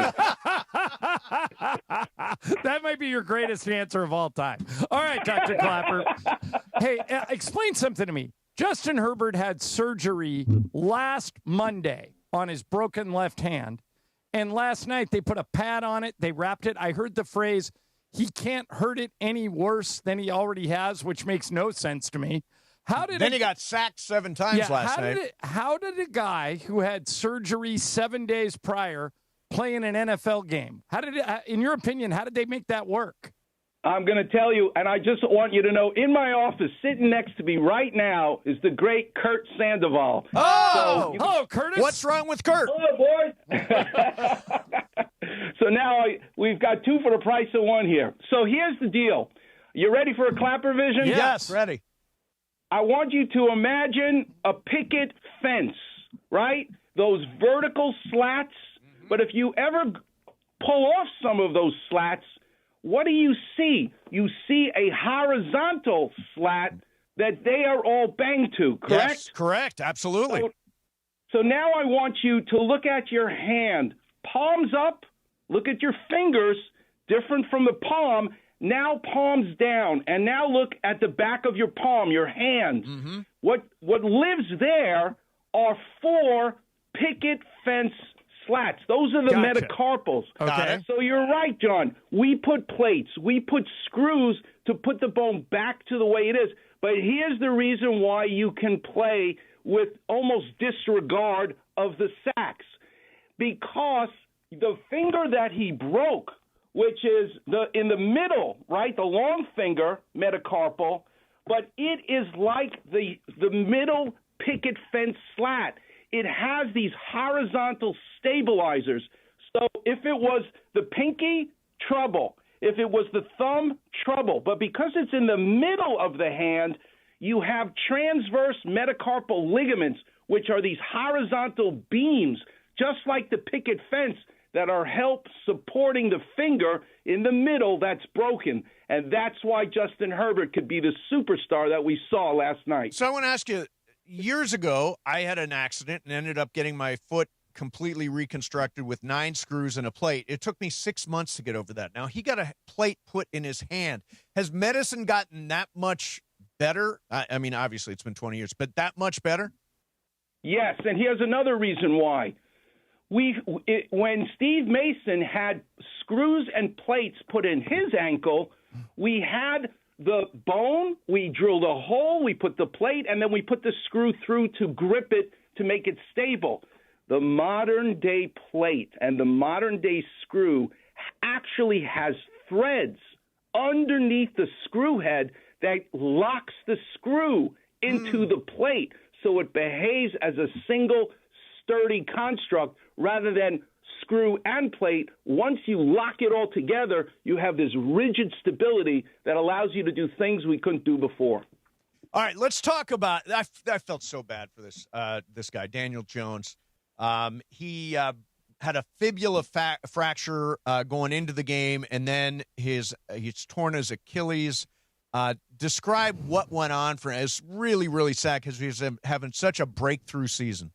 That might be your greatest answer of all time. All right, Dr. Clapper. Hey, explain something to me. Justin Herbert had surgery last Monday on his broken left hand, and last night they put a pad on it. They wrapped it. I heard the phrase, he can't hurt it any worse than he already has, which makes no sense to me. He got sacked 7 times last night. How did a guy who had surgery 7 days prior play in an NFL game? In your opinion, how did they make that work? I'm going to tell you, and I just want you to know, in my office, sitting next to me right now, is the great Kurt Sandoval. Oh, hello, Curtis. What's wrong with Kurt? Hello, boys. So now we've got 2 for the price of 1 here. So here's the deal. You ready for a Clapper vision? Yes, ready. I want you to imagine a picket fence, right? Those vertical slats. Mm-hmm. But if you ever pull off some of those slats, what do you see? You see a horizontal slat that they are all banged to, correct? Yes, correct. Absolutely. So now I want you to look at your hand. Palms up. Look at your fingers, different from the palm. Now palms down, and now look at the back of your palm, your hands. Mm-hmm. What lives there are 4 picket fence slats. Those are the metacarpals. Okay. So you're right, John. We put plates. We put screws to put the bone back to the way it is. But here's the reason why you can play with almost disregard of the sacks. Because the finger that he broke, which is in the middle, right, the long finger, metacarpal, but it is like the middle picket fence slat. It has these horizontal stabilizers. So if it was the pinky, trouble. If it was the thumb, trouble. But because it's in the middle of the hand, you have transverse metacarpal ligaments, which are these horizontal beams, just like the picket fence, that are help supporting the finger in the middle that's broken. And that's why Justin Herbert could be the superstar that we saw last night. So I want to ask you, years ago, I had an accident and ended up getting my foot completely reconstructed with 9 screws and a plate. It took me 6 months to get over that. Now, he got a plate put in his hand. Has medicine gotten that much better? I mean, obviously, it's been 20 years, but that much better? Yes, and here's another reason why. When Steve Mason had screws and plates put in his ankle, we had the bone, we drilled a hole, we put the plate, and then we put the screw through to grip it to make it stable. The modern-day plate and the modern-day screw actually has threads underneath the screw head that locks the screw into the plate. so it behaves as a single sturdy construct rather than screw and plate. Once you lock it all together, you have this rigid stability that allows you to do things we couldn't do before. All right, let's talk about – I felt so bad for this guy, Daniel Jones. He had a fibula fracture going into the game, and then he's torn his Achilles. Describe what went on for him. It's really, really sad because he's having such a breakthrough season.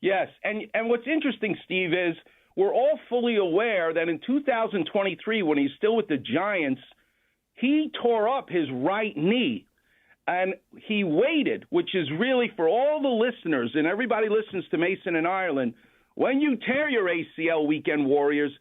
Yes, and what's interesting, Steve, is we're all fully aware that in 2023, when he's still with the Giants, he tore up his right knee. And he waited, which is really for all the listeners, and everybody listens to Mason in Ireland, when you tear your ACL, weekend warriors,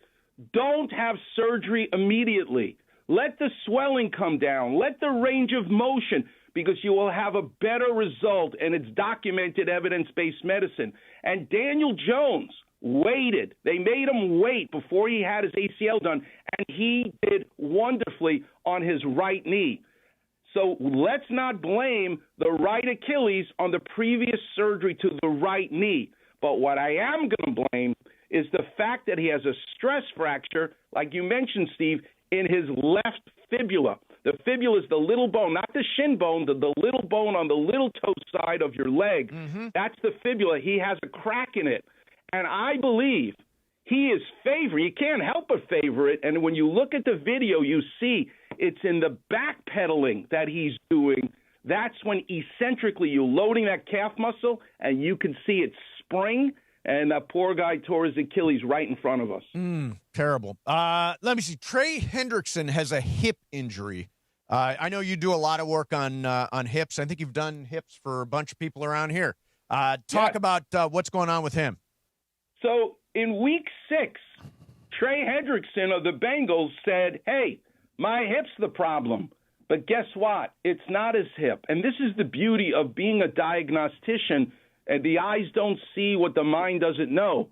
don't have surgery immediately. Let the swelling come down. Let the range of motion, because you will have a better result, and it's documented evidence-based medicine. And Daniel Jones waited. They made him wait before he had his ACL done, and he did wonderfully on his right knee. So let's not blame the right Achilles on the previous surgery to the right knee. But what I am going to blame is the fact that he has a stress fracture, like you mentioned, Steve, in his left fibula. The fibula is the little bone, not the shin bone, the little bone on the little toe side of your leg. Mm-hmm. That's the fibula. He has a crack in it. And I believe he is favored. You can't help but favor it. And when you look at the video, you see it's in the backpedaling that he's doing. That's when eccentrically you're loading that calf muscle, and you can see it spring, and that poor guy tore his Achilles right in front of us. Terrible. Let me see. Trey Hendrickson has a hip injury. I know you do a lot of work on hips. I think you've done hips for a bunch of people around here. Talk about what's going on with him. So in week 6, Trey Hendrickson of the Bengals said, hey, my hip's the problem. But guess what? It's not his hip. And this is the beauty of being a diagnostician, and the eyes don't see what the mind doesn't know.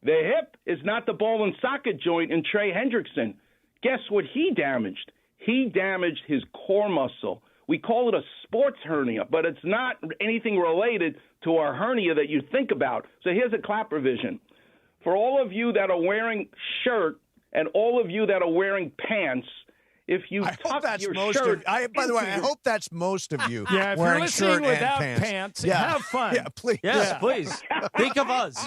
The hip is not the ball and socket joint in Trey Hendrickson. Guess what he damaged? He damaged his core muscle. We call it a sports hernia, but it's not anything related to our hernia that you think about. So here's a clap revision. For all of you that are wearing shirt and all of you that are wearing pants, if you tuck your shirt, by the way, I hope that's most of you. Yeah, if you're listening without pants, have fun. Yeah, please. Yes, please. Think of us.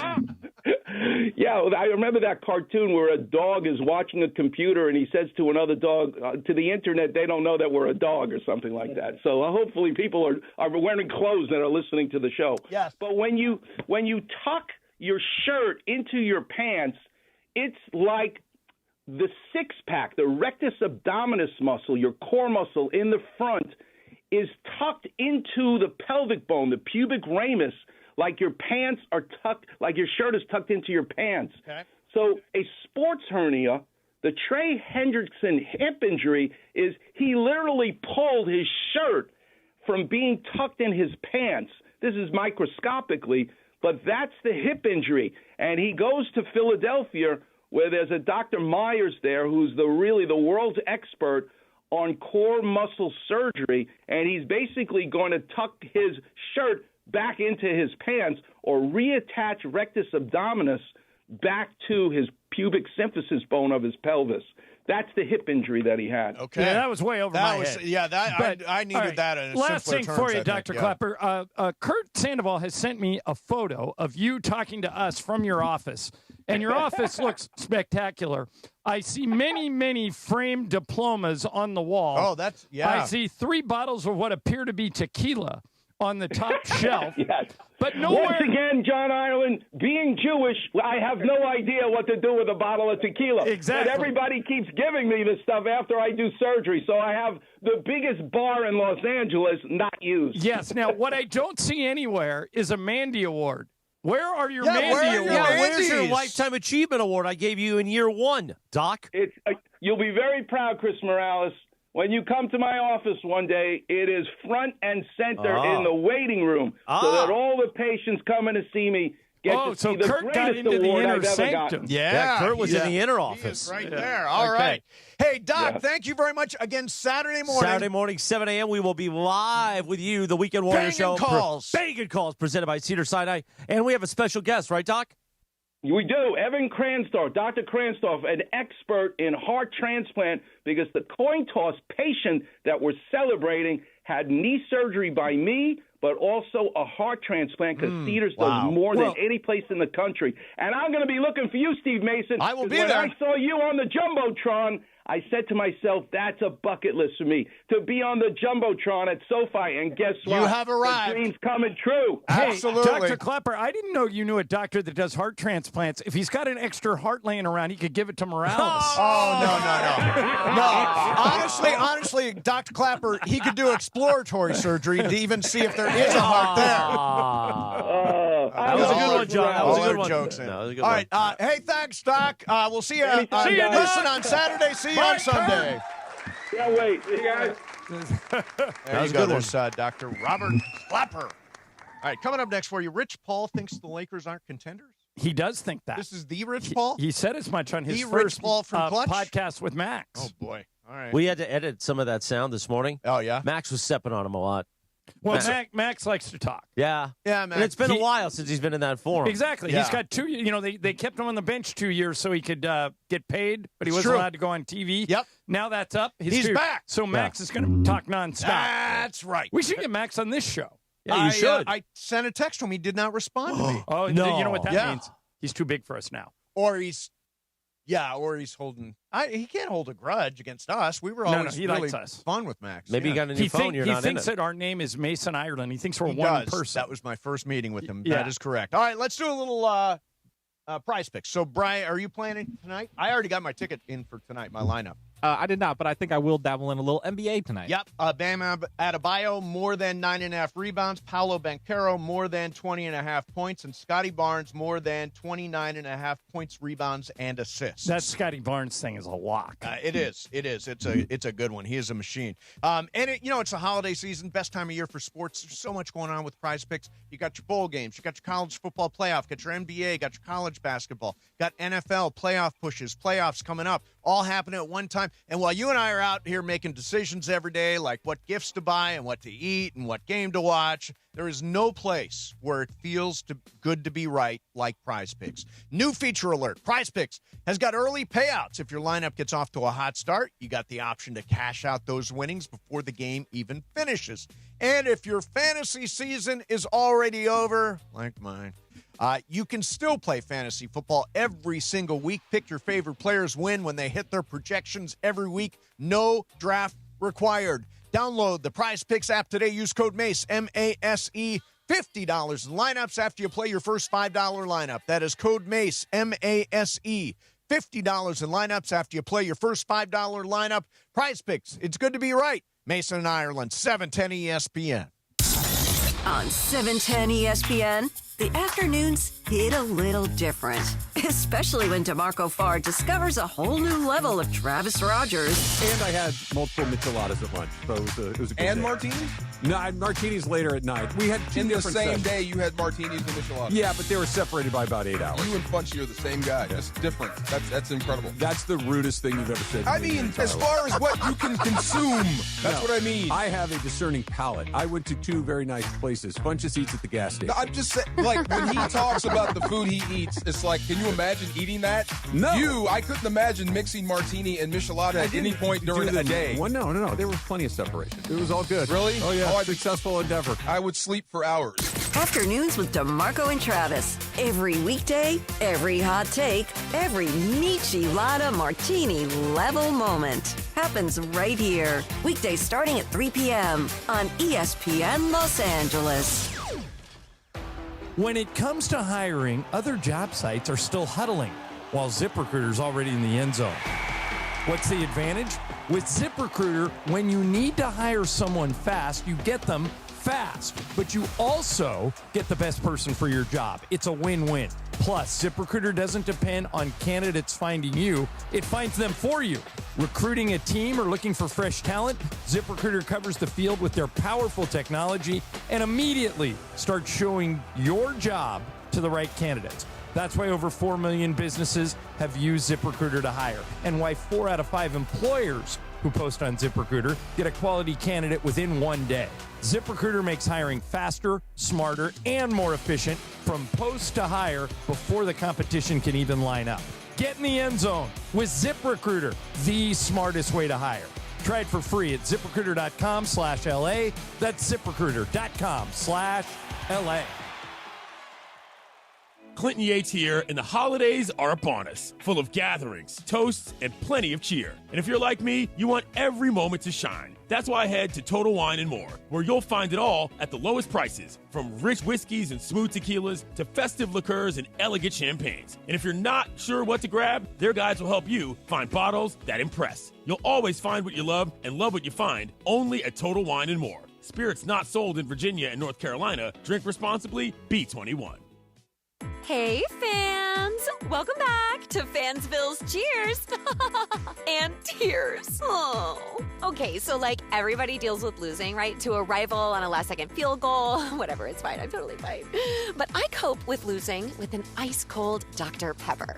Yeah, I remember that cartoon where a dog is watching a computer and he says to another dog, to the internet, they don't know that we're a dog or something like that. So hopefully people are wearing clothes that are listening to the show. Yes. But when you tuck your shirt into your pants, it's like the six-pack, the rectus abdominis muscle, your core muscle in the front, is tucked into the pelvic bone, the pubic ramus, like your pants are tucked, like your shirt is tucked into your pants. Okay. So a sports hernia, the Trey Hendrickson hip injury, is he literally pulled his shirt from being tucked in his pants. This is microscopically, but that's the hip injury. And he goes to Philadelphia, where there's a Dr. Myers there who's really the world's expert on core muscle surgery, and he's basically going to tuck his shirt back into his pants or reattach rectus abdominis back to his pubic symphysis bone of his pelvis. That's the hip injury that he had. Okay. Yeah, that was way over my head. Yeah, I needed right, that in last simpler thing terms, for you, I Dr. think. Klepper. Kurt Sandoval has sent me a photo of you talking to us from your office, and your office looks spectacular. I see many, many framed diplomas on the wall. Oh, I see 3 bottles of what appear to be tequila on the top shelf. Yes. But nowhere. Once again, John Ireland, being Jewish, I have no idea what to do with a bottle of tequila. Exactly. But everybody keeps giving me this stuff after I do surgery, so I have the biggest bar in Los Angeles not used. Yes. Now, what I don't see anywhere is a Mandy Award. Where are your Mandy Awards? Where's your Lifetime Achievement Award I gave you in year 1, Doc? You'll be very proud, Chris Morales. When you come to my office one day, it is front and center in the waiting room so that all the patients coming to see me get to so see the Kurt got greatest into the award inner I've ever sanctum. gotten. Yeah, Kurt was in the inner office. Right there. All right. Hey, Doc, thank you very much. Again, Saturday morning, 7 a.m., we will be live with you, the Weekend Warrior Show. Bangin' Calls, presented by Cedars-Sinai. And we have a special guest, right, Doc? We do. Evan Kranstorff, Dr. Kranstorff, an expert in heart transplant, because the coin toss patient that we're celebrating had knee surgery by me, but also a heart transplant, because Cedars does more than any place in the country. And I'm going to be looking for you, Steve Mason. I will be when there. I saw you on the Jumbotron, I said to myself, that's a bucket list for me, to be on the Jumbotron at SoFi. And guess what? You have arrived. The dream's coming true. Absolutely. Hey, Dr. Klepper, I didn't know you knew a doctor that does heart transplants. If he's got an extra heart laying around, he could give it to Morales. No. Honestly, Dr. Clapper, he could do exploratory surgery to even see if there is a heart there. That was a good one, John. That was a good one. Jokes No, that was a good All one. right. Hey, thanks, Doc. We'll see you. Anytime, guys. Listen on Saturday. See you on Sunday. Can't wait. See you guys. There you go. There's Dr. Robert Clapper. All right, coming up next for you, Rich Paul thinks the Lakers aren't contenders. He does think that. This is the Rich Paul? He said as much on his The Rich first Paul from Clutch? podcast with Max. Oh, boy. All right. We had to edit some of that sound this morning. Oh, yeah? Max was stepping on him a lot. Well, Max likes to talk. Yeah. Yeah, Max. And it's been a while since he's been in that forum. Exactly. Yeah. He's got 2 years. They kept him on the bench 2 years so he could get paid, but he It's wasn't true. allowed to go on TV. Yep. Now that's up. He's back. So Max is going to talk nonstop. That's right. We should get Max on this show. Yeah, you should. I sent a text to him. He did not respond to me. Oh, No. You know what that Yeah. means? He's too big for us now. Or he's holding. He can't hold a grudge against us. We were always he really likes us. fun with Max. Maybe yeah. you got a new phone. You're he not thinks in it. that our name is Mason Ireland. He thinks we're He one does. person. That was my first meeting with him. Yeah. That is correct. All right, let's do a little prize picks. So, Brian, are you planning tonight? I already got my ticket in for tonight, my lineup. I did not, but I think I will dabble in a little NBA tonight. Yep. Bam Adebayo, more than 9.5 rebounds. Paolo Banchero, more than 20.5 points. And Scotty Barnes, more than 29.5 points, rebounds, and assists. That Scotty Barnes thing is a lock. It is. It's a good one. He is a machine. And it's a holiday season, best time of year for sports. There's so much going on with Prize Picks. You got your bowl games, you got your college football playoff, got your NBA, got your college basketball, got NFL playoff pushes, playoffs coming up, all happening at one time. And while you and I are out here making decisions every day, like what gifts to buy and what to eat and what game to watch, there is no place where it feels good to be right like Prize Picks. New feature alert. Prize Picks has got early payouts. If your lineup gets off to a hot start, you got the option to cash out those winnings before the game even finishes. And if your fantasy season is already over, like mine, you can still play fantasy football every single week. Pick your favorite players win when they hit their projections every week. No draft required. Download the Prize Picks app today. Use code MACE, M-A-S-E, $50 in lineups after you play your first $5 lineup. That is code MACE, M-A-S-E, $50 in lineups after you play your first $5 lineup. Prize Picks, it's good to be right. Mason and Ireland, 710 ESPN. On 710 ESPN, the afternoons hit a little different, especially when DeMarco Farr discovers a whole new level of Travis Rogers. And I had multiple micheladas at lunch, so it was a good And day. martinis? No, I had martinis later at night. We had two In the different same sessions. day, you had martinis and micheladas. Yeah, but they were separated by about 8 hours. You and Punchy are the same guy. That's different. That's incredible. That's the rudest thing you've ever said to I me in your mean, entire as far as what you can consume. That's what I mean. I have a discerning palate. I went to two very nice places. Funches eats at the gas station. No, I'm just saying, like, when he talks about the food he eats, it's like, can you imagine eating that? No. I couldn't imagine mixing martini and michelada at any point during a day. Well, no. There was plenty of separation. It was all good. Really? Oh, yeah. Oh, Successful endeavor. I would sleep for hours. Afternoons with DeMarco and Travis. Every weekday, every hot take, every michelada martini level moment happens right here. Weekdays starting at 3 p.m. on ESPN Los Angeles. When it comes to hiring, other job sites are still huddling, while ZipRecruiter's already in the end zone. What's the advantage? With ZipRecruiter, when you need to hire someone fast, you get them fast, but you also get the best person for your job. It's a win-win. Plus, ZipRecruiter doesn't depend on candidates finding you. It finds them for you. Recruiting a team or looking for fresh talent, ZipRecruiter covers the field with their powerful technology and immediately starts showing your job to to the right candidates. That's why over 4 million businesses have used ZipRecruiter to hire, and why 4 out of 5 employers who post on ZipRecruiter get a quality candidate within 1 day. ZipRecruiter makes hiring faster, smarter, and more efficient from post to hire before the competition can even line up. Get in the end zone with ZipRecruiter, the smartest way to hire. Try it for free at ZipRecruiter.com/LA. That's ZipRecruiter.com/LA. Clint Yates here, and the holidays are upon us, full of gatherings, toasts, and plenty of cheer. And if you're like me, you want every moment to shine. That's why I head to Total Wine & More, where you'll find it all at the lowest prices, from rich whiskeys and smooth tequilas to festive liqueurs and elegant champagnes. And if you're not sure what to grab, their guides will help you find bottles that impress. You'll always find what you love and love what you find, only at Total Wine & More. Spirits not sold in Virginia and North Carolina. Drink responsibly. Be 21. Hey, fans! Welcome back to Fansville's Cheers and Tears. Oh. Okay, so like everybody deals with losing, right? To a rival on a last-second field goal. Whatever, it's fine. I'm totally fine. But I cope with losing with an ice-cold Dr. Pepper.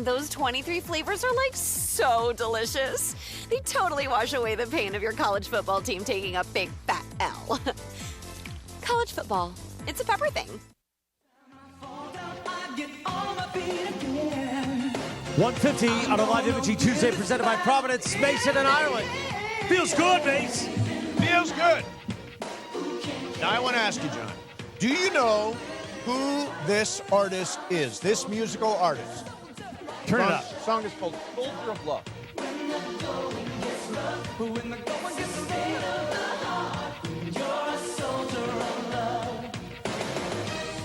Those 23 flavors are like so delicious. They totally wash away the pain of your college football team taking a big fat L. College football, it's a pepper thing. 150 on a live imaging Tuesday presented by Providence, Mason, and Ireland. Feels good, Mace. Feels good. Now I want to ask you, John, do you know who this artist is, this musical artist? Turn it up. The song is called Soldier of Love.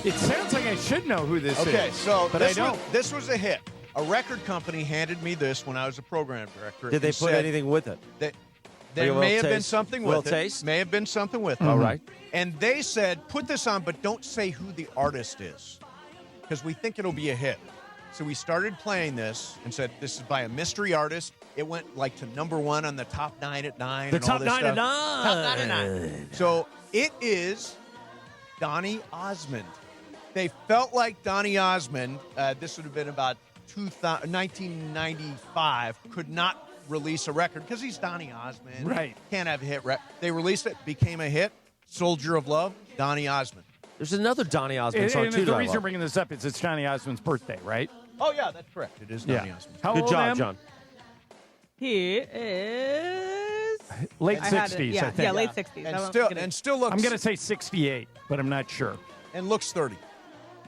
It sounds like I should know who this is. Okay, so but I don't. This was a hit. A record company handed me this when I was a program director. Did they put anything with it? There may have been something with it. May have been something with it. All right. And they said, put this on, but don't say who the artist is, because we think it'll be a hit. So we started playing this and said, this is by a mystery artist. It went like to #1 on the top 9 at 9. The and top all this 9 stuff. at 9. Top 9 at 9. So it is Donnie Osmond. They felt like Donnie Osmond, this would have been about 1995, could not release a record because he's Donnie Osmond. Right. Can't have a hit. They released it, became a hit. Soldier of Love, Donnie Osmond. There's another Donnie Osmond song, too. The reason we're bringing this up is it's Donnie Osmond's birthday, right? Oh, yeah, that's correct. It is Donnie Osmond. How Good old job, am? John. He is late 60s, I think. Yeah, late 60s. And still looks. I'm going to say 68, but I'm not sure. And looks 30.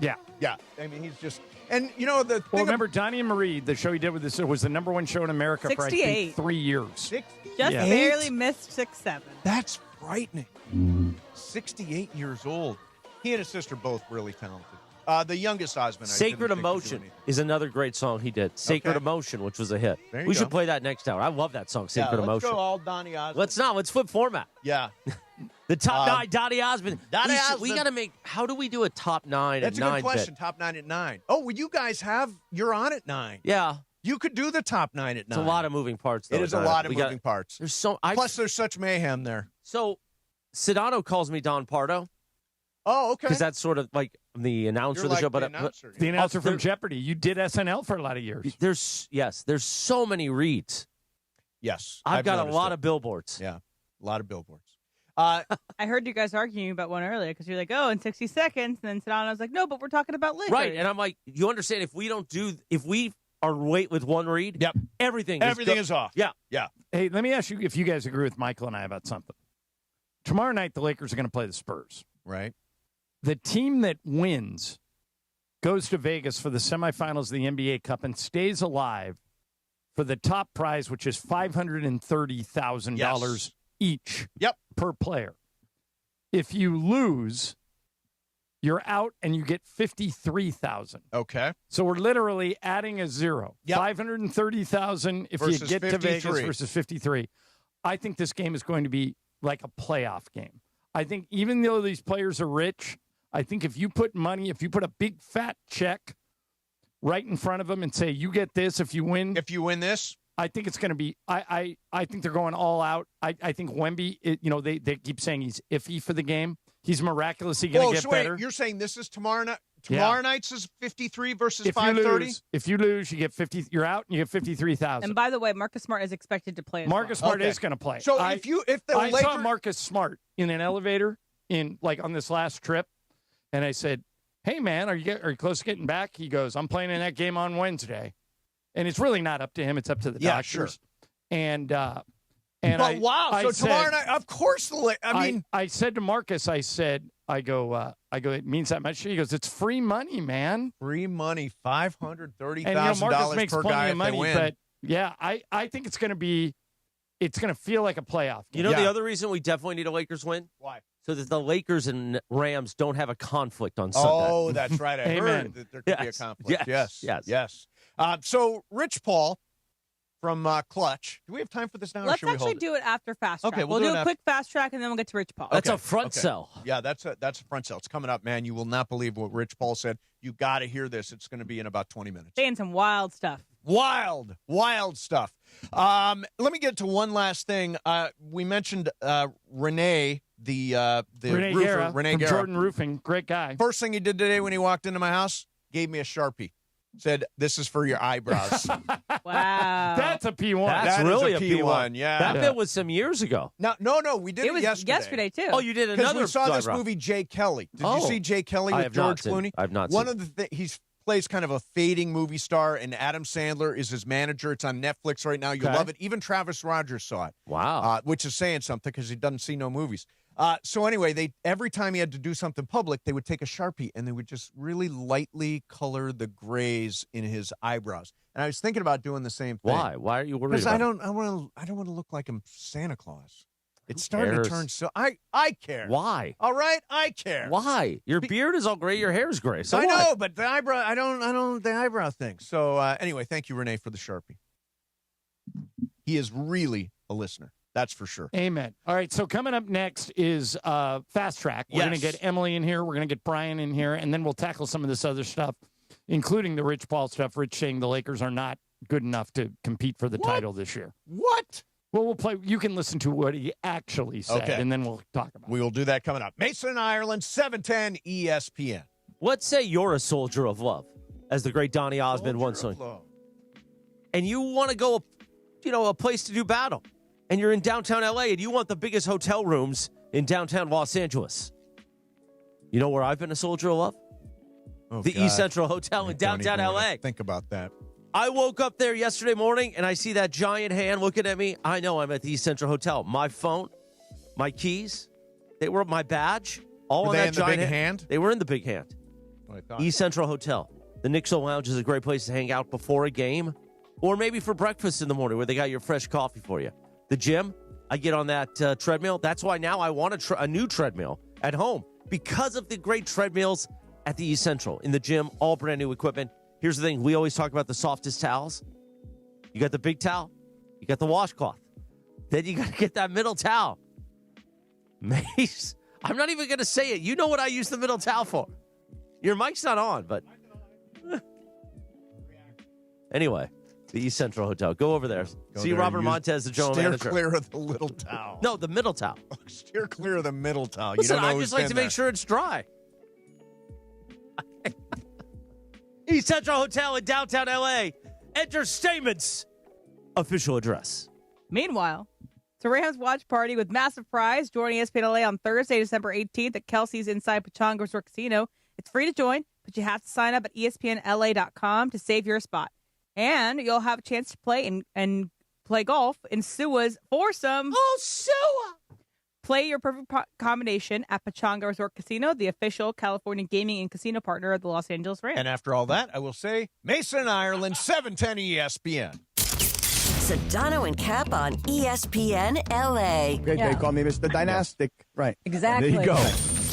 Yeah. Yeah. I mean, he's just. And, you know, the. Well, remember, Donnie and Marie, the show he did with this, it was the #1 show in America for, I 68. think, 3 years. 68? Just barely missed 6-7. That's frightening. 68 years old. He and his sister both really talented. The youngest Osmond. Sacred Emotion is another great song he did. Sacred Emotion, which was a hit. There you We go. should play that next hour. I love that song, Sacred Emotion. Let's go all Donnie Osmond. Let's not. Let's flip format. Yeah. The top 9, Donnie Osmond. Donnie We Osmond. got to make. How do we do a top 9 That's at a 9? good question. Top 9 at 9. Oh, well, you guys have. You're on at 9. Yeah. You could do the top 9 at 9. It's a lot of moving parts, though. It is a lot of moving parts. There's so. Plus, there's such mayhem there. So, Sedano calls me Don Pardo. Oh, okay. Because that's sort of like the announcer of the show. The announcer, The announcer from Jeopardy. You did SNL for a lot of years. There's so many reads. Yes. I've got a noticed lot it. of billboards. Yeah, a lot of billboards. I heard you guys arguing about one earlier because you're like, oh, in 60 seconds. And then Sedano was like, no, but we're talking about later. Right. And I'm like, you understand, if we are late with one read, yep, everything is off. Yeah. Yeah. Hey, let me ask you if you guys agree with Michael and I about something. Tomorrow night, the Lakers are going to play the Spurs. Right. The team that wins goes to Vegas for the semifinals of the NBA Cup and stays alive for the top prize, which is $530,000 each per player. If you lose, you're out and you get $53,000. Okay. So we're literally adding a zero. Yep. $530,000 if Versus you get 53. to Vegas versus 53. I think this game is going to be like a playoff game. I think even though these players are rich, I think if you put money, if you put a big fat check right in front of them and say, you get this if you win. If you win this. I think it's going to be, I think they're going all out. I think Wemby, they keep saying he's iffy for the game. he's miraculously going to get better. You're saying this is tomorrow night? Tomorrow night's is 53 versus 5:30? If you lose, you get 50. You're out, and you get 53,000. And by the way, Marcus Smart is expected to play. Marcus Smart is going to play. So I saw Marcus Smart in an elevator on this last trip, and I said, "Hey man, are you close to getting back?" He goes, "I'm playing in that game on Wednesday," and it's really not up to him; it's up to the doctors. Sure. And so I tomorrow night, of course. I said to Marcus, I go, it means that much. He goes, it's free money, man. Free money, $530,000 Marcus makes per plenty guy of money, if they win. but yeah, I think it's going to feel like a playoff game. You know the other reason we definitely need a Lakers win? Why? So that the Lakers and Rams don't have a conflict on Sunday. Oh, that's right. I heard that there could be a conflict. Yes. So Rich Paul from Clutch. Do we have time for this now? Let's or should we actually hold it? do it after Fast Track. Okay, we'll do a quick Fast Track, and then we'll get to Rich Paul. That's a front sell. Yeah, that's a front sell. It's coming up, man. You will not believe what Rich Paul said. You got to hear this. It's going to be in about 20 minutes. Saying some wild stuff. Wild stuff. Let me get to one last thing. We mentioned Renee, the Renee roofer, Guerra Renee from Guerra. Jordan Roofing, great guy. First thing he did today when he walked into my house, gave me a Sharpie. Said, "This is for your eyebrows." Wow. That's a P1. That's really a P1. Yeah. That bit was some years ago. No, we did it was yesterday. too. Oh, you did Because another we saw this eyebrow. movie, Jay Kelly. Did you see Jay Kelly with George Clooney? I've not One seen of the he plays kind of a fading movie star, and Adam Sandler is his manager. It's on Netflix right now. You'll love it. Even Travis Rogers saw it. Wow. Which is saying something because he doesn't see no movies. So anyway, every time he had to do something public, they would take a Sharpie and they would just really lightly color the grays in his eyebrows. And I was thinking about doing the same thing. Why? Why are you worried? Because about I don't want to look like I'm Santa Claus. It's starting to turn so. I care. Why? All right, I care. Why? Your beard is all gray. Your hair is gray. So I what? know, but the eyebrow. I don't the eyebrow thing. So anyway, thank you, Renee, for the Sharpie. He is really a listener. That's for sure. Amen. All right, so coming up next is Fast Track. We're going to get Emily in here. We're going to get Brian in here, and then we'll tackle some of this other stuff, including the Rich Paul stuff. Rich saying the Lakers are not good enough to compete for the title this year. What? Well, we'll play. You can listen to what he actually said, and then we'll talk about it. We will do that coming up. Mason and Ireland, 710 ESPN. Let's say you're a soldier of love, as the great Donnie Osmond once said. And you want to go, a place to do battle. And you're in downtown LA and you want the biggest hotel rooms in downtown Los Angeles. You know where I've been a soldier of love? The East Central Hotel in downtown LA. Think about that. I woke up there yesterday morning and I see that giant hand looking at me. I know I'm at the East Central Hotel. My phone, my keys, they were my badge. All Were on they that in the giant big hand? They were in the big hand. East Central Hotel. The Nixo Lounge is a great place to hang out before a game or maybe for breakfast in the morning where they got your fresh coffee for you. The gym, I get on that treadmill. That's why now I want a new treadmill at home because of the great treadmills at the East Central. In the gym, all brand new equipment. Here's the thing. We always talk about the softest towels. You got the big towel. You got the washcloth. Then you got to get that middle towel. Mace, I'm not even going to say it. You know what I use the middle towel for. Your mic's not on, but... Anyway. The East Central Hotel. Go over there. See Robert Montez, the general manager. Steer clear of the little towel. No, the middle towel. Steer clear of the middle towel. Listen, you don't know I just like to make sure it's dry. East Central Hotel in downtown LA. Enter Statement's official address. Meanwhile, it's a Rams watch party with massive prize joining ESPN LA on Thursday, December 18th at Kelsey's Inside Pechanga Resort Casino. It's free to join, but you have to sign up at ESPNLA.com to save your spot. And you'll have a chance to play and play golf in Sua's foursome. Oh, Sua! Play your perfect combination at Pechanga Resort Casino, the official California gaming and casino partner of the Los Angeles Rams. And after all that, I will say Mason and Ireland, 710 ESPN. Sedano and Cap on ESPN LA. Great, they call me Mr. Dynastic. Right. Exactly. There you go.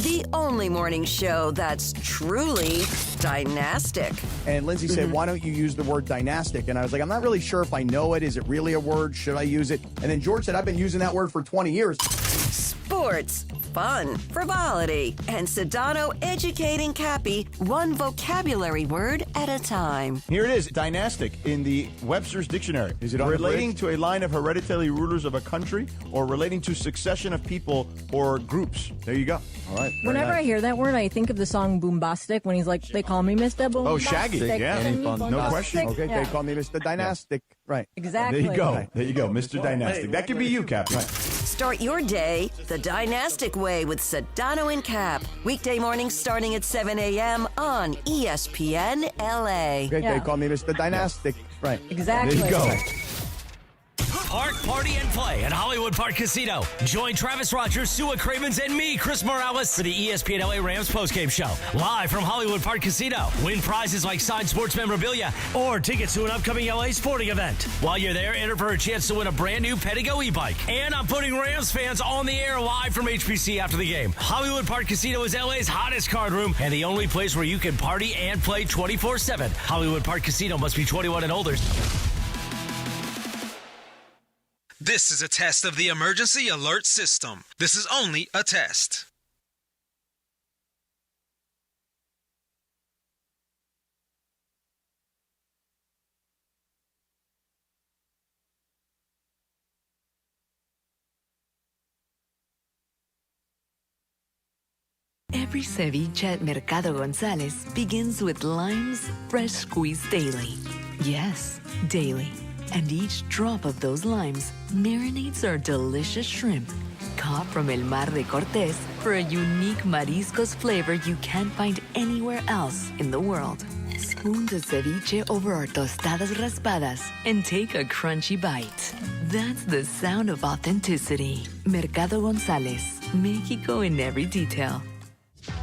The only morning show that's truly dynastic. And Lindsay said, why don't you use the word dynastic? And I was like, I'm not really sure if I know it. Is it really a word? Should I use it? And then George said, I've been using that word for 20 years. Sports, fun, frivolity, and Sedano educating Cappy one vocabulary word at a time. Here it is, dynastic in the Webster's Dictionary. Is it relating to a line of hereditary rulers of a country or relating to succession of people or groups? There you go. All right. Whenever I hear that word, I think of the song Boombastic when he's like, they call me Mr. Boombastic. Oh, Shaggy. Yeah. No question. Okay, they call me Mr. Dynastic. Right. Exactly. There you go. There you go, Mr. Dynastic. That could be you, Cap. Right. Start your day the Dynastic way with Sedano and Cap. Weekday mornings starting at 7 a.m. on ESPN LA. Okay, they call me Mr. Dynastic. Right. Exactly. There you go. Park, party, and play at Hollywood Park Casino. Join Travis Rogers, Sua Cravens, and me, Chris Morales, for the ESPN LA Rams postgame show. Live from Hollywood Park Casino. Win prizes like signed sports memorabilia or tickets to an upcoming LA sporting event. While you're there, enter for a chance to win a brand new Pedigo e-bike. And I'm putting Rams fans on the air live from HPC after the game. Hollywood Park Casino is LA's hottest card room and the only place where you can party and play 24/7. Hollywood Park Casino must be 21 and older. This is a test of the emergency alert system. This is only a test. Every ceviche at Mercado González begins with limes fresh squeezed daily. Yes, daily. And each drop of those limes marinates our delicious shrimp, caught from El Mar de Cortés for a unique mariscos flavor you can't find anywhere else in the world. Spoon the ceviche over our tostadas raspadas and take a crunchy bite. That's the sound of authenticity. Mercado González, Mexico in every detail.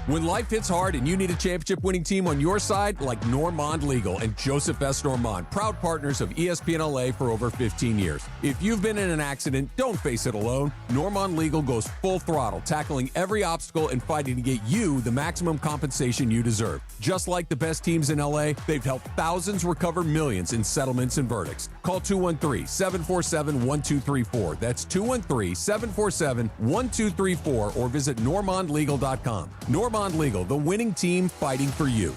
When life hits hard and you need a championship-winning team on your side, like Normand Legal and Joseph S. Normand, proud partners of ESPN LA for over 15 years. If you've been in an accident, don't face it alone. Normand Legal goes full throttle, tackling every obstacle and fighting to get you the maximum compensation you deserve. Just like the best teams in LA, they've helped thousands recover millions in settlements and verdicts. Call 213-747-1234. That's 213-747-1234 or visit normandlegal.com. Normand Legal, the winning team fighting for you.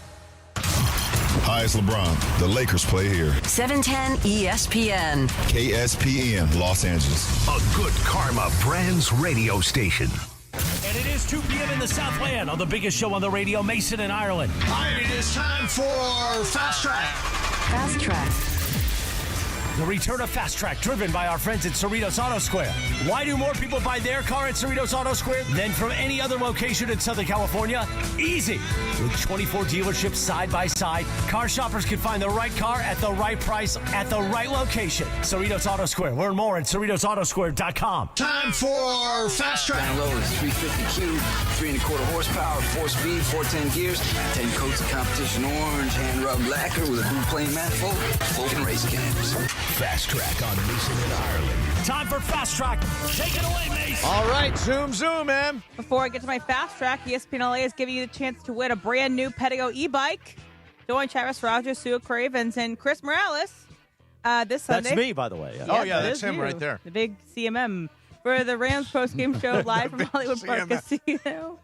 Hi, it's LeBron. The Lakers play here. 710 ESPN. KSPN, Los Angeles. A good karma brands radio station. And it is 2 p.m. in the Southland on the biggest show on the radio, Mason in Ireland. All right, it is time for Fast Track. Fast Track. The return of Fast Track, driven by our friends at Cerritos Auto Square. Why do more people buy their car at Cerritos Auto Square than from any other location in Southern California? Easy. With 24 dealerships side by side, car shoppers can find the right car at the right price at the right location. Cerritos Auto Square. Learn more at CerritosAutoSquare.com. Time for Fast Track. Down low is 350Q, 3.25 horsepower, 4-speed, 410 gears, 10 coats of competition orange, hand rubbed lacquer with a blue plain manifold, open race cams. Fast Track on Mason in Ireland. Time for Fast Track. Take it away, Mason. All right, zoom, man. Before I get to my Fast Track, ESPN LA is giving you the chance to win a brand new Pedigo e-bike. Join Travis Rogers, Sue Cravens, and Chris Morales this Sunday. That's me, by the way. Yeah. Oh, yeah, that's him right there. The big CMM for the Rams postgame show live from Hollywood Park Casino.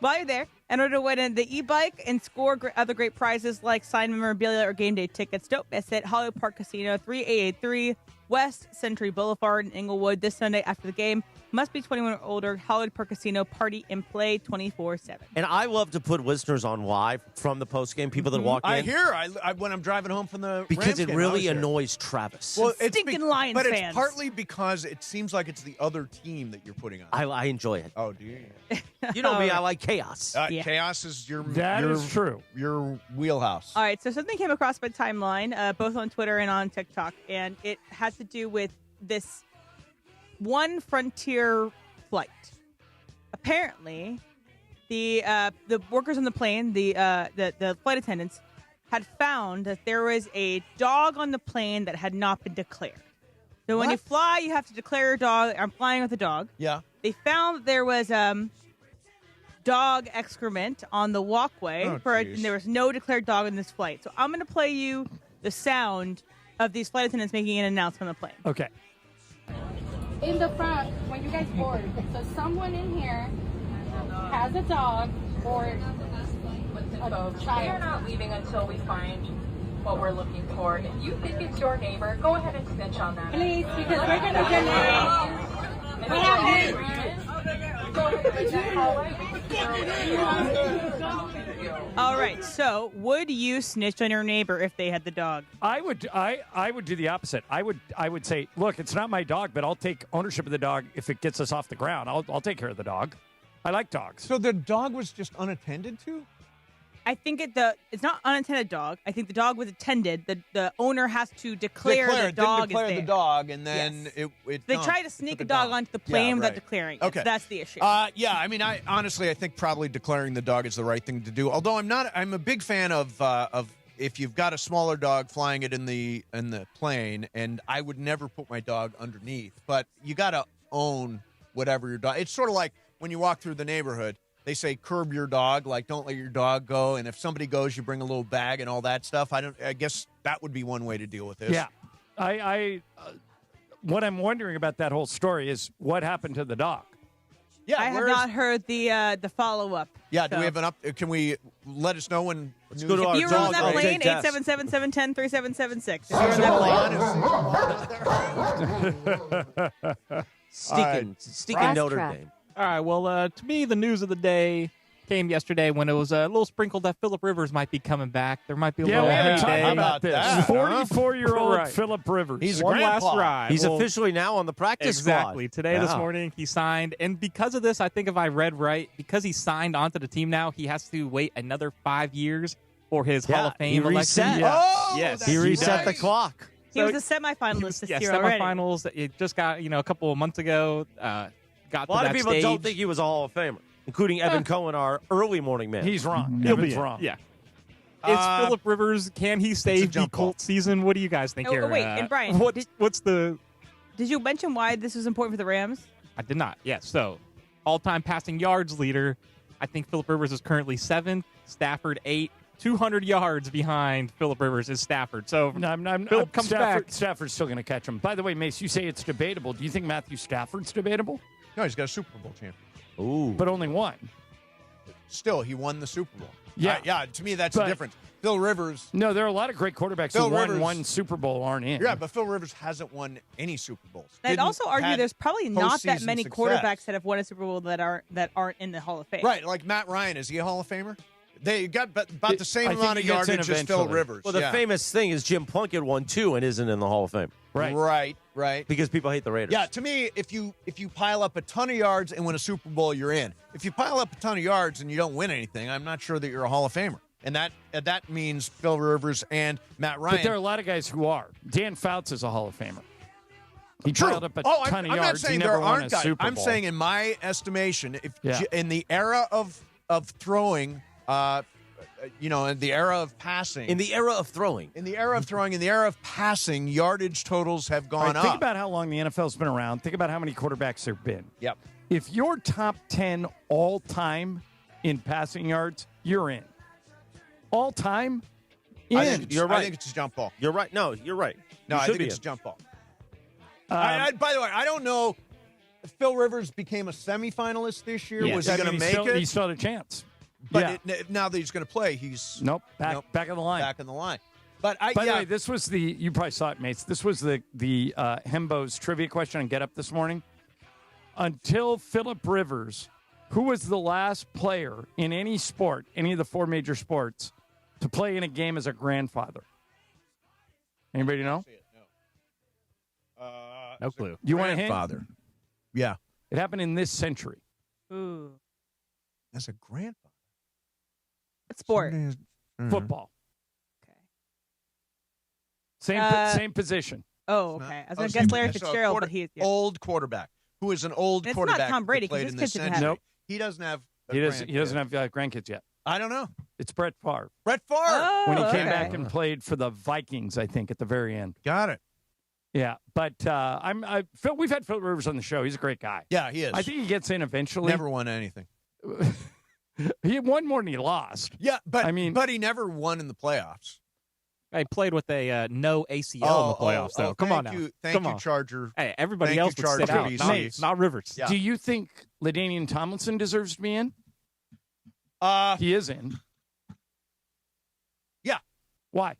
While you're there, enter to win the e-bike and score other great prizes like signed memorabilia or game day tickets. Don't miss it. Hollywood Park Casino, 3883 West Century Boulevard in Inglewood this Sunday after the game. Must be 21 or older. Hollywood Park Casino, party and play 24/7. And I love to put listeners on live from the postgame, people that walk in. I hear when I'm driving home from the because Rams it game, really annoys Travis. Well, Stinking Lions but fans. It's partly because it seems like it's the other team that you're putting on. I enjoy it. Oh, do you? You know me, I like chaos. Yeah. Chaos is your true. Your wheelhouse. All right, so something came across my timeline, both on Twitter and on TikTok, and it has to do with this one Frontier flight. Apparently, the workers on the plane, the flight attendants, had found that there was a dog on the plane that had not been declared. So when you fly, you have to declare your dog. I'm flying with a dog. Yeah. They found there was dog excrement on the walkway, and there was no declared dog in this flight. So I'm going to play you the sound of these flight attendants making an announcement on the plane. Okay. In the front, when you guys board, so someone in here has a dog or a child. We are not leaving until we find what we're looking for. If you think it's your neighbor, go ahead and snitch on that. Please, because we're going to generate. Go ahead and that hallway. All right. So, would you snitch on your neighbor if they had the dog? I would do the opposite. I would say, look, it's not my dog, but I'll take ownership of the dog if it gets us off the ground. I'll take care of the dog. I like dogs. So the dog was just unattended to? I think it's not unattended dog. I think the dog was attended. The owner has to declare the dog declare is there. the dog, and then Yes. it They try to sneak a dog onto the plane without declaring it. Okay. That's the issue. Yeah, I mean, I think probably declaring the dog is the right thing to do. Although I'm a big fan of if you've got a smaller dog, flying it in the plane, and I would never put my dog underneath. But you got to own whatever your dog. It's sort of like when you walk through the neighborhood. They say curb your dog, like don't let your dog go. And if somebody goes, you bring a little bag and all that stuff. I guess that would be one way to deal with this. Yeah, what I'm wondering about that whole story is what happened to the dog. Yeah, I have not heard the follow up. Yeah, do we have an up? Can we let us know when? Let's go to If our you were on dog that plane, update 877-710-3776. If you were on that plane. Sneaking Notre Dame. All right, well, to me, the news of the day came yesterday when it was a little sprinkled that Phillip Rivers might be coming back. There might be a little we haven't heyday. talked about this. 44-year-old Right. Phillip Rivers. He's one last ride. He's Well, officially now on the practice exactly. squad. Today, this morning, he signed. And because of this, I think if I read right, because he signed onto the team now, he has to wait another 5 years for his Hall of Fame he reset. election. Oh, yes. he reset the clock. He was a semifinalist this year already. Semifinals. It just got, a couple of months ago. Got A lot to of that people stage. don't think he was a Hall of Famer, including Evan Cohen, our early morning man. He's wrong. He'll Evan's be wrong. Yeah. It's Phillip Rivers. Can he save the Colts season? What do you guys think Oh, here? wait, and Brian, what's the? Did you mention why this was important for the Rams? I did not. Yes. So, all-time passing yards leader. I think Phillip Rivers is currently 7th. Stafford 8. 200 yards behind Phillip Rivers is Stafford. So Phillip comes back. Stafford's still going to catch him. By the way, Mace, you say it's debatable. Do you think Matthew Stafford's debatable? No, he's got a Super Bowl champion. Ooh. But only one. Still, he won the Super Bowl. Yeah. To me, that's the difference. Phil Rivers. No, there are a lot of great quarterbacks who won one Super Bowl aren't in. Yeah, but Phil Rivers hasn't won any Super Bowls. I'd also argue there's probably not that postseason many success. quarterbacks that have won a Super Bowl that aren't in the Hall of Fame. Right, like Matt Ryan. Is he a Hall of Famer? They got about the same amount of yardage as Phil Rivers. Well, the famous thing is Jim Plunkett won 2 and isn't in the Hall of Fame. Right. Because people hate the Raiders. Yeah, to me, if you pile up a ton of yards and win a Super Bowl, you're in. If you pile up a ton of yards and you don't win anything, I'm not sure that you're a Hall of Famer. And that means Phil Rivers and Matt Ryan. But there are a lot of guys who are. Dan Fouts is a Hall of Famer. He piled up a ton of yards. I'm not saying he never there won aren't a guys. Super Bowl. I'm saying, in my estimation, in the era of throwing, in the era of passing. In the era of throwing. In the era of throwing, in the era of passing, yardage totals have gone up. Think about how long the NFL's been around. Think about how many quarterbacks there have been. Yep. If you're top 10 all time in passing yards, you're in. All time, I think it's a jump ball. You're right. No, you're right. No, I think it's a jump ball. By the way, I don't know if Phil Rivers became a semifinalist this year. Yes. Was he going to make it? He still had a chance. But now that he's going to play, he's back in the line. Back in the line. But By the way, this was you probably saw it, mates. This was the Hembo's trivia question on Get Up this morning. Until Phillip Rivers, who was the last player in any sport, any of the 4 major sports, to play in a game as a grandfather? Anybody know? No clue. You want a hint? Grandfather. Yeah. It happened in this century. Ooh. As a grandfather. What sport? Football. Okay. Same position. Oh, okay. I was going to guess Larry Fitzgerald, but he's old quarterback. Who is an old It's quarterback? not Tom Brady, that played 'cause in his this kids didn't have century. Nope. He doesn't have. He doesn't have grandkids yet. I don't know. It's Brett Favre. Brett Favre. Oh, When he came okay. back and played for the Vikings, I think, at the very end. Got it. Yeah, but Phil. We've had Phil Rivers on the show. He's a great guy. Yeah, he is. I think he gets in eventually. Never won anything. He won more than he lost. Yeah, but I mean, but he never won in the playoffs. I played with a no ACL in the playoffs, though. Come on now. Thank you, Charger. Hey, everybody else would sit out. Not Rivers. Yeah. Do you think LaDainian Tomlinson deserves to be in? He is in. Yeah. Why?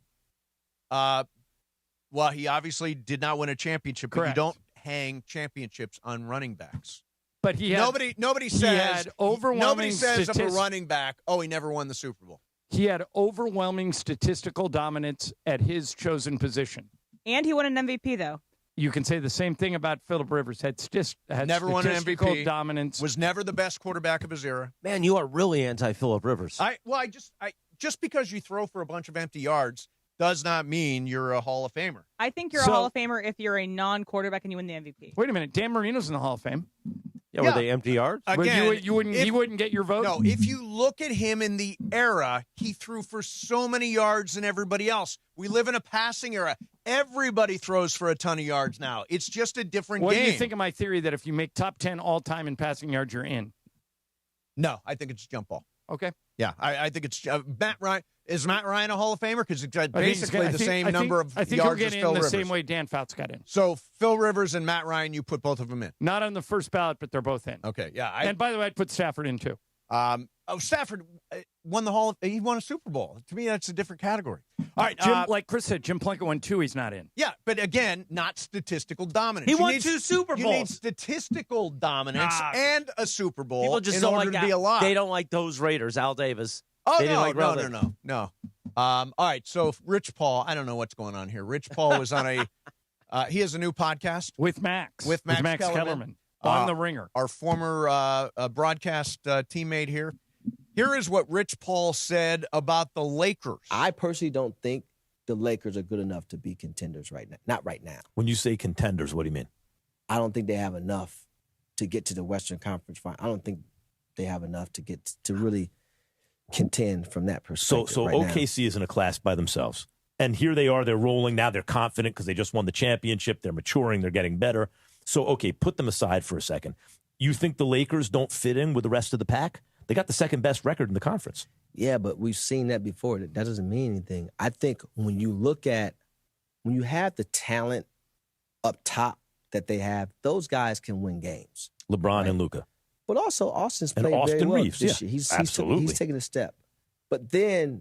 Well, he obviously did not win a championship, Correct. but you don't hang championships on running backs. But he had, nobody says he had overwhelming nobody says of a running back, oh, he never won the Super Bowl. He had overwhelming statistical dominance at his chosen position. And he won an MVP, though. You can say the same thing about Phillip Rivers. Had never won an MVP. Dominance. Was never the best quarterback of his era. Man, you are really anti-Phillip Rivers. Just because you throw for a bunch of empty yards does not mean you're a Hall of Famer. I think you're a Hall of Famer if you're a non-quarterback and you win the MVP. Wait a minute. Dan Marino's in the Hall of Fame. Yeah, were they empty yards? Again, he wouldn't get your vote? No, if you look at him in the era, he threw for so many yards than everybody else. We live in a passing era. Everybody throws for a ton of yards now. It's just a different game. What do you think of my theory that if you make top 10 all-time in passing yards, you're in? No, I think it's jump ball. Okay. Yeah, I think it's Matt Ryan. Is Matt Ryan a Hall of Famer? Because it's basically the same number of yards as Phil Rivers. I think he'll get in the same way Dan Fouts got in. So Phil Rivers and Matt Ryan, you put both of them in? Not on the first ballot, but they're both in. Okay, yeah. And by the way, I'd put Stafford in too. Stafford won he won a Super Bowl. To me, that's a different category. All right, Jim, like Chris said, Jim Plunkett won 2. He's not in. Yeah, but again, not statistical dominance. He won 2 Super Bowls. You need statistical dominance and a Super Bowl. People just in don't order like to be alive. They don't like those Raiders. Al Davis. Oh, no. All right, so Rich Paul, I don't know what's going on here. Rich Paul was on he has a new podcast. With Max Kellerman. On The Ringer. Our former broadcast teammate here. Here is what Rich Paul said about the Lakers. I personally don't think the Lakers are good enough to be contenders right now. Not right now. When you say contenders, what do you mean? I don't think they have enough to get to the Western Conference Final. I don't think they have enough to get to really contend from that perspective. So OKC is in a class by themselves. And here they are, they're rolling. Now they're confident because they just won the championship. They're maturing, they're getting better. So, okay, put them aside for a second. You think the Lakers don't fit in with the rest of the pack? They got the second best record in the conference. Yeah, but we've seen that before. That doesn't mean anything. I think when you have the talent up top that they have, those guys can win games. LeBron and Luka. But also Austin's played very well this year. Absolutely. He's taking a step. But then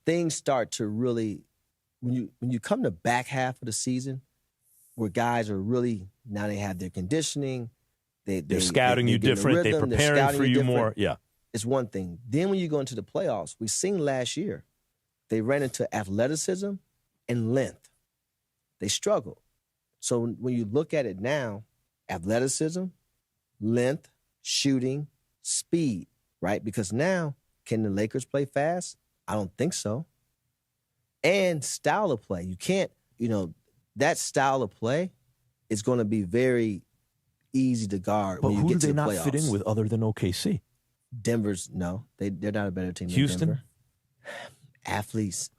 things start to really, when you come to back half of the season, where guys are really, now they have their conditioning. They're scouting you different. They're preparing for you more. Yeah. It's one thing. Then when you go into the playoffs, we've seen last year, they ran into athleticism and length. They struggled. So when you look at it now, athleticism, length, shooting, speed, right? Because now, can the Lakers play fast? I don't think so. And style of play. You can't, that style of play is going to be very easy to guard but when you get to the playoffs. But who do they not fit in with other than OKC? Denver's, no. They're not a better team Houston? than Denver. Athletes.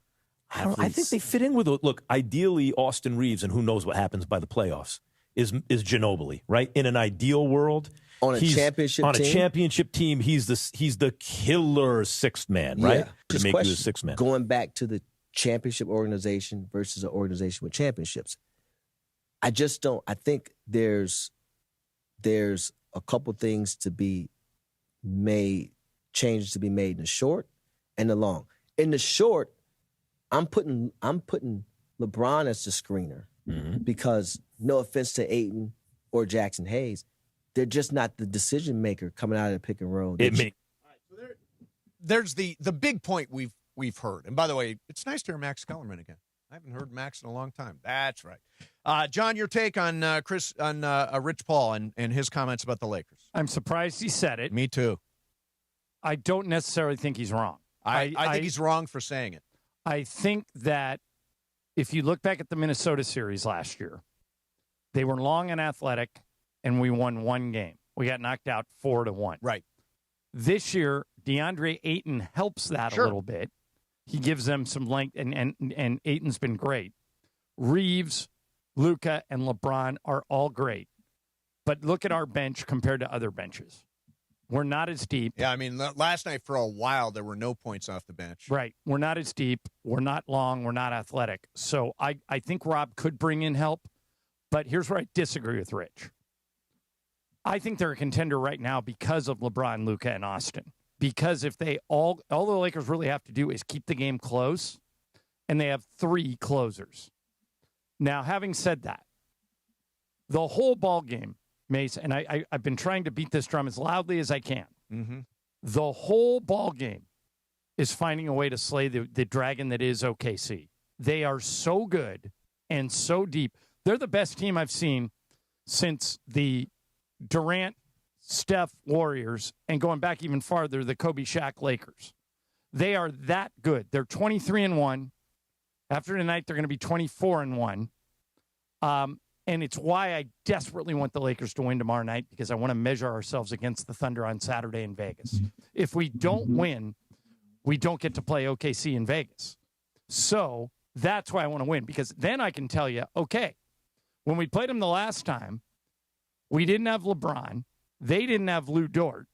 I think they fit in with, look, ideally Austin Reeves, and who knows what happens by the playoffs, is Ginobili, right? In an ideal world. On a championship team, he's the killer sixth man, right? To make you a sixth man. Going back to the championship organization versus an organization with championships. I just don't. I think there's a couple things to be made, changes to be made in the short and the long. In the short, I'm putting LeBron as the screener because no offense to Ayton or Jackson Hayes, they're just not the decision maker coming out of the pick and roll. There's the big point we've heard. And by the way, it's nice to hear Max Kellerman again. I haven't heard Max in a long time. That's right. John, your take on Rich Paul and his comments about the Lakers. I'm surprised he said it. Me too. I don't necessarily think he's wrong. I think he's wrong for saying it. I think that if you look back at the Minnesota series last year, they were long and athletic, and we won one game. We got knocked out 4-1. Right. This year, DeAndre Ayton helps that a little bit. He gives them some length, and Ayton's been great. Reeves, Luka, and LeBron are all great. But look at our bench compared to other benches. We're not as deep. Yeah, I mean, last night for a while, there were no points off the bench. Right. We're not as deep. We're not long. We're not athletic. So I think Rob could bring in help. But here's where I disagree with Rich. I think they're a contender right now because of LeBron, Luka, and Austin. Because if they all the Lakers really have to do is keep the game close, and they have 3 closers. Now, having said that, the whole ball game, Mace, and I've been trying to beat this drum as loudly as I can. Mm-hmm. The whole ball game is finding a way to slay the dragon that is OKC. They are so good and so deep. They're the best team I've seen since the Durant, Steph Warriors, and going back even farther, the Kobe Shaq Lakers. They are that good. They're 23-1. After tonight, they're going to be 24-1. And it's why I desperately want the Lakers to win tomorrow night, because I want to measure ourselves against the Thunder on Saturday in Vegas. If we don't win, we don't get to play OKC in Vegas. So that's why I want to win, because then I can tell you, okay, when we played them the last time, we didn't have LeBron. They didn't have Lou Dort.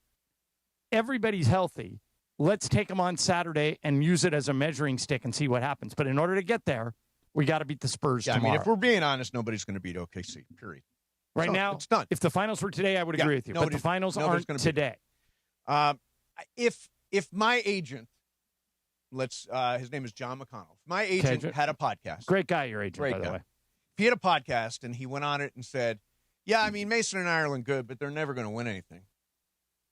Everybody's healthy. Let's take them on Saturday and use it as a measuring stick and see what happens. But in order to get there, we got to beat the Spurs tomorrow. I mean, if we're being honest, nobody's going to beat OKC, period. Right now, it's done. If the finals were today, I would agree with you. But the finals aren't today. If my agent, his name is John McConnell. If my agent had a podcast. Great guy, your agent, by the way. If he had a podcast and he went on it and said, yeah, I mean, Mason and Ireland good, but they're never going to win anything,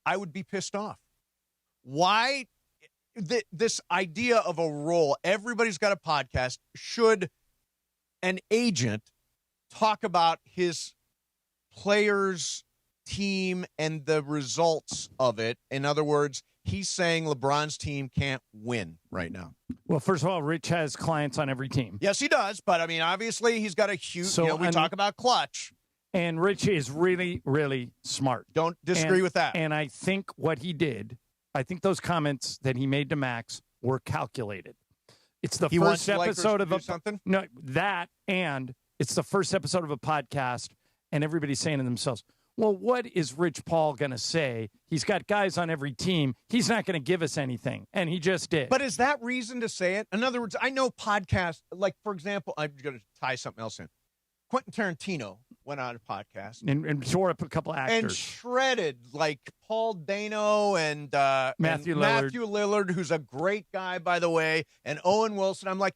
I would be pissed off. Why? This idea of a role, everybody's got a podcast. Should an agent talk about his players' team and the results of it? In other words, he's saying LeBron's team can't win right now. Well, first of all, Rich has clients on every team. Yes, he does. But, I mean, obviously he's got a huge, we talk about clutch. And Rich is really, really smart. Don't disagree with that. And I think what he did, I think those comments that he made to Max were calculated. It's the first episode of something. No, that, and it's the first episode of a podcast, and everybody's saying to themselves, well, what is Rich Paul going to say? He's got guys on every team. He's not going to give us anything, and he just did. But is that reason to say it? In other words, I know podcasts, like, for example, I'm going to tie something else in. Quentin Tarantino went on a podcast. And tore up a couple actors. And shredded, like, Paul Dano and Matthew Lillard, who's a great guy, by the way, and Owen Wilson. I'm like,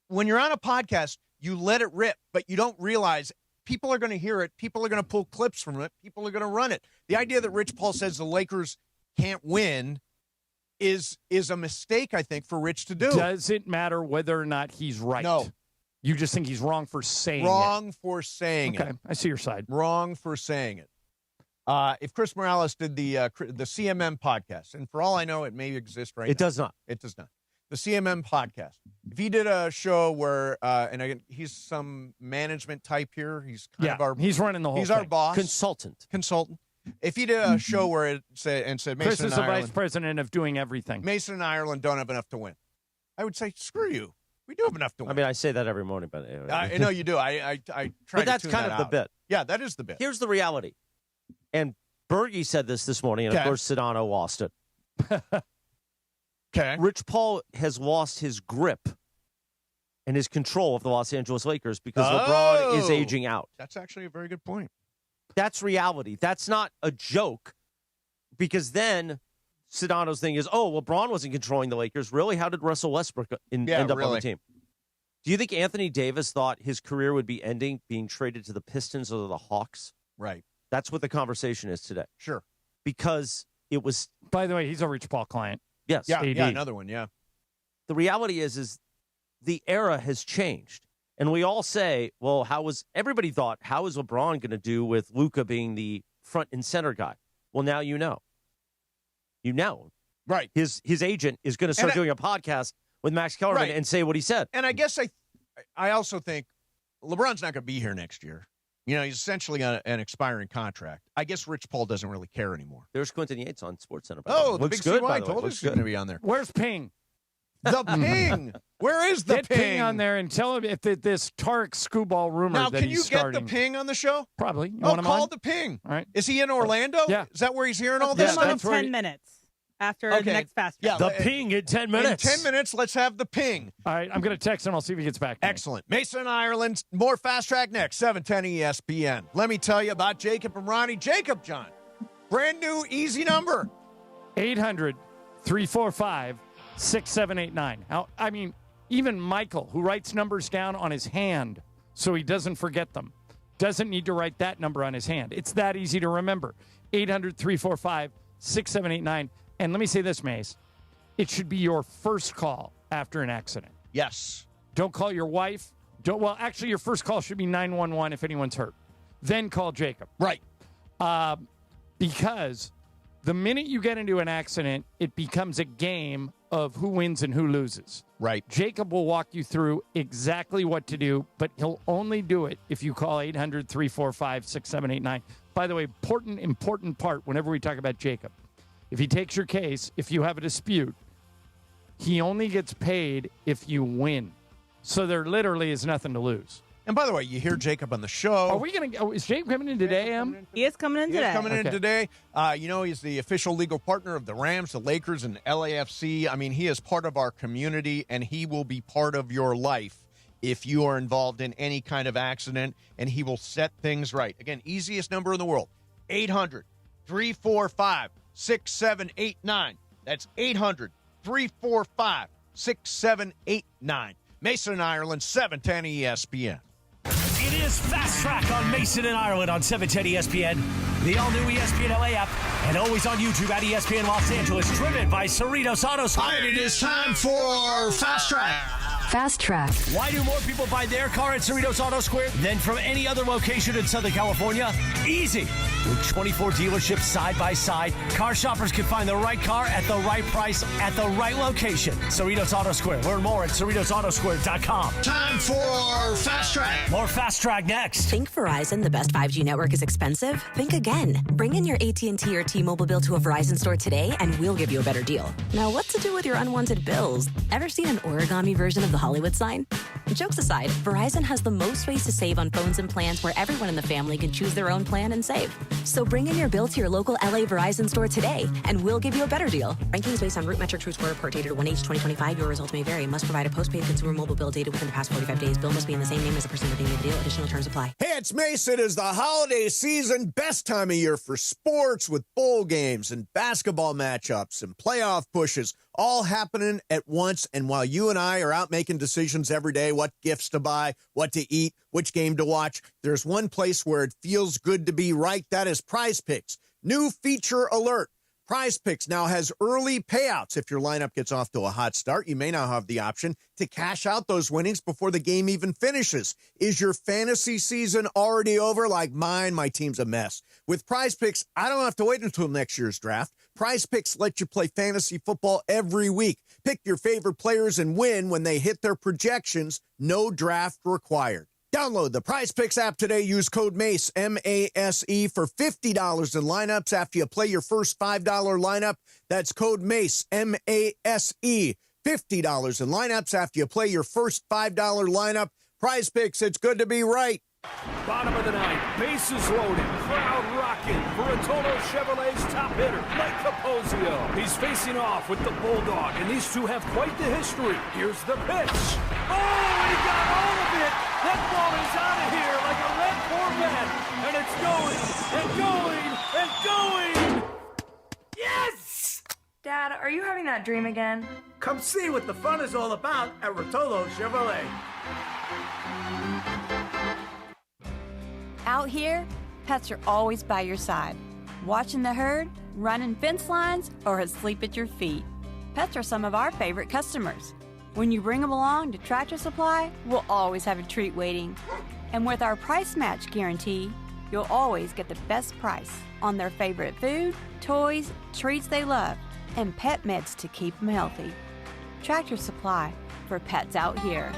when you're on a podcast, you let it rip, but you don't realize people are going to hear it. People are going to pull clips from it. People are going to run it. The idea that Rich Paul says the Lakers can't win is a mistake, I think, for Rich to do. Does it matter whether or not he's right? No. You just think he's wrong for saying it. Wrong for saying it. Okay, I see your side. Wrong for saying it. If Chris Morales did the CMM podcast, and for all I know, it may exist right now. It does not. It does not. The CMM podcast. If he did a show where, and again, he's some management type here. He's kind of our. He's running the whole. He's thing. our boss. Consultant. If he did a show where it said Mason Chris is and the Ireland, vice president of doing everything. Mason and Ireland don't have enough to win, I would say, screw you. We do have enough to win. I mean, I say that every morning, but I know you do. I try. But that's to tune kind that of the out. bit. Yeah, that is the bit. Here's the reality, and Bergie said this morning, and of course Sedano lost it. Okay. Rich Paul has lost his grip and his control of the Los Angeles Lakers because LeBron is aging out. That's actually a very good point. That's reality. That's not a joke, because then Sedano's thing is, LeBron wasn't controlling the Lakers. Really? How did Russell Westbrook end up on the team? Do you think Anthony Davis thought his career would be ending being traded to the Pistons or the Hawks? Right. That's what the conversation is today. Sure. Because it was... By the way, he's a Rich Paul client. Yes. Yeah, another one, yeah. The reality is the era has changed. And we all say, well, everybody thought, how is LeBron going to do with Luka being the front and center guy? Well, now you know. You know. Right. His agent is going to start doing a podcast with Max Kellerman and say what he said. And I guess I also think LeBron's not going to be here next year. You know, he's essentially on an expiring contract. I guess Rich Paul doesn't really care anymore. There's Quentin Yates on SportsCenter. The big CY told us he's going to be on there. Where's Ping? The ping. Where is the Get ping? Ping on there and tell him if this Tarik Skubal rumor now, that can he's you starting. get the ping on the show? Probably. You Oh, want him call on? the ping. All right. Is he in Orlando? Yeah. Is that where he's hearing all Put this him on in stuff? 10 minutes after the next Fast Track. The ping in 10 minutes. In 10 minutes, let's have the ping. All right, I'm going to text him. I'll see if he gets back to me. Excellent. Mason, Ireland, more Fast Track next, 710 ESPN. Let me tell you about Jacob and Ronnie. Jacob, John, brand new, easy number. 800-345-6789. Now, I mean, even Michael, who writes numbers down on his hand so he doesn't forget them, doesn't need to write that number on his hand. It's that easy to remember. 800-345-6789. And let me say this, Mace. It should be your first call after an accident. Yes. Don't call your wife. Well, actually, your first call should be 911 if anyone's hurt. Then call Jacob. Right. Because the minute you get into an accident, it becomes a game of who wins and who loses. Right. Jacob will walk you through exactly what to do, but he'll only do it if you call 800-345-6789. By the way, important part whenever we talk about Jacob. If he takes your case, if you have a dispute, he only gets paid if you win. So there literally is nothing to lose. And by the way, you hear Jacob on the show. Are we going to? Is Jacob coming in today, Em? He is coming in today. In today. He's the official legal partner of the Rams, the Lakers, and LAFC. I mean, he is part of our community, and he will be part of your life if you are involved in any kind of accident, and he will set things right. Again, easiest number in the world, 800-345-6789. That's 800-345-6789. Mason and Ireland, 710 ESPN. It is Fast Track on Mason and Ireland on 710 ESPN, the all-new ESPN LA app, and always on YouTube at ESPN Los Angeles, driven by Cerritos Auto Square. And it is time for Fast Track. Fast Track. Why do more people buy their car at Cerritos Auto Square than from any other location in Southern California? Easy. With 24 dealerships side by side, car shoppers can find the right car at the right price at the right location. Cerritos Auto Square. Learn more at CerritosAutoSquare.com. Time for Fast Track. More Fast Track next. Think Verizon, the best 5G network, is expensive? Think again. Bring in your AT&T or T-Mobile bill to a Verizon store today, and we'll give you a better deal. Now, what to do with your unwanted bills? Ever seen an origami version of the Hollywood sign? Jokes aside, Verizon has the most ways to save on phones and plans where everyone in the family can choose their own plan and save. So bring in your bill to your local LA Verizon store today, and we'll give you a better deal. Rankings based on root metric true score report dated 1H2025. Your results may vary. Must provide a postpaid consumer mobile bill dated within the past 45 days. Bill must be in the same name as the person redeeming the deal. Additional terms apply. Hey, it's Mace. It is the holiday season. Best time of year for sports with bowl games and basketball matchups and playoff pushes all happening at once. And while you and I are out making decisions every day, what gifts to buy, what to eat, which game to watch, there's one place where it feels good to be right. That is Prize Picks. New feature alert. Prize Picks now has early payouts. If your lineup gets off to a hot start, you may now have the option to cash out those winnings before the game even finishes. Is your fantasy season already over like mine? My team's a mess. With Prize Picks, I don't have to wait until next year's draft. Prize Picks let you play fantasy football every week. Pick your favorite players and win when they hit their projections. No draft required. Download the Prize Picks app today. Use code MACE, M-A-S-E, for $50 in lineups after you play your first $5 lineup. That's code MACE, M-A-S-E, $50 in lineups after you play your first $5 lineup. Prize Picks, it's good to be right. Bottom of the ninth, bases loaded, crowd rocking for Rotolo Chevrolet's top hitter, Mike Capozio. He's facing off with the Bulldog, and these two have quite the history. Here's the pitch. Oh, and he got all of it. That ball is out of here like a red Corvette, and it's going and going and going. Yes! Dad, are you having that dream again? Come see what the fun is all about at Rotolo Chevrolet. Out here, pets are always by your side, watching the herd, running fence lines, or asleep at your feet. Pets are some of our favorite customers. When you bring them along to Tractor Supply, we'll always have a treat waiting. And with our price match guarantee, you'll always get the best price on their favorite food, toys, treats they love, and pet meds to keep them healthy. Tractor Supply, for pets out here.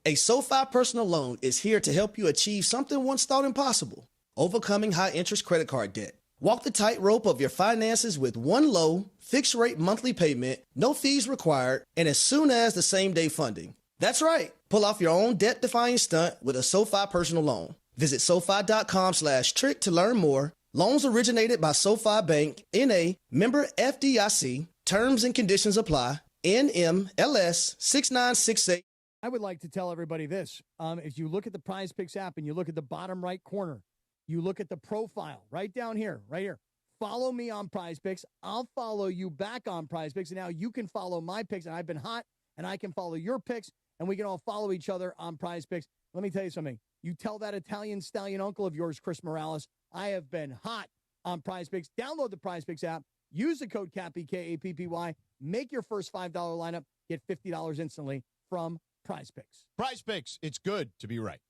A SoFi personal loan is here to help you achieve something once thought impossible: overcoming high interest credit card debt. Walk the tightrope of your finances with one low, fixed-rate monthly payment, no fees required, and as soon as the same-day funding. That's right. Pull off your own debt-defying stunt with a SoFi personal loan. Visit SoFi.com/trick to learn more. Loans originated by SoFi Bank, N.A., member FDIC. Terms and conditions apply. NMLS 6968. I would like to tell everybody this. If you look at the Prize Picks app and you look at the bottom right corner, you look at the profile right down here, right here. Follow me on Prize Picks. I'll follow you back on Prize Picks. And now you can follow my picks, and I've been hot, and I can follow your picks, and we can all follow each other on Prize Picks. Let me tell you something. You tell that Italian stallion uncle of yours, Chris Morales, I have been hot on Prize Picks. Download the Prize Picks app. Use the code CAPPY, K-A-P-P-Y. Make your first $5 lineup. Get $50 instantly from Prize Picks. Prize Picks, it's good to be right.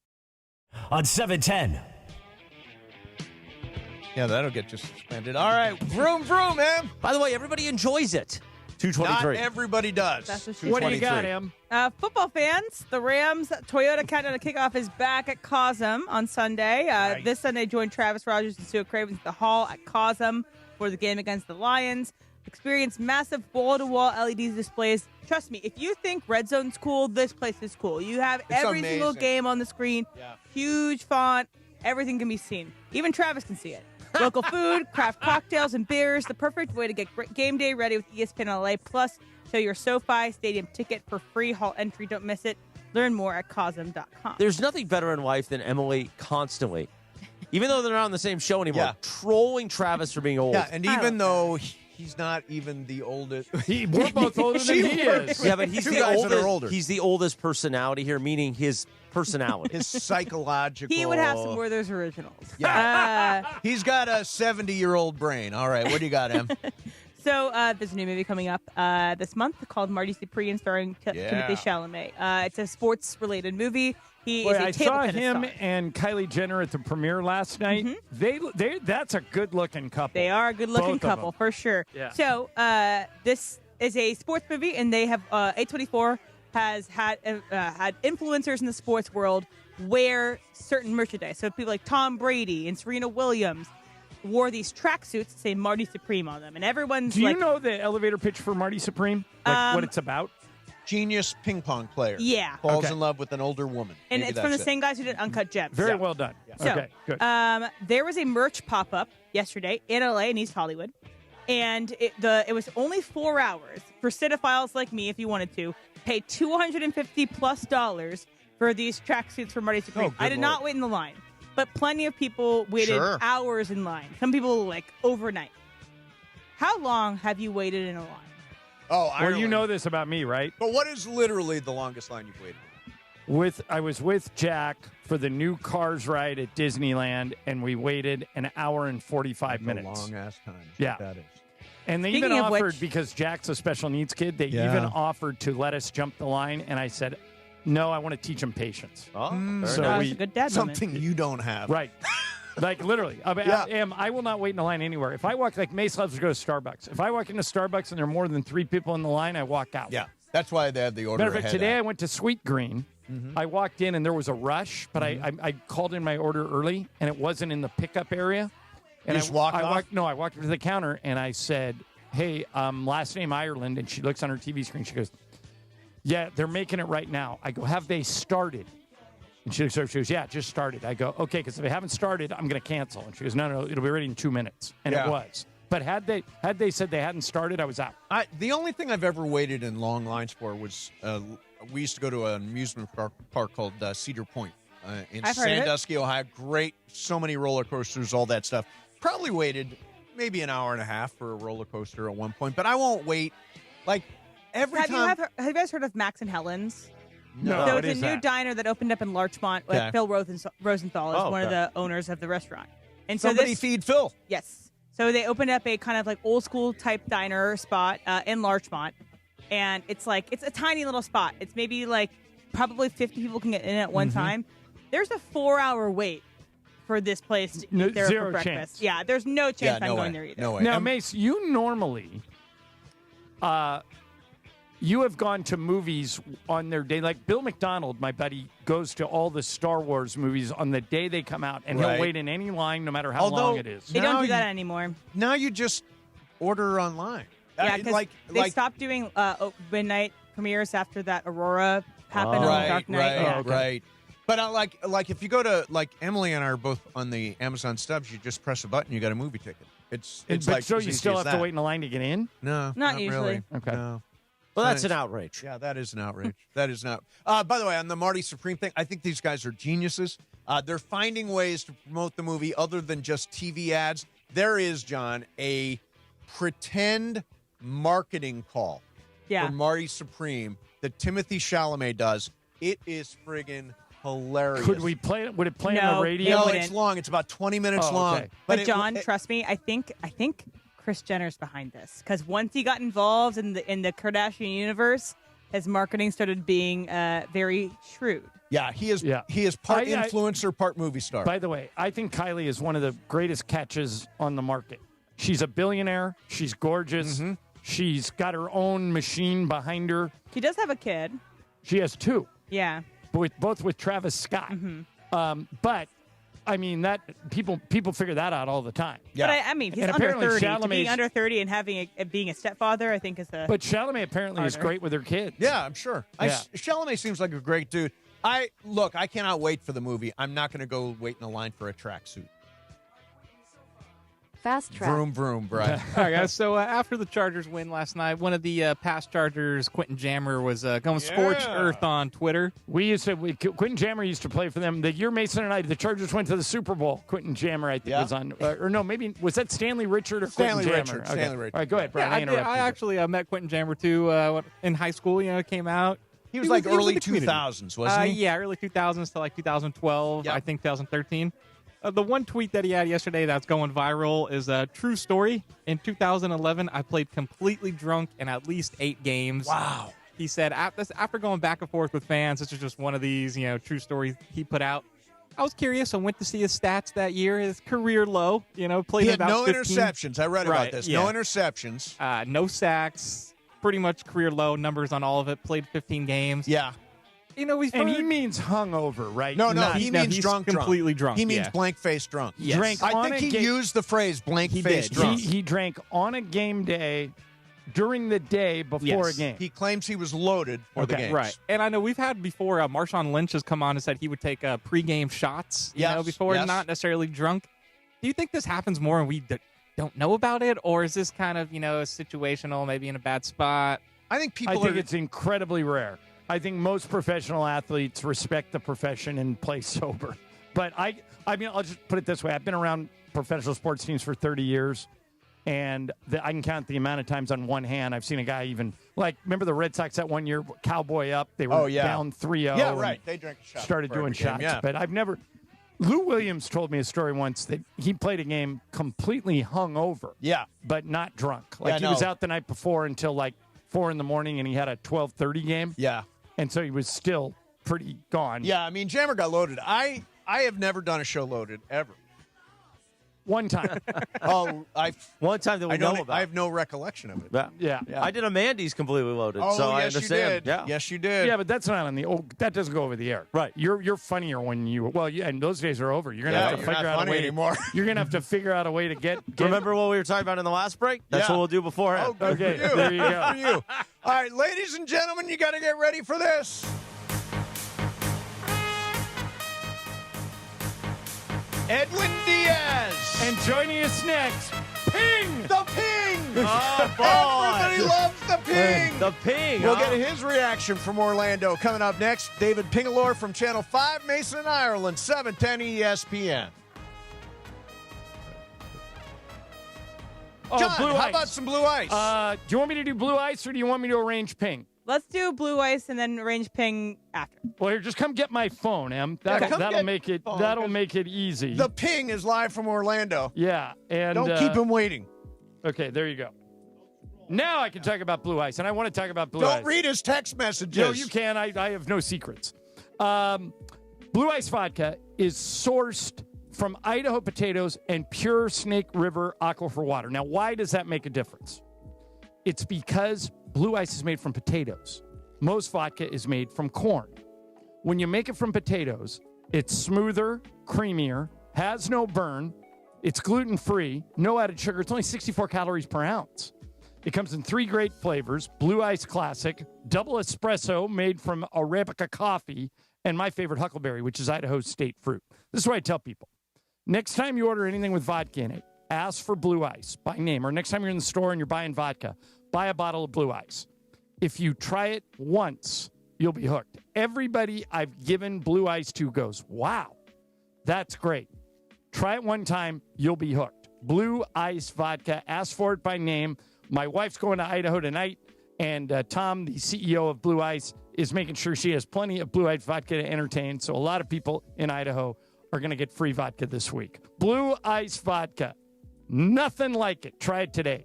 On 710. Yeah, that'll get you suspended. All right, vroom, vroom, man. By the way, everybody enjoys it. 223. Not everybody does. That's what What do you got, Em? Football fans, the Rams Toyota Countdown to Kickoff is back at Cosm on Sunday. Right. This Sunday, join Travis Rogers and Stuart Cravens at the Hall at Cosm for the game against the Lions. Experience massive wall-to-wall LED displays. Trust me, if you think Red Zone's cool, this place is cool. You have every single game on the screen. Yeah. Huge font. Everything can be seen. Even Travis can see it. Local food, craft cocktails, and beers. The perfect way to get game day ready with ESPN LA. Plus, show your SoFi Stadium ticket for free hall entry. Don't miss it. Learn more at Cosm.com. There's nothing better in life than Emily constantly, even though they're not on the same show anymore, trolling Travis for being old. Yeah, and even though he's not even the oldest. We're both older than he is. Yeah, but he's the oldest. He's the oldest personality here, meaning his personality. His psychological. He would have some Werther's originals. Yeah. He's got a 70-year-old brain. All right, what do you got, Em? So there's a new movie coming up this month called Marty Supreme, starring Timothée Chalamet. It's a sports-related movie. He is a I saw table tennis him star. and Kylie Jenner at the premiere last night. Mm-hmm. That's a good-looking couple. They are a good-looking couple, for sure. Yeah. So this is a sports movie, and they have A24 has had influencers in the sports world wear certain merchandise. So people like Tom Brady and Serena Williams wore these tracksuits that say Marty Supreme on them, and everyone's Do you know the elevator pitch for Marty Supreme? Like what it's about? Genius ping pong player. Yeah. Falls in love with an older woman. And Maybe it's from the that's same guys who did Uncut Gems. Very well done. Yeah. So, Okay, good. There was a merch pop-up yesterday in LA in East Hollywood, and it was only 4 hours for cinephiles like me, if you wanted to, pay $250+ for these tracksuits for Marty Supreme. I did not wait in the line, but plenty of people waited hours in line. Some people like overnight. How long have you waited in a line? Oh, well, Ireland. you know this about me, right? But what is literally the longest line you've waited? I was with Jack for the new Cars ride at Disneyland, and we waited an hour and 45 minutes. A long-ass time. Yeah. That is. And they Speaking even of offered, which- because Jack's a special needs kid, they even offered to let us jump the line, and I said, no, I want to teach him patience. Oh, so That's a good dad something you don't have. Right. Like, literally. I will not wait in a line anywhere. If I walk, like Mace loves to go to Starbucks. If I walk into Starbucks and there are more than 3 people in the line, I walk out. Yeah. That's why they had the order Matter of fact, ahead today out. I went to Sweet Green. I walked in and there was a rush, but I called in my order early, and it wasn't in the pickup area. And You just walked off? I walked up to the counter, and I said, hey, last name Ireland, and she looks on her TV screen. She goes, yeah, they're making it right now. I go, have they started? And she goes, yeah, it just started. I go, okay, because if they haven't started, I'm going to cancel. And she goes, no, it'll be ready in 2 minutes. And it was. But had they said they hadn't started, I was out. The only thing I've ever waited in long lines for was we used to go to an amusement park called Cedar Point in Sandusky, Ohio. Great, so many roller coasters, all that stuff. Probably waited maybe an hour and a half for a roller coaster at one point, but I won't wait. Like every time. Have you guys heard of Max and Helen's? No. So What it's a is new that? diner that opened up in Larchmont. Okay. Phil Rosenthal is one of the owners of the restaurant. And so Somebody feed Phil. Yes. So they opened up a kind of like old school type diner spot in Larchmont. And it's a tiny little spot. It's maybe like probably 50 people can get in at one time. There's a 4-hour wait for this place to eat there Zero for breakfast. chance. Yeah, there's no chance I'm going there either. No way. Now, Mace, you normally you have gone to movies on their day. Like Bill McDonald, my buddy, goes to all the Star Wars movies on the day they come out, and he'll wait in any line no matter how long it is. They don't do that anymore. Now you just order online. Yeah, because they stopped doing midnight premieres after that Aurora happened on the Dark Knight. Right. But like if you go to, like, Emily and I are both on the Amazon Stubs, you just press a button, you got a movie ticket. It's like, so you still have to wait in a line to get in? No, not usually. Really. Okay. No. Well, that's an outrage. Yeah, that is an outrage. That is not. By the way, on the Marty Supreme thing, I think these guys are geniuses. They're finding ways to promote the movie other than just TV ads. There is, John, a pretend marketing call for Marty Supreme that Timothy Chalamet does. It is friggin' hilarious. Could we play it? Would it play on the radio? No, it's long. It's about 20 minutes long. Okay. But John, trust me, I think Kris Jenner's behind this, because once he got involved in the Kardashian universe, his marketing started being very shrewd. Yeah, he is. Yeah. He is part influencer, part movie star. By the way, I think Kylie is one of the greatest catches on the market. She's a billionaire. She's gorgeous. Mm-hmm. She's got her own machine behind her. She does have a kid. She has 2. Yeah. Both with Travis Scott. Mm-hmm. But I mean, that people figure that out all the time. Yeah. But I mean, he's and under 30. Chalamet's, to be under 30 and being a stepfather, I think is the. But Chalamet apparently is great with her kids. Yeah, I'm sure. Yeah. Chalamet seems like a great dude. I cannot wait for the movie. I'm not going to go wait in a line for a tracksuit. Fasttrack. Vroom, vroom, Brian. All right, guys. So after the Chargers win last night, one of the past Chargers, Quentin Jammer, was going scorched earth on Twitter. Quentin Jammer used to play for them. The year Mason and I, the Chargers went to the Super Bowl. Quentin Jammer, I think, was on. Or no, maybe, was that Stanley Richard or Stanley Quentin Richard? Jammer? Stanley Richard. All right, go ahead, Brian. I actually met Quentin Jammer, too, in high school. Came out. He was early 2000s, wasn't he? Yeah, early 2000s to like 2012, I think 2013. The one tweet that he had yesterday that's going viral is a true story. In 2011, I played completely drunk in at least 8 games. Wow. He said, after going back and forth with fans, this is just one of these, true stories he put out. I was curious. I went to see his stats that year. His career low, played he had about no 15. interceptions. I read about this. Yeah. No interceptions. No sacks. Pretty much career low numbers on all of it. Played 15 games. Yeah. And he means hungover, right? No, he means he's drunk. Completely drunk. He means blank-faced drunk. Yes. Drank I think he used the phrase blank-faced drunk. He drank on a game day during the day before a game. He claims he was loaded for the games. Right. And I know we've had before, Marshawn Lynch has come on and said he would take pregame shots, before, not necessarily drunk. Do you think this happens more and we don't know about it? Or is this kind of, situational, maybe in a bad spot? I think it's incredibly rare. I think most professional athletes respect the profession and play sober. But I mean, I'll just put it this way. I've been around professional sports teams for 30 years, and I can count the amount of times on one hand I've seen a guy even, remember the Red Sox that one year, Cowboy up, they were down 3-0. Yeah, right. They drank a shot. Started doing shots. Yeah. But I've never... Lou Williams told me a story once that he played a game completely hungover. Yeah. But not drunk. He was out the night before until 4 a.m, and he had a 12:30 game. Yeah. And so he was still pretty gone. Yeah, I mean, Jammer got loaded. I have never done a show loaded, ever. One time. One time that we know about. I have no recollection of it. Yeah. I did a Mandy's completely loaded, so I understand. You did. Yeah. Yes, you did. Yeah, but that's not on the that doesn't go over the air. Right. You're funnier when and those days are over. You're gonna have to figure out a way anymore. You're gonna have to figure out a way to get Remember what we were talking about in the last break? That's what we'll do beforehand. Oh, good Okay, for you. there you go. Good for you. All right, ladies and gentlemen, you got to get ready for this. Edwin Diaz. And joining us next, Ping! The Ping! Oh, boy. Everybody loves the Ping! The Ping! We'll get his reaction from Orlando coming up next. David Pingalore from Channel 5, Mason, Ireland, 710 ESPN. John, how about some blue ice? Do you want me to do blue ice or do you want me to arrange Ping? Let's do blue ice and then arrange Ping after. Well, here, just come get my phone, Em. That'll make it easy. The Ping is live from Orlando. Yeah, and don't keep him waiting. Okay, there you go. Now I can talk about blue ice, and I want to talk about blue ice. Don't read his text messages. No, you can. I have no secrets. Blue ice vodka is sourced from Idaho potatoes and pure Snake River aquifer water. Now, why does that make a difference? It's because Blue Ice is made from potatoes. Most vodka is made from corn. When you make it from potatoes, it's smoother, creamier, has no burn, it's gluten-free, no added sugar. It's only 64 calories per ounce. It comes in 3 great flavors: Blue Ice Classic, Double Espresso made from Arabica coffee, and my favorite, Huckleberry, which is Idaho State fruit. This is what I tell people. Next time you order anything with vodka in it, ask for Blue Ice by name. Or next time you're in the store and you're buying vodka, buy a bottle of Blue Ice. If you try it once, you'll be hooked. Everybody I've given Blue Ice to goes, wow, that's great. Try it one time, you'll be hooked. Blue Ice Vodka. Ask for it by name. My wife's going to Idaho tonight, and Tom, the CEO of Blue Ice, is making sure she has plenty of Blue Ice Vodka to entertain. So a lot of people in Idaho are going to get free vodka this week. Blue Ice Vodka. Nothing like it. Try it today.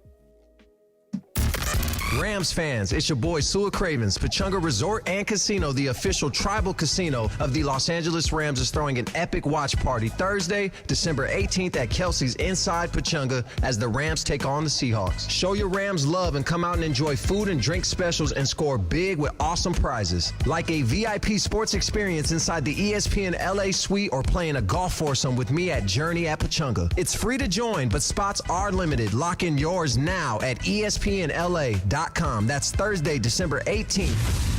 Rams fans, it's your boy Sua Cravens. Pechanga Resort and Casino, the official tribal casino of the Los Angeles Rams, is throwing an epic watch party Thursday, December 18th at Kelsey's inside Pechanga as the Rams take on the Seahawks. Show your Rams love and come out and enjoy food and drink specials and score big with awesome prizes. Like a VIP sports experience inside the ESPN LA suite or playing a golf foursome with me at Journey at Pechanga. It's free to join, but spots are limited. Lock in yours now at ESPNLA.com. That's Thursday, December 18th.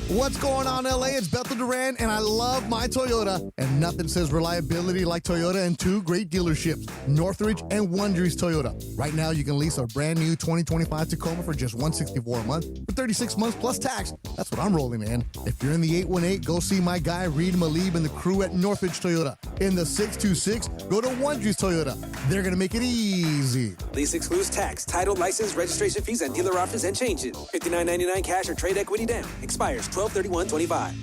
What's going on, LA? It's Bethel Duran, and I love my Toyota. And nothing says reliability like Toyota and 2 great dealerships, Northridge and Wondries Toyota. Right now, you can lease a brand new 2025 Tacoma for just $164 a month for 36 months plus tax. That's what I'm rolling in. If you're in the 818, go see my guy Reed Malib and the crew at Northridge Toyota. In the 626, go to Wondries Toyota. They're going to make it easy. Lease excludes tax, title, license, registration fees, and dealer offers and changes. $59.99 cash or trade equity down. Expires 12/31/25.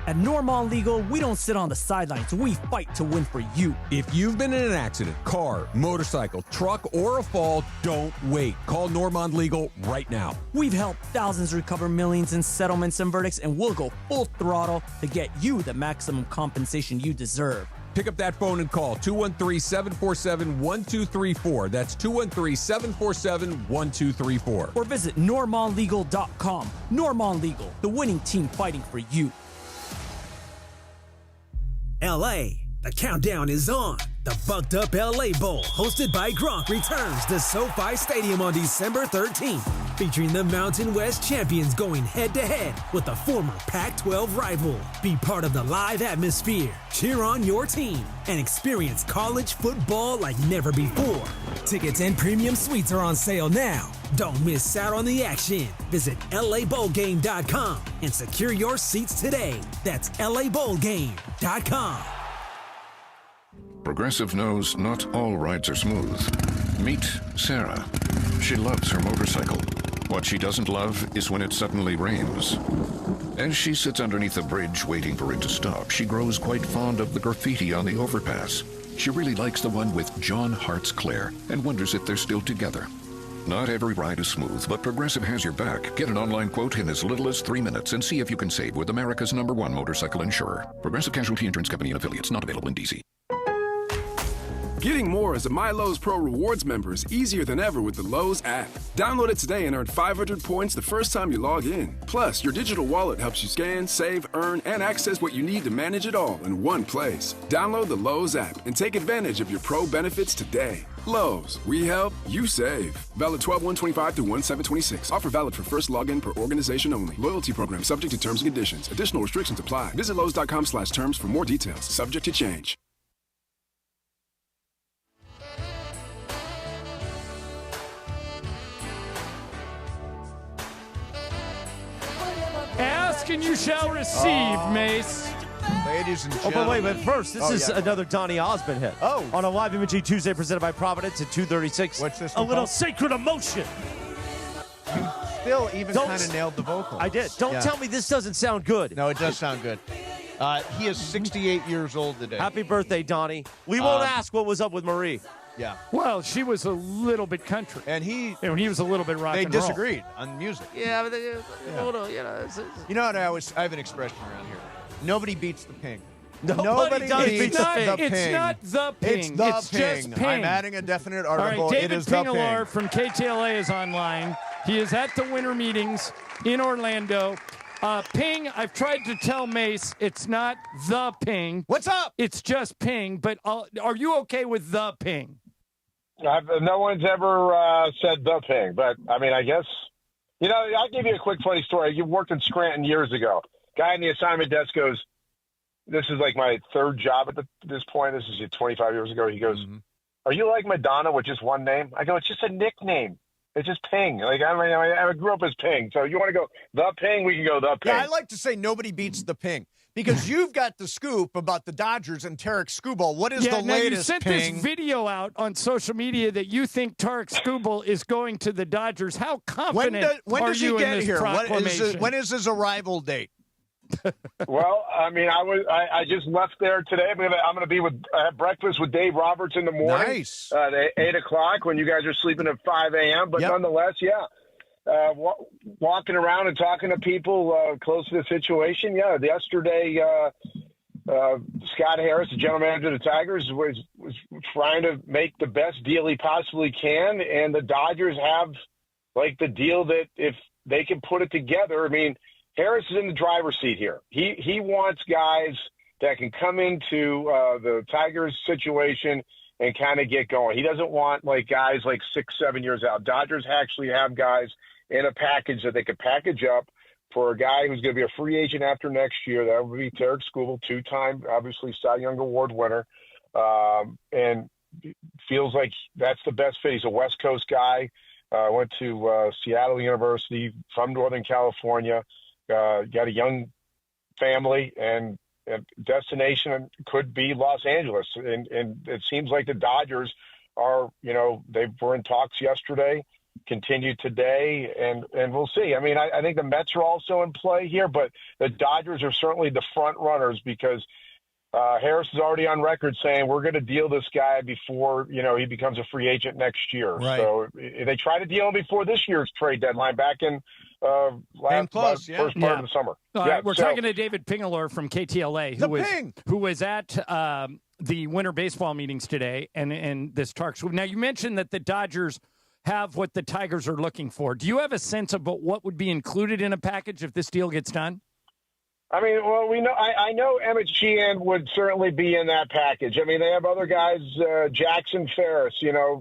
At Normand Legal, we don't sit on the sidelines. We fight to win for you. If you've been in an accident, car, motorcycle, truck, or a fall, don't wait. Call Normand Legal right now. We've helped thousands recover millions in settlements and verdicts, and we'll go full throttle to get you the maximum compensation you deserve. Pick up that phone and call 213-747-1234. That's 213-747-1234. Or visit NormandLegal.com. Normand Legal, the winning team fighting for you. LA, the countdown is on. The Bucked Up LA Bowl, hosted by Gronk, returns to SoFi Stadium on December 13th, featuring the Mountain West champions going head-to-head with the former Pac-12 rival. Be part of the live atmosphere, cheer on your team, and experience college football like never before. Tickets and premium suites are on sale now. Don't miss out on the action. Visit LABowlGame.com and secure your seats today. That's LABowlGame.com. Progressive knows not all rides are smooth. Meet Sarah. She loves her motorcycle. What she doesn't love is when it suddenly rains. As she sits underneath a bridge waiting for it to stop, she grows quite fond of the graffiti on the overpass. She really likes the one with John Hart's Claire and wonders if they're still together. Not every ride is smooth, but Progressive has your back. Get an online quote in as little as 3 minutes and see if you can save with America's #1 motorcycle insurer. Progressive Casualty Insurance Company and affiliates, not available in D.C. Getting more as a My Lowe's Pro Rewards member is easier than ever with the Lowe's app. Download it today and earn 500 points the first time you log in. Plus, your digital wallet helps you scan, save, earn, and access what you need to manage it all in one place. Download the Lowe's app and take advantage of your Pro benefits today. Lowe's, we help, you save. Valid 12/1/25 through 1/7/26. Offer valid for first login per organization only. Loyalty program subject to terms and conditions. Additional restrictions apply. Visit Lowe's.com/terms for more details. Subject to change. Ask and you shall receive, Mace. Ladies and Oh, gentlemen. but wait, first, this is another Donnie Osmond hit. Oh. On a live imaging Tuesday presented by Providence at 2:36. What's this A one little called? sacred emotion. You still even Don't- kind of nailed the vocal. I did. Don't tell me this doesn't sound good. No, it does sound good. He is 68 years old today. Happy birthday, Donnie. We won't ask what was up with Marie. Yeah. Well, she was a little bit country. And he was a little bit rock They and roll. disagreed on music. Yeah, but hold on, You know what I have an expression around here. Nobody beats the ping. Nobody does beat the ping. It's not the ping. It's the It's ping. just ping. I'm adding a definite All article. right, David it is the Pingalore ping. from KTLA is online. He is at the winter meetings in Orlando. Ping, I've tried to tell Mace it's not the Ping. What's up? It's just Ping, but are you okay with the Ping? No one's ever said the Ping, but, I mean, I guess, I'll give you a quick funny story. You worked in Scranton years ago. Guy in the assignment desk goes, this is like my third job at this point. This is 25 years ago. He goes, are you like Madonna with just one name? I go, it's just a nickname. It's just Ping. Like I grew up as Ping. So you want to go the Ping? We can go the Ping. Yeah, I like to say nobody beats the Ping because you've got the scoop about the Dodgers and Tarik Skubal. What is the latest? You sent Ping? this video out on social media that you think Tarik Skubal is going to the Dodgers. How confident when are does you he get in this here? proclamation? When is his arrival date? Well, I mean, I just left there today. I'm gonna be I have breakfast with Dave Roberts in the morning. Nice. At 8:00 when you guys are sleeping at 5 a.m. But nonetheless, walking around and talking to people close to the situation. Yeah, yesterday, Scott Harris, the general manager of the Tigers, was trying to make the best deal he possibly can, and the Dodgers have like the deal that if they can put it together, I mean. Harris is in the driver's seat here. He wants guys that can come into the Tigers situation and kind of get going. He doesn't want like guys like 6-7 years out. Dodgers actually have guys in a package that they could package up for a guy who's going to be a free agent after next year. That would be Tarik Skubal, 2-time, obviously, Cy Young Award winner, and feels like that's the best fit. He's a West Coast guy. Went to Seattle University from Northern California. Got a young family, and destination could be Los Angeles. And it seems like the Dodgers are, they were in talks yesterday, continued today, and we'll see. I mean, I think the Mets are also in play here, but the Dodgers are certainly the front runners because Harris is already on record saying we're going to deal this guy before, he becomes a free agent next year. Right. So they try to deal him before this year's trade deadline back in first part of the summer. We're talking to David Pingalore from KTLA, who was at the winter baseball meetings today and this talk. Now, you mentioned that the Dodgers have what the Tigers are looking for. Do you have a sense about what would be included in a package if this deal gets done? I mean, well, we know. I know Emmett Sheehan would certainly be in that package. I mean, they have other guys, Jackson Ferris,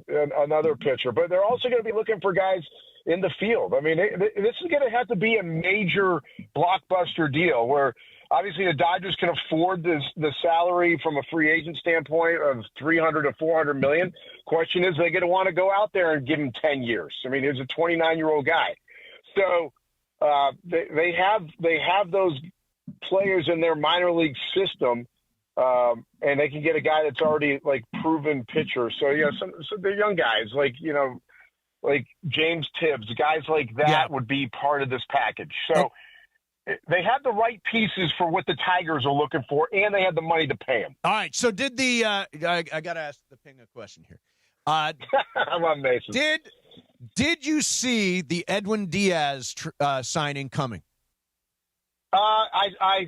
another pitcher, but they're also going to be looking for guys in the field. I mean, this is going to have to be a major blockbuster deal where obviously the Dodgers can afford the salary from a free agent standpoint of $300 to $400 million. Question is, they're going to want to go out there and give him 10 years. I mean, he's a 29-year-old guy, so they have those players in their minor league system, and they can get a guy that's already like proven pitcher. So so they're young guys like like James Tibbs, guys like that would be part of this package. So they have the right pieces for what the Tigers are looking for, and they have the money to pay them. All right. So did the I got to ask the Ping a question here. I love Mason. Did you see the Edwin Díaz signing coming? I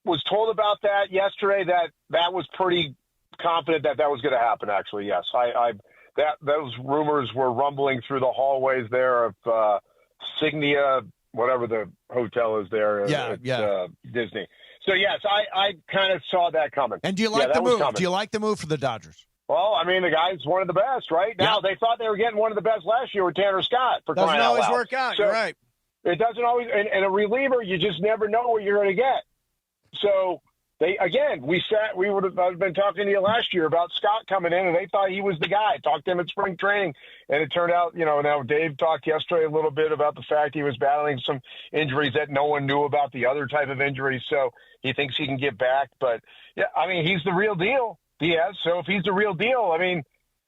was told about that yesterday. That was pretty confident that was going to happen. Actually, yes. Those rumors were rumbling through the hallways there of Signia, whatever the hotel is there. At Disney. So yes, I kind of saw that coming. And do you like the move? Do you like the move for the Dodgers? Well, I mean, the guy's one of the best, right? Now, they thought they were getting one of the best last year with Tanner Scott. Doesn't always work out. You're right. It doesn't always, and a reliever, you just never know what you're going to get. So I've been talking to you last year about Scott coming in, and they thought he was the guy. Talked to him at spring training, and it turned out, now Dave talked yesterday a little bit about the fact he was battling some injuries that no one knew about, the other type of injuries. So he thinks he can get back. But yeah, I mean, he's the real deal, Diaz. So if he's the real deal, I mean,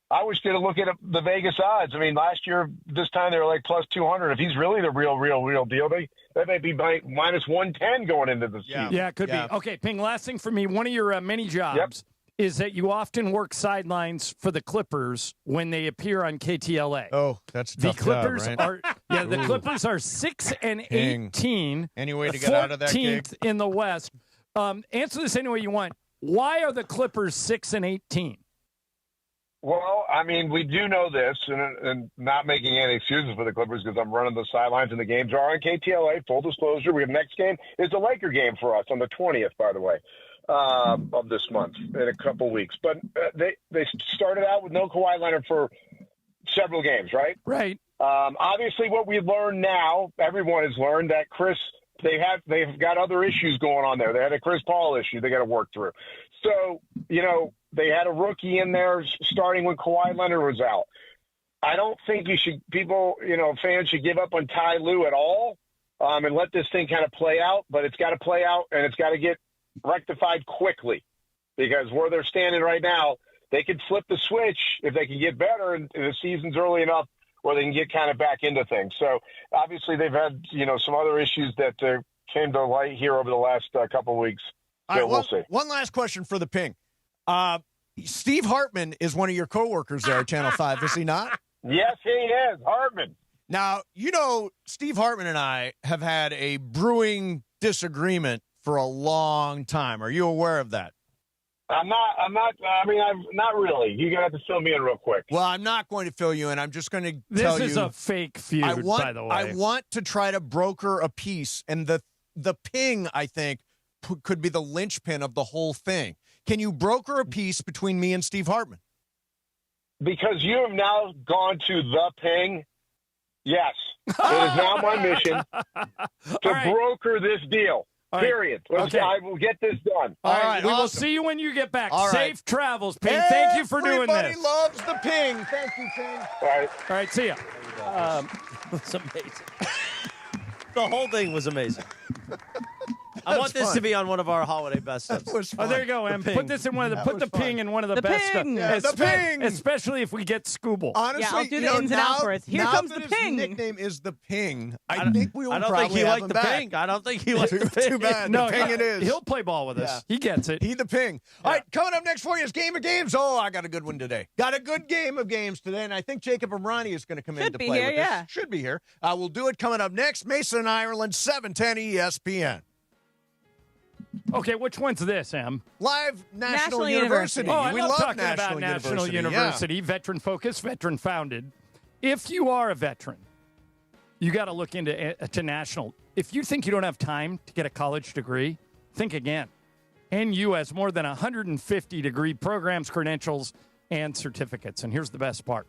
I was going to look at the Vegas odds. I mean, last year, this time they were like plus 200. If he's really the real deal, that may be minus 110 going into the season. Yeah, it could be. Okay, Ping, last thing for me. One of your many jobs is that you often work sidelines for the Clippers when they appear on KTLA. Oh, that's a tough the Clippers job, right? The Clippers are 6-18. Any way to get out of that gig? 14th in the West. Answer this any way you want. Why are the Clippers 6-18? Well, I mean, we do know this, and not making any excuses for the Clippers because I'm running the sidelines and the games are on KTLA. Full disclosure, we have next game is a Laker game for us on the 20th, by the way, of this month in a couple weeks. But they started out with no Kawhi Leonard for several games, right? Right. Obviously, what we've learned now, everyone has learned that they've got other issues going on there. They had a Chris Paul issue they got to work through. So, they had a rookie in there starting when Kawhi Leonard was out. I don't think fans should give up on Ty Lue at all and let this thing kind of play out, but it's got to play out and it's got to get rectified quickly because where they're standing right now, they could flip the switch if they can get better and the season's early enough where they can get kind of back into things. So obviously they've had, some other issues that came to light here over the last couple of weeks. So we'll see. One last question for the Ping. Steve Hartman is one of your coworkers there at Channel 5, is he not? Yes, he is. Hartman. Now, Steve Hartman and I have had a brewing disagreement for a long time. Are you aware of that? I'm not really. You're going to have to fill me in real quick. Well, I'm not going to fill you in. I'm just going to tell you. This is a fake feud, by the way. I want to try to broker a peace, and the Ping, I think, could be the linchpin of the whole thing. Can you broker a peace between me and Steve Hartman? Because you have now gone to the Ping, yes. It is now my mission to broker this deal. Period. Okay. I will get this done. All right. We will see you when you get back. Safe travels, Ping. Thank you for doing this. Everybody loves the Ping. Thank you, Ping. All right. See ya. It's amazing. The whole thing was amazing. I want this to be on one of our holiday best ofs. Oh, there you go, Em. Put this in the Ping in one of the best stuff. Yeah, the Ping. Especially if we get Skubal. Honestly, I'll do the ins and outs for us. Here comes the Ping. His nickname is the Ping. I think we will I don't probably think he have liked him the back. Ping. I don't think he liked the Ping. Too bad. No, the Ping it is. He'll play ball with us. Yeah. He gets it. He the Ping. All right, coming up next for you is Game of Games. Oh, I got a good one today. Got a good game of games today, and I think Jacob Amrani is going to come in to play with us. Should be here. We'll do it coming up next. Mason, Ireland, 710 ESPN. Okay, which one's this, Em? Live National University. Oh, I we love talking National about National University. Yeah. Veteran focused, veteran founded. If you are a veteran, you got to look into National. If you think you don't have time to get a college degree, think again. NU has more than 150 degree programs, credentials, and certificates. And here's the best part.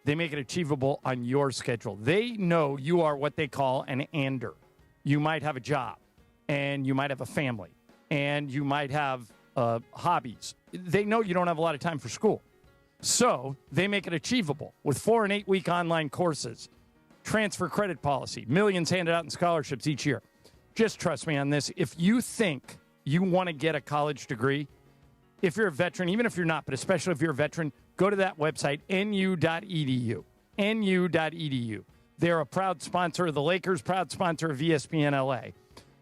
They make it achievable on your schedule. They know you are what they call an ander. You might have a job, and you might have a family, and you might have hobbies. They know you don't have a lot of time for school. So they make it achievable with 4 and 8 week online courses, transfer credit policy, millions handed out in scholarships each year. Just trust me on this. If you think you want to get a college degree, if you're a veteran, even if you're not, but especially if you're a veteran, go to that website, nu.edu. nu.edu. They're a proud sponsor of the Lakers, proud sponsor of ESPN LA.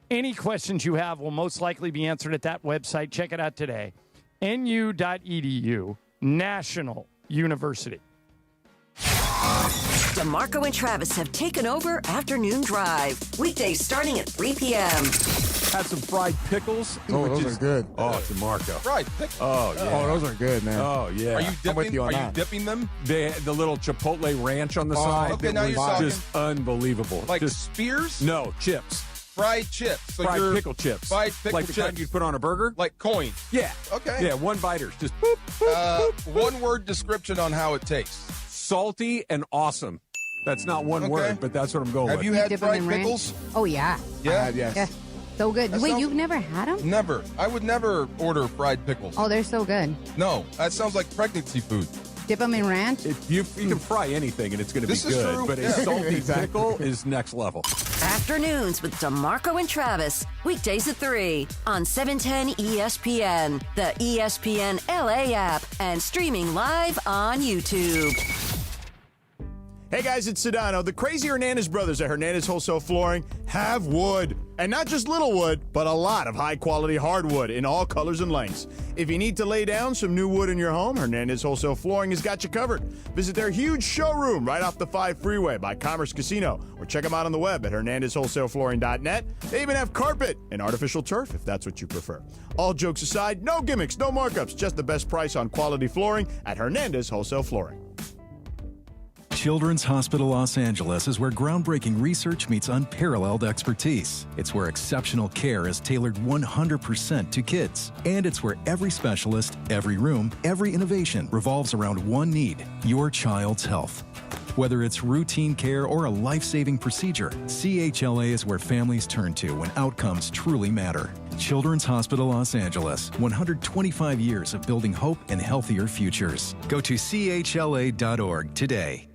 Any questions you have will most likely be answered at that website. Check it out today. nu.edu, National University. DeMarco and Travis have taken over Afternoon Drive. Weekdays starting at 3 p.m. Had some fried pickles. Oh, those are good. Oh, DeMarco. Fried pickles. Oh, yeah. Oh, those are good, man. Oh, yeah. Are you I'm with dipping, you on are you that. dipping them? The little Chipotle ranch on the side. Okay, that now was you're talking. just unbelievable. Like just, spears? No, chips. Fried chips. So Fried pickle chips. Fried pickle like the chips. kind you'd put on a burger? Like coins. Yeah. Okay. Yeah, one biters. Just boop, boop, boop. One word description on how it tastes. Salty and awesome. That's not one word, but that's what I'm going Have with. you had dip 'em fried in ranch? pickles? Oh, yeah. Yeah? Yes. Yeah. So good. That Wait, sounds- you've never had them? Never. I would never order fried pickles. Oh, they're so good. No, that sounds like pregnancy food. Dip them in ranch? You can fry anything and it's going to be This is good, true. but Yeah. a salty Exactly. pickle is next level. Afternoons with DeMarco and Travis. Weekdays at 3 on 710 ESPN, the ESPN LA app, and streaming live on YouTube. Hey guys, it's Sedano. The crazy Hernandez brothers at Hernandez Wholesale Flooring have wood. And not just little wood, but a lot of high-quality hardwood in all colors and lengths. If you need to lay down some new wood in your home, Hernandez Wholesale Flooring has got you covered. Visit their huge showroom right off the 5 freeway by Commerce Casino, or check them out on the web at hernandezwholesaleflooring.net. They even have carpet and artificial turf if that's what you prefer. All jokes aside, no gimmicks, no markups, just the best price on quality flooring at Hernandez Wholesale Flooring. Children's Hospital Los Angeles is where groundbreaking research meets unparalleled expertise. It's where exceptional care is tailored 100% to kids. And it's where every specialist, every room, every innovation revolves around one need: your child's health. Whether it's routine care or a life-saving procedure, CHLA is where families turn to when outcomes truly matter. Children's Hospital Los Angeles, 125 years of building hope and healthier futures. Go to chla.org today.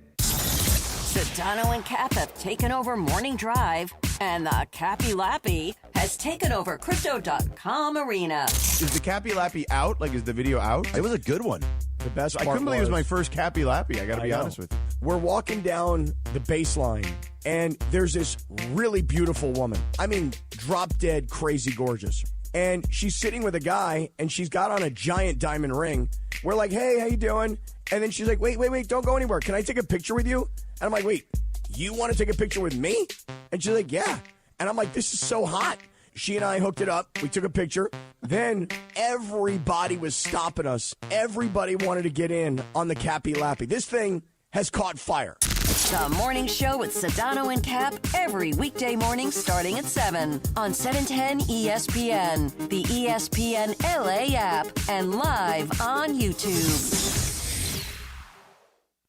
Sedano and Cap have taken over Morning Drive, and the Cappy Lappy has taken over Crypto.com Arena. Is the Cappy Lappy out? Like, is the video out? It was a good one. The best I couldn't believe it was my first Cappy Lappy. I got to be honest with you. We're walking down the baseline, and there's this really beautiful woman. I mean, drop dead, crazy gorgeous. And she's sitting with a guy, and she's got on a giant diamond ring. We're like, hey, how you doing? And then she's like, wait, don't go anywhere. Can I take a picture with you? And I'm like, wait, you want to take a picture with me? And she's like, yeah. And I'm like, this is so hot. She and I hooked it up. We took a picture. Then everybody was stopping us. Everybody wanted to get in on the Cappy Lappy. This thing has caught fire. The Morning Show with Sedano and Cap every weekday morning starting at 7 on 710 ESPN, the ESPN LA app, and live on YouTube.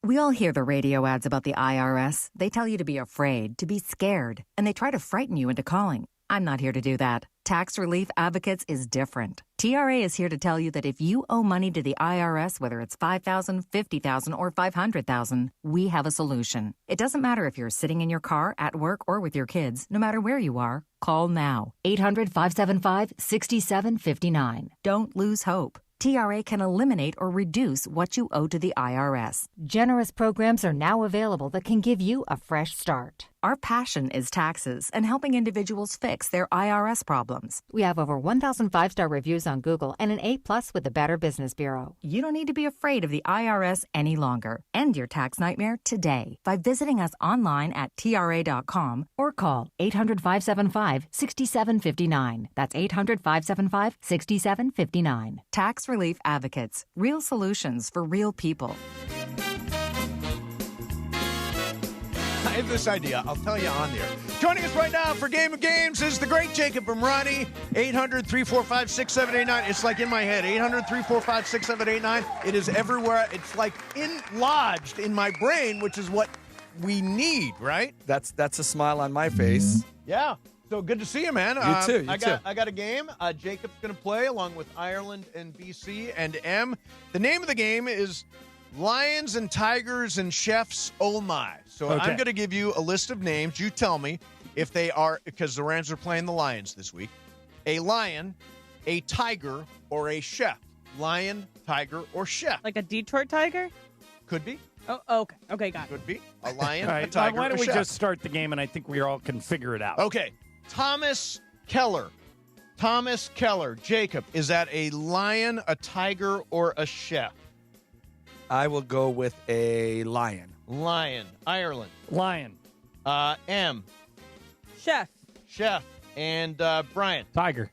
We all hear the radio ads about the IRS. They tell you to be afraid, to be scared, and they try to frighten you into calling. I'm not here to do that. Tax Relief Advocates is different. TRA is here to tell you that if you owe money to the IRS, whether it's $5,000, $50,000, or $500,000, we have a solution. It doesn't matter if you're sitting in your car, at work, or with your kids. No matter where you are, call now. 800-575-6759. Don't lose hope. TRA can eliminate or reduce what you owe to the IRS. Generous programs are now available that can give you a fresh start. Our passion is taxes and helping individuals fix their IRS problems. We have over 1,000 5-star reviews on Google and an A+ with the Better Business Bureau. You don't need to be afraid of the IRS any longer. End your tax nightmare today by visiting us online at TRA.com or call 800-575-6759. That's 800-575-6759. Tax Relief Advocates. Real solutions for real people. I have this idea. I'll tell you on the air. Joining us right now for Game of Games is the great Jacob Imrani. 800-345-6789. It's like in my head. 800-345-6789. It is everywhere. It's like lodged in my brain, which is what we need, right? That's a smile on my face. Yeah. So good to see you, man. You too. I got a game. Jacob's going to play along with Ireland and BC and M. The name of the game is Lions and Tigers and Chefs Oh My. So okay. I'm going to give you a list of names. You tell me if they are, because the Rams are playing the Lions this week, a lion, a tiger, or a chef. Lion, tiger, or chef. Like a Detroit Tiger? Could be. Oh, okay. Okay, got it. Could be. A lion, all right, a tiger, why don't we chef. just start the game, and I think we all can figure it out. Okay. Thomas Keller. Thomas Keller. Jacob, is that a lion, a tiger, or a chef? I will go with a lion. Lion. Ireland. Lion. M. Chef. Chef. And Brian. Tiger.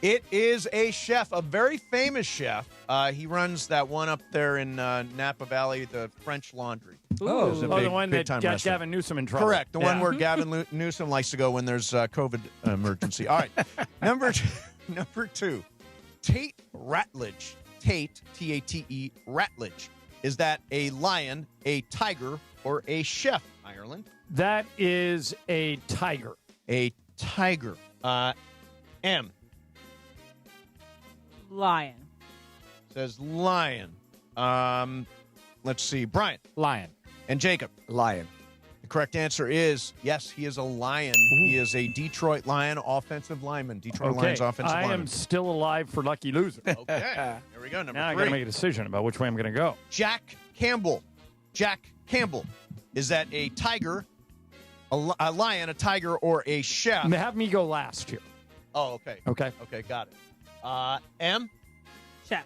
It is a chef, a very famous chef. He runs that one up there in Napa Valley, the French Laundry. Oh, the one that got restaurant. Gavin Newsom in trouble. Correct. The one where Gavin Newsom likes to go when there's a COVID emergency. All right. Number two, Tate Ratledge. Tate, T-A-T-E, Ratledge. Is that a lion, a tiger, or a chef, Ireland? That is a tiger. A tiger. M. Lion. Says lion. Let's see. Brian. Lion. And Jacob. Lion. The correct answer is, yes, he is a lion. Ooh. He is a Detroit Lion offensive lineman. Detroit Lions offensive lineman. I am still alive for lucky loser. Okay. There we go. Number now three. I got to make a decision about which way I'm going to go. Jack Campbell. Jack Campbell. Is that a tiger, a lion, a tiger, or a chef? Have me go last here. Oh, okay. Okay. Okay, got it. M? Chef.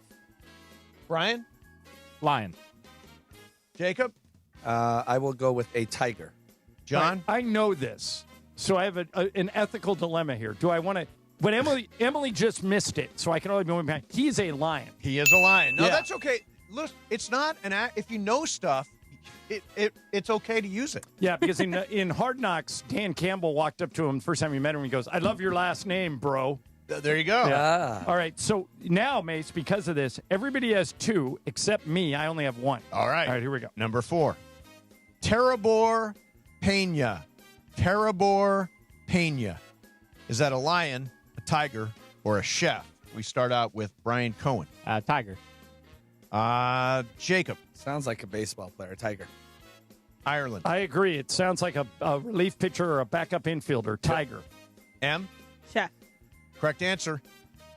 Brian? Lion. Jacob? I will go with a tiger. John? I know this, so I have an ethical dilemma here. Do I want to? But Emily just missed it, so I can only be one behind. He's a lion. He is a lion. No, Yeah. that's okay. Look, it's not an act. If you know stuff, it's okay to use it. Yeah, because in Hard Knocks, Dan Campbell walked up to him the first time he met him. And he goes, "I love your last name, bro." There you go. Yeah. All right. So now, Mace, because of this, everybody has 2 except me. I only have 1. All right. All right. Here we go. Number 4. Terabor Pena. Terabor Pena. Is that a lion, a tiger, or a chef? We start out with Brian Cohen. Tiger. Jacob. Sounds like a baseball player. Tiger. Ireland. I agree. It sounds like a relief pitcher or a backup infielder. Tiger. M. Chef. Correct answer.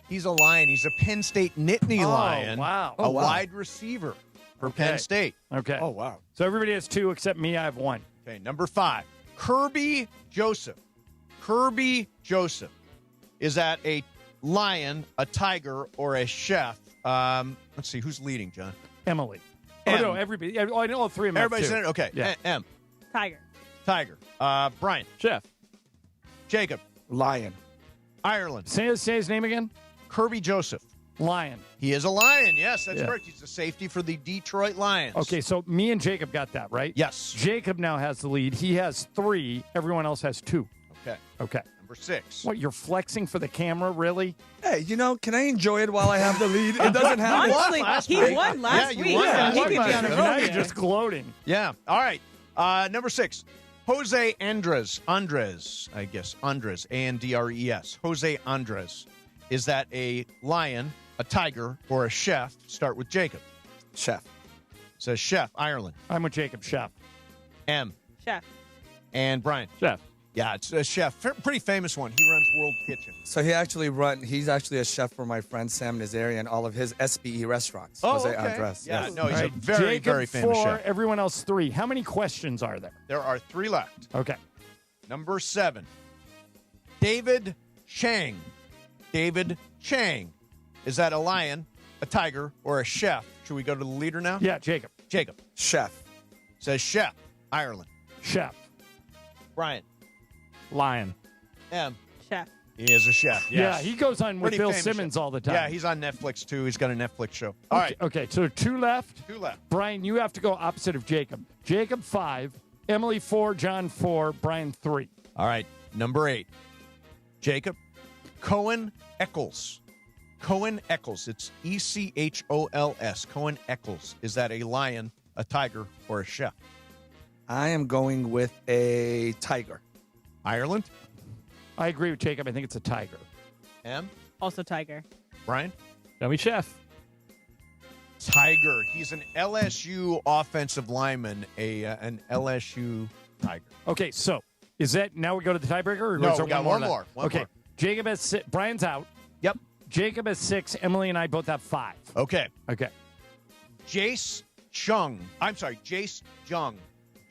He's a lion. He's a Penn State Nittany Lion. Wow. A wide receiver for Penn State. Okay. Oh, wow. So everybody has 2 except me. I have 1. Okay, number 5. Kirby Joseph. Kirby Joseph. Is that a lion, a tiger, or a chef? Let's see. Who's leading, John? Emily. M. Oh, no, everybody. Oh, I know all 3 of them. have Everybody's 2. in it? Okay. Yeah. M. Tiger. Tiger. Brian. Chef. Jacob. Lion. Ireland. Say his name again. Kirby Joseph. Lion. He is a lion. Yes, that's Yeah. correct. He's the safety for the Detroit Lions. Okay, so me and Jacob got that, right? Yes. Jacob now has the lead. He has 3. Everyone else has 2. Okay. Okay. Number 6. What, you're flexing for the camera, really? Hey, can I enjoy it while I have the lead? It doesn't happen. Honestly, he won last you week. won so last he week. could be on a Now roll. you're just gloating. Yeah. All right. Number 6. Jose Andres. Andres. Andres. Jose Andres. Is that a lion, a tiger, or a chef? Start with Jacob. Chef. Says chef. Ireland. I'm with Jacob. Chef. M. Chef. And Brian. Chef. Yeah, it's a chef. Pretty famous one. He runs World Kitchen. So he's actually a chef for my friend Sam Nazarian and all of his SBE restaurants. Oh, Jose okay. Andres. Yeah, Yes. no, he's All a right, very, Jacob very famous 4, chef. everyone else 3. How many questions are there? There are 3 left. Okay. Number 7. David Chang. David Chang. Is that a lion, a tiger, or a chef? Should we go to the leader now? Yeah, Jacob. Jacob. Chef. Says chef. Ireland. Chef. Brian. Lion. M. Chef. He is a chef. Yes. Yeah, he goes on with Pretty Bill famous Simmons chef. all the time. Yeah, he's on Netflix too. He's got a Netflix show. All right. Okay, so 2 left. 2 left. Brian, you have to go opposite of Jacob. Jacob 5, Emily 4, John 4, Brian 3. All right. Number 8. Jacob. Cohen Eccles. Cohen Eccles. It's Echols. Cohen Eccles. Is that a lion, a tiger, or a chef? I am going with a tiger. Ireland. I agree with Jacob. I think it's a tiger. M. Also tiger. Brian. Tell me chef. Tiger. He's an LSU offensive lineman, an LSU Tiger. Okay, so is that now we go to the tiebreaker? Or No, is there we got one one left? more. One okay, more. Jacob has 6. Brian's out. Yep. Jacob has 6. Emily and I both have 5. Okay. Okay. Jace Jung. Jace Jung.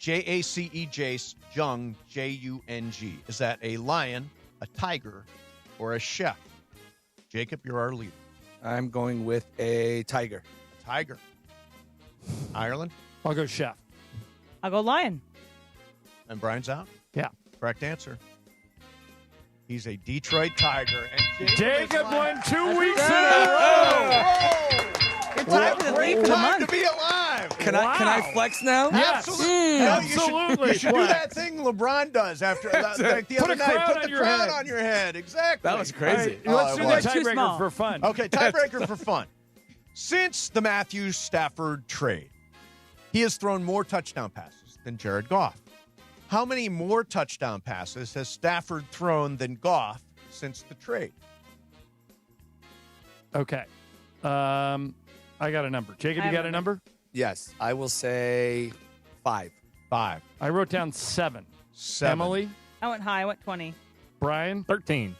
Jace Jace Jung. Jung. Is that a lion, a tiger, or a chef? Jacob, you're our leader. I'm going with a tiger. Tiger. Ireland. I'll go chef. I'll go lion. And Brian's out? Yeah. Correct answer. He's a Detroit Tiger. And Jacob won 2 weeks in a row. It's time for the lead for the Time month. to be alive. Can I flex now? Yes. Absolutely. No, Absolutely. You should do Flex. that thing LeBron does after like the Put other a night. crown Put on the your crown head. on your head. Exactly. That was crazy. All right, let's it do was. the Too tiebreaker small. for fun. Okay, tiebreaker for fun. Since the Matthews Stafford trade, he has thrown more touchdown passes than Jared Goff. How many more touchdown passes has Stafford thrown than Goff since the trade? Okay. I got a number. Jacob, you got a number? Yes. I will say 5. 5. I wrote down 7. 7. Emily? I went high. I went 20. Brian? 13.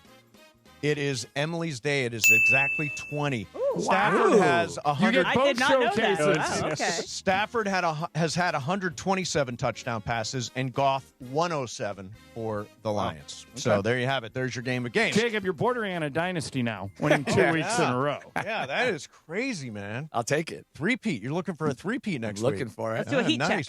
It is Emily's day. It is exactly 20. Ooh. Stafford has 100. You get both I did not know showcases. that. Wow, okay. Stafford has had 127 touchdown passes, and Goff 107 for the Lions. Okay. So there you have it. There's your game of games. Jacob, you're bordering on a dynasty now, winning 2 weeks in a row. Yeah, that is crazy, man. I'll take it. Three-peat. You're looking for a three-peat next week. Looking for it. Let's do a heat check.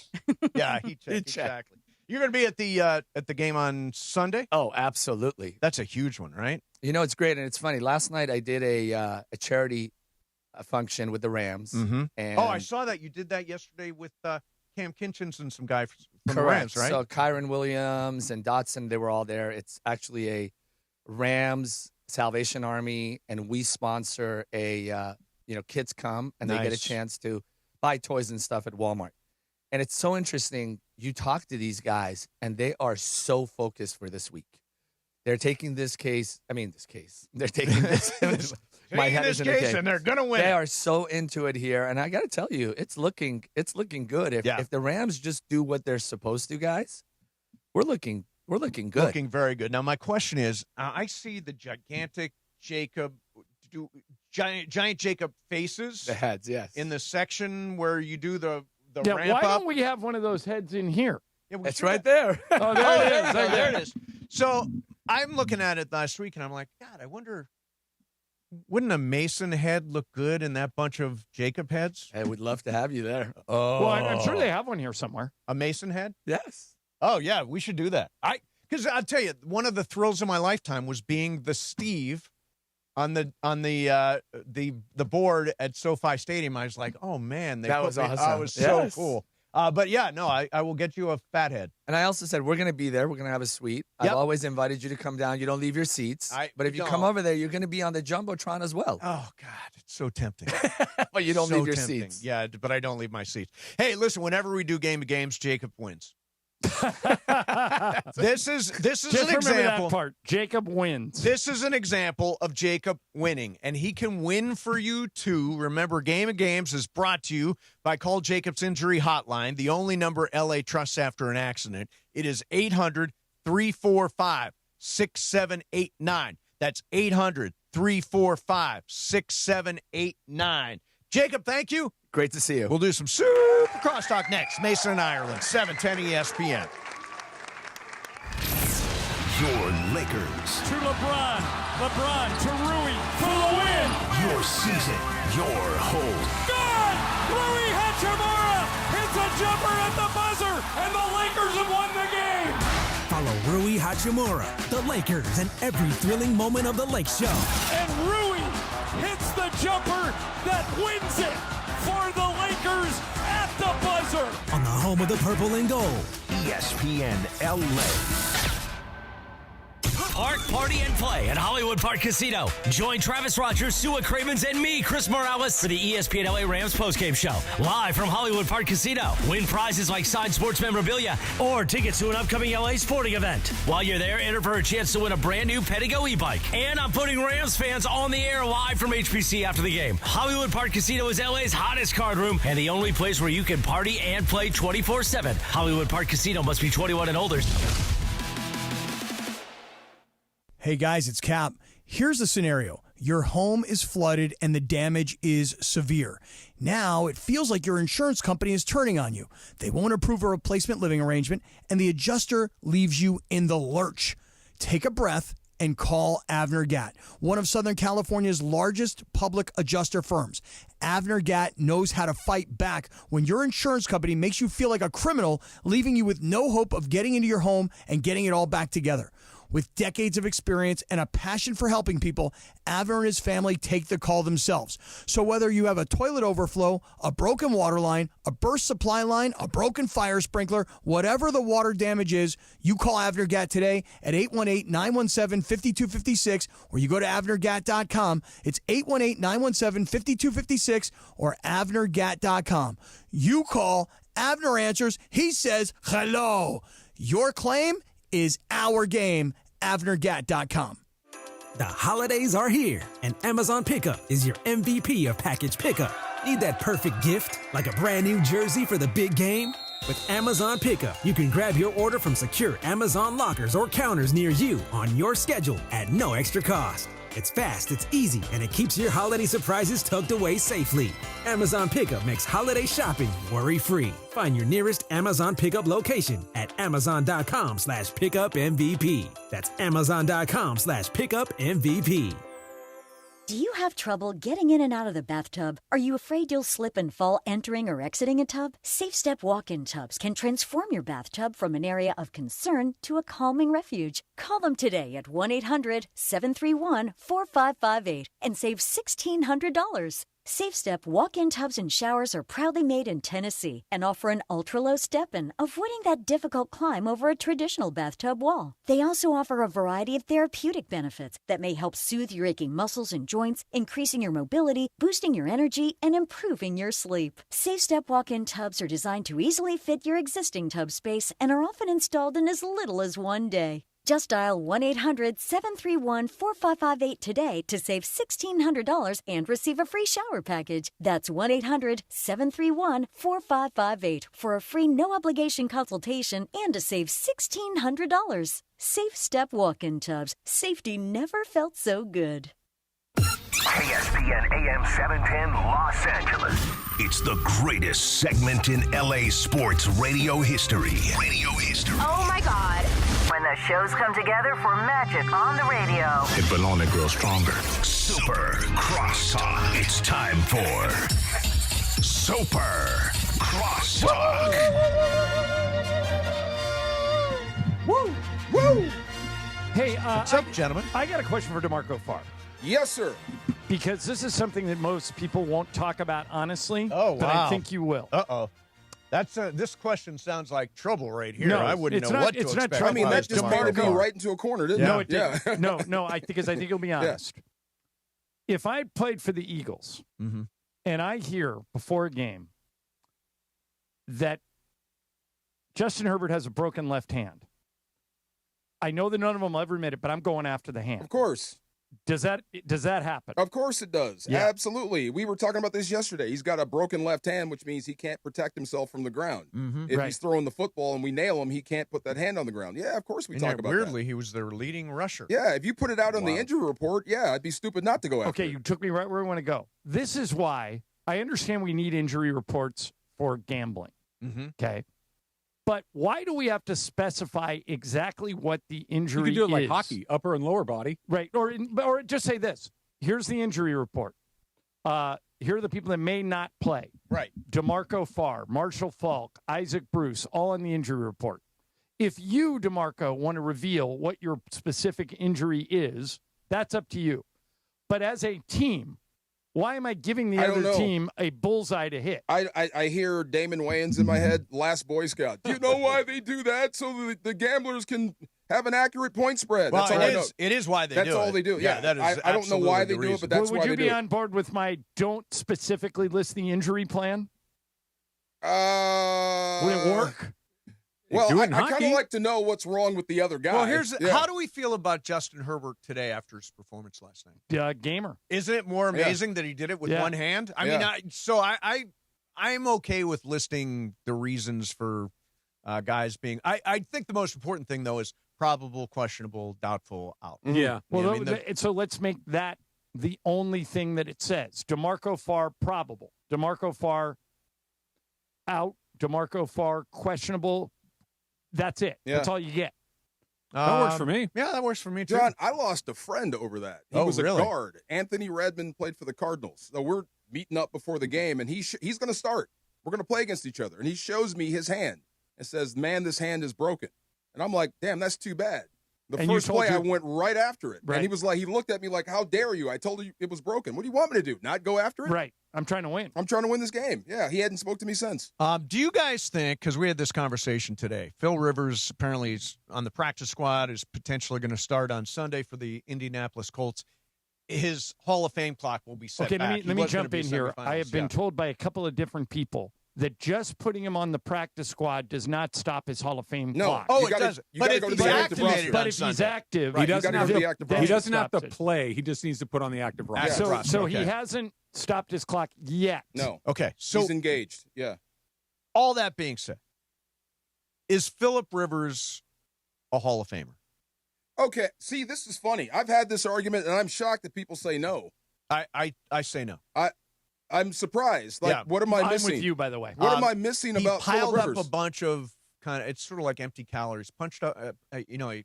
Yeah, heat check. Exactly. You're going to be at the game on Sunday? Oh, absolutely. That's a huge one, right? You know, it's great, and it's funny. Last night I did a charity function with the Rams. Mm-hmm. And I saw that. You did that yesterday with Cam Kinchins and some guy from the correct. Rams, right? So Kyron Williams and Dotson, they were all there. It's actually a Rams Salvation Army, and we sponsor a, kids come, and they get a chance to buy toys and stuff at Walmart. And it's so interesting. You talk to these guys, and they are so focused for this week. They're taking They're taking this. My head is in a case, and they're gonna win. They are so into it here, and I got to tell you, it's looking good. If the Rams just do what they're supposed to, guys, we're looking good. Looking very good. Now, my question is, I see the gigantic giant Jacob faces. The heads, yes. In the section where you do the Yeah, ramp why up. don't we have one of those heads in here? Yeah, it's right there. Oh, there it is. There it is. So I'm looking at it last week, and I'm like, God, I wonder, wouldn't a Mason head look good in that bunch of Jacob heads? I would love to have you there. Oh. Well, I'm sure they have one here somewhere. A Mason head? Yes. Oh, yeah, we should do that. Because I'll tell you, one of the thrills of my lifetime was being the Steve on the board at SoFi Stadium. I was like, oh, man. That was awesome. That was so cool. But, yeah, no, I will get you a fat head. And I also said, we're going to be there. We're going to have a suite. Yep. I've always invited you to come down. You don't leave your seats. But if you come over there, you're going to be on the Jumbotron as well. Oh, God, it's so tempting. But you don't so leave your tempting. seats. Yeah, but I don't leave my seats. Hey, listen, whenever we do Game of Games, Jacob wins. This is Just an example. that part. Jacob wins. This is an example of Jacob winning, and he can win for you too. Remember, Game of Games is brought to you by Call Jacob's Injury Hotline, the only number LA trusts after an accident. It is 800-345-6789. That's 800-345-6789. Jacob, thank you. Great to see you. We'll do some super crosstalk next. Mason and Ireland, 710 ESPN. Your Lakers. To LeBron. LeBron to Rui for the win. Your season. Your home. Good! Rui Hachimura hits a jumper at the buzzer, and the Lakers have won the game. Follow Rui Hachimura, the Lakers, and every thrilling moment of the Lake Show. And Rui hits the jumper that wins it for the Lakers at the buzzer. On the home of the purple and gold. ESPN LA. Park, party, and play at Hollywood Park Casino. Join Travis Rogers, Sua Cravens, and me, Chris Morales, for the ESPN LA Rams postgame show. Live from Hollywood Park Casino. Win prizes like signed sports memorabilia or tickets to an upcoming LA sporting event. While you're there, enter for a chance to win a brand new Pedigo e-bike. And I'm putting Rams fans on the air live from HPC after the game. Hollywood Park Casino is LA's hottest card room and the only place where you can party and play 24/7. Hollywood Park Casino must be 21 and older. Hey guys, it's Cap. Here's the scenario. Your home is flooded and the damage is severe. Now it feels like your insurance company is turning on you. They won't approve a replacement living arrangement and the adjuster leaves you in the lurch. Take a breath and call Avner Gatt, one of Southern California's largest public adjuster firms. Avner Gatt knows how to fight back when your insurance company makes you feel like a criminal, leaving you with no hope of getting into your home and getting it all back together. With decades of experience and a passion for helping people, Avner and his family take the call themselves. So whether you have a toilet overflow, a broken water line, a burst supply line, a broken fire sprinkler, whatever the water damage is, you call Avner Gatt today at 818-917-5256 or you go to avnergatt.com. It's 818-917-5256 or avnergatt.com. You call, Avner answers, he says hello. Your claim is our game, avnergatt.com. The holidays are here, and Amazon Pickup is your MVP of package pickup. Need that perfect gift, like a brand new jersey for the big game? With Amazon Pickup, you can grab your order from secure Amazon lockers or counters near you on your schedule at no extra cost. It's fast, it's easy, and it keeps your holiday surprises tucked away safely. Amazon Pickup makes holiday shopping worry-free. Find your nearest Amazon Pickup location at amazon.com/pickupmvp. That's amazon.com/pickupmvp. Do you have trouble getting in and out of the bathtub? Are you afraid you'll slip and fall entering or exiting a tub? SafeStep walk-in tubs can transform your bathtub from an area of concern to a calming refuge. Call them today at 1-800-731-4558 and save $1,600. SafeStep walk-in tubs and showers are proudly made in Tennessee and offer an ultra-low step-in, avoiding that difficult climb over a traditional bathtub wall. They also offer a variety of therapeutic benefits that may help soothe your aching muscles and joints, increasing your mobility, boosting your energy, and improving your sleep. SafeStep walk-in tubs are designed to easily fit your existing tub space and are often installed in as little as one day. Just dial 1-800-731-4558 today to save $1,600 and receive a free shower package. That's 1-800-731-4558 for a free no-obligation consultation and to save $1,600. SafeStep walk-in tubs. Safety never felt so good. ESPN AM 710 Los Angeles. It's the greatest segment in LA sports radio history. Oh my God. When the shows come together for magic on the radio. It will only grow stronger. Super Crosstalk. It's time for Super Crosstalk. Woo! Woo! Hey, what's up, gentlemen? I got a question for DeMarco Farr. Yes, sir. Because this is something that most people won't talk about honestly. Oh, wow. But I think you will. Uh-oh. This question sounds like trouble right here. No, I wouldn't know what to expect. I mean, that just painted me right into a corner, didn't it? No, it didn't. No, because I think you'll be honest. Yeah. If I played for the Eagles and I hear before a game that Justin Herbert has a broken left hand, I know that none of them will ever admit it, but I'm going after the hand. Of course. Does that happen? Of course it does. Yeah. Absolutely. We were talking about this yesterday. He's got a broken left hand, which means he can't protect himself from the ground. If he's throwing the football and we nail him, he can't put that hand on the ground. Yeah, of course we talk about weirdly, that. he was their leading rusher. Yeah, if you put it out on the injury report, yeah, I'd be stupid not to go after it. You took me right where I want to go. This is why I understand we need injury reports for gambling. Okay. But why do we have to specify exactly what the injury is? You can do it like hockey, upper and lower body. Right. Or just say this. Here's the injury report. Here are the people that may not play. Right. DeMarco Farr, Marshall Faulk, Isaac Bruce, all on the injury report. If you, DeMarco, want to reveal what your specific injury is, that's up to you. But as a team, why am I giving the other team a bullseye to hit? I hear Damon Wayans in my head, last Boy Scout. Do you know why they do that? So the gamblers can have an accurate point spread. Well, that's all I know. It is why they do it. That's all they do. Yeah, that is I don't know why they do it, but that's why they do it. Would you be on board with my don't specifically list the injury plan? Would it work? Well, I kind of like to know what's wrong with the other guy. Well, how do we feel about Justin Herbert today after his performance last night? Gamer. Isn't it more amazing that he did it with one hand? I mean, I'm okay with listing the reasons for guys being. I think the most important thing though is probable, questionable, doubtful, out. Yeah. Well, so let's make that the only thing that it says. DeMarco Farr probable. DeMarco Farr out. DeMarco Farr questionable. That's it. Yeah. That's all you get. That works for me. Yeah, that works for me, too. John, I lost a friend over that. He was really? a guard. Anthony Redmond played for the Cardinals. So we're meeting up before the game, and he's going to start. We're going to play against each other. And he shows me his hand and says, man, this hand is broken. And I'm like, damn, that's too bad. The first play, I went right after it. Right. And he looked at me like, how dare you? I told you it was broken. What do you want me to do? Not go after it? Right. I'm trying to win. I'm trying to win this game. Yeah, he hadn't spoke to me since. Do you guys think, because we had this conversation today, Phil Rivers apparently is on the practice squad, is potentially going to start on Sunday for the Indianapolis Colts. His Hall of Fame clock will be set back. Let me jump in here. I have been told by a couple of different people that just putting him on the practice squad does not stop his Hall of Fame clock. Oh, it doesn't. But if he's activated but if he's active, he doesn't have to play. He just needs to put on the active roster. So he hasn't stopped his clock yet. No. Okay. So he's engaged. Yeah. All that being said, is Phillip Rivers a Hall of Famer? Okay, see, this is funny. I've had this argument, and I'm shocked that people say no. I say no. I'm surprised. Like, what am I missing? I'm with you, by the way. What am I missing about piled Phillip up Rivers? a bunch of it's sort of like empty calories. Punched up, he threw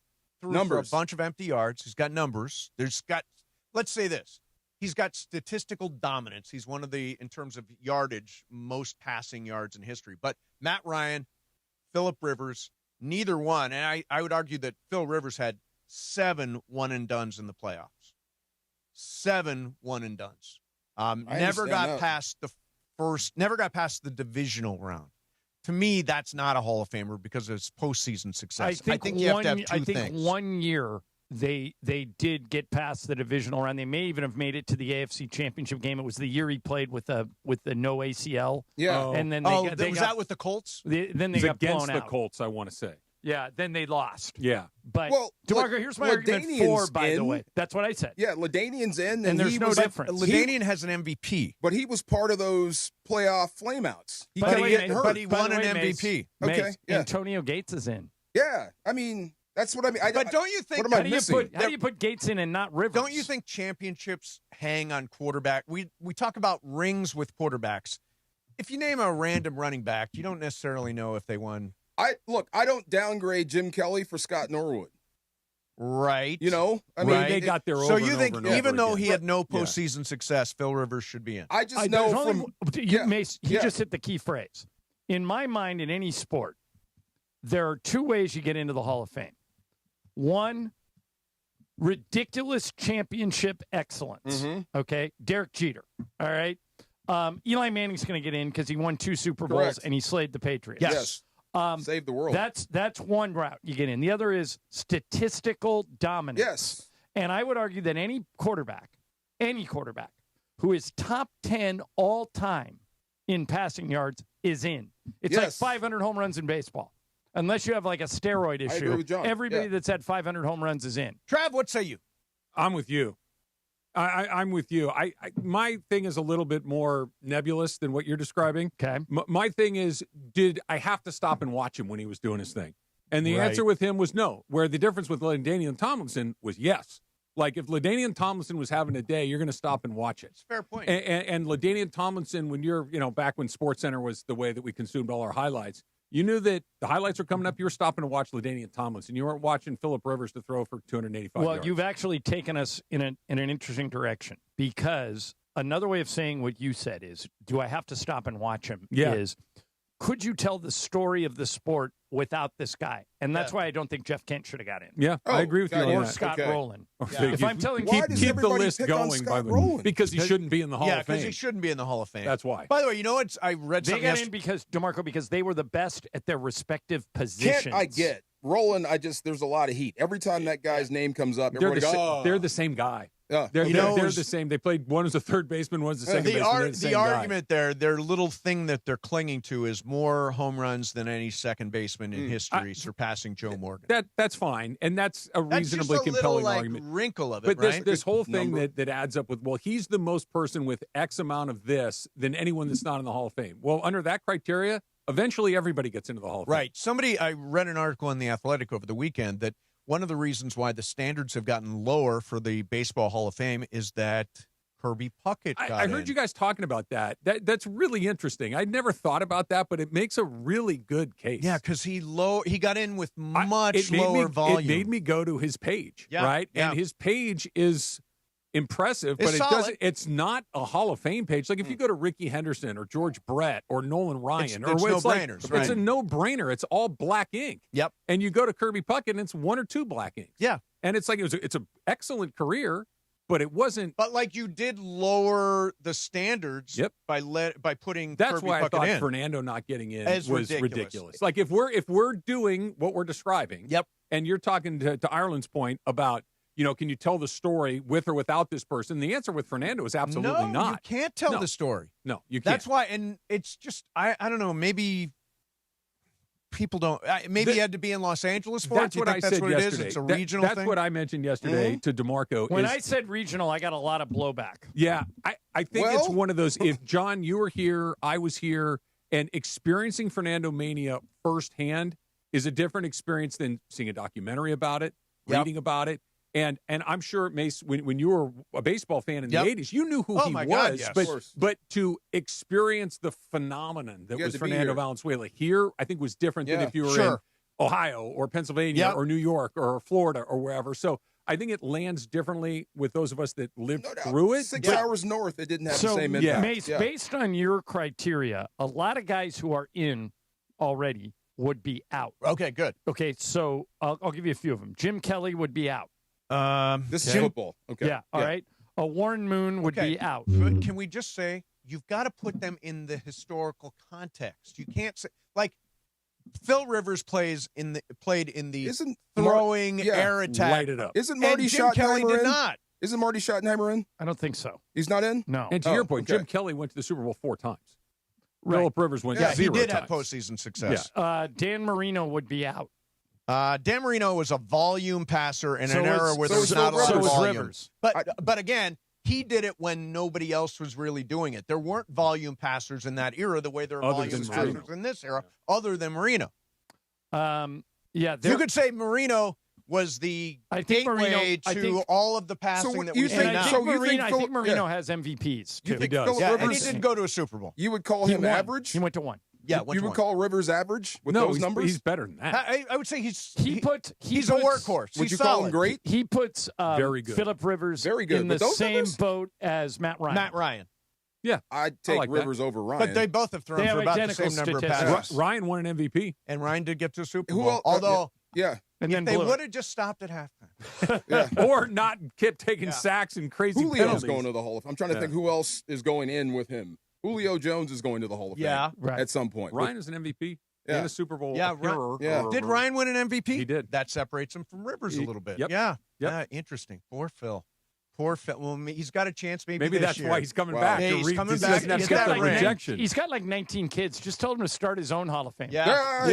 Numbers. for a bunch of empty yards. He's got numbers. Let's say this. He's got statistical dominance. He's one of the, in terms of yardage, most passing yards in history. But Matt Ryan, Phillip Rivers, neither one. And I would argue that Phil Rivers had 7 one-and-dones in the playoffs. 7 one-and-dones. Never got past the divisional round. To me, that's not a Hall of Famer because of his postseason success. I think you have to have two things. 1 year they did get past the divisional round. They may even have made it to the AFC Championship game. It was the year he played with the no ACL. Yeah. And then was that with the Colts? Then they got blown against the out. Colts, I want to say. Yeah, then they lost. Yeah. But, DeMarco, here's my argument by the way. That's what I said. Yeah, LaDainian's in. And there's no difference. LaDainian has an MVP. But he was part of those playoff flameouts. He But kept getting hurt. But he won an MVP. Okay, yeah. Antonio Gates is in. Yeah, I mean, that's what I mean. But don't you think? What am I missing? How do you put Gates in and not Rivers? Don't you think championships hang on quarterback? We talk about rings with quarterbacks. If you name a random running back, you don't necessarily know if they won. I don't downgrade Jim Kelly for Scott Norwood. Right. I mean, they got there over So you and think over and even over though again. he had no postseason success, Phil Rivers should be in? I just know from Mace, he just hit the key phrase. In my mind, in any sport, there are 2 ways you get into the Hall of Fame. One, ridiculous championship excellence. Mm-hmm. Okay, Derek Jeter. All right. Eli Manning's going to get in because he won 2 Super Bowls Correct. and he slayed the Patriots. Yes. Save the world. That's one route you get in. The other is statistical dominance. Yes. And I would argue that any quarterback who is top 10 all time in passing yards is in. It's like 500 home runs in baseball. Unless you have like a steroid issue. I agree with John. Everybody that's had 500 home runs is in. Trav, what say you? I'm with you. I'm with you. My thing is a little bit more nebulous than what you're describing. Okay. My thing is, did I have to stop and watch him when he was doing his thing? And the answer with him was no. Where the difference with LaDainian Tomlinson was yes. Like if LaDainian Tomlinson was having a day, you're going to stop and watch it. It's a fair point. And LaDainian Tomlinson, when you're, back when SportsCenter was the way that we consumed all our highlights, you knew that the highlights were coming up. You were stopping to watch LaDainian Tomlinson. You weren't watching Phillip Rivers to throw for 285 yards. Well, you've actually taken us in an interesting direction because another way of saying what you said is, do I have to stop and watch him? Yeah. Is, could you tell the story of the sport without this guy? And that's why I don't think Jeff Kent should have got in. Yeah, I agree with you on Or that. Scott Rowland. Yeah. If I'm telling Why you, does keep the everybody list pick on going Scott Rowland? because he shouldn't be in the Hall of Fame. because he shouldn't be in the Hall of Fame. That's why. By the way, you know what? I read they something got in because, DeMarco, because they were the best at their respective positions. Kent, I get. Roland, there's a lot of heat. Every time that guy's name comes up, They're everybody the, goes, sa- they're the same guy. Yeah. They're it was- the same. They played, one was a third baseman, one's the second baseman. They're the same the guy. argument there, their little thing that they're clinging to is more home runs than any second baseman in history, surpassing Joe Morgan. That's fine, and that's a reasonably just a compelling little, argument. Wrinkle of it, But this, right? this whole thing that adds up with, well, he's the most person with X amount of this than anyone that's not in the Hall of Fame. Well, under that criteria, eventually everybody gets into the Hall of Fame. Right. I read an article in The Athletic over the weekend that one of the reasons why the standards have gotten lower for the Baseball Hall of Fame is that Kirby Puckett got I heard you guys talking about that. That's really interesting. I'd never thought about that, but it makes a really good case. Yeah, because he got in with much lower volume. It made me go to his page, right? Yeah. And his page is impressive, It's but solid. it's not a Hall of Fame page. Like if you go to Ricky Henderson or George Brett or Nolan Ryan, it's no-brainers, right. It's a no-brainer. It's all black ink. Yep. And you go to Kirby Puckett and it's 1 or 2 black inks. Yeah. And it's like it's an excellent career, but it wasn't. But like you did lower the standards by putting That's Kirby why I Puckett thought in. Fernando not getting in As was ridiculous. Like if we're doing what we're describing, and you're talking to Ireland's point about, can you tell the story with or without this person? The answer with Fernando is absolutely not. You can't tell the story. No, you can't. That's why, and it's just I don't know. Maybe people don't. Maybe you had to be in Los Angeles for it. That's Do you what think I that's said what yesterday. it is? It's a regional thing. That's what I mentioned yesterday to DeMarco. When I said regional, I got a lot of blowback. Yeah, I think it's one of those. If John, you were here, I was here, and experiencing Fernando Mania firsthand is a different experience than seeing a documentary about it, reading about it. And I'm sure, Mace, when you were a baseball fan in the 80s, you knew who he was. God, yes. But to experience the phenomenon that was Fernando Valenzuela here, I think was different than if you were in Ohio or Pennsylvania or New York or Florida or wherever. So I think it lands differently with those of us that lived through it. 6 hours north, it didn't have the same impact. Mace, based on your criteria, a lot of guys who are in already would be out. Okay, good. Okay, so I'll give you a few of them. Jim Kelly would be out. This is football. Okay. Yeah, all right. A Warren Moon would be out. But can we just say, you've got to put them in the historical context. You can't say, like, Phil Rivers played in the throwing air attack. Light it up. Isn't Marty Schottenheimer in? Isn't Marty Schottenheimer in? I don't think so. He's not in? No. And to your point, Jim Kelly went to the Super Bowl 4 times. Philip Rivers went 0 he did times. have postseason success. Yeah. Dan Marino would be out. Dan Marino was a volume passer in an era where there was not a lot of volume. Rivers. But again, he did it when nobody else was really doing it. There weren't volume passers in that era the way there are volume passers in this era, other than Marino. You could say Marino was the gateway to all of the passing that we see now. I think Marino has MVPs, too. He does. And he did go to a Super Bowl. You would call him average? He went to 1. Yeah, you would call Rivers average with those numbers? He's better than that. I would say he's a workhorse. Would he's you call him great? He puts very good. Phillip Rivers very good. in the same boat as Matt Ryan. Yeah, I'd take Rivers over Ryan. But they both have thrown for about the same number of passes. Ryan won an MVP. And Ryan did get to a Super Bowl. Although, and if they would have just stopped at halftime. Or not kept taking sacks and crazy Julio's penalties. going to the Hall of Fame. I'm trying to think who else is going in with him. Julio Jones is going to the Hall of Fame at some point. Ryan is an MVP and a Super Bowl hero. Did Ryan win an MVP? He did. That separates him from Rivers a little bit. Yep. Yeah. Interesting. Poor Phil. Well, he's got a chance maybe this that's year. Why he's coming back. Yeah, he's coming back. He's got rejection. He's got like 19 kids. Just told him to start his own Hall of Fame. Yeah.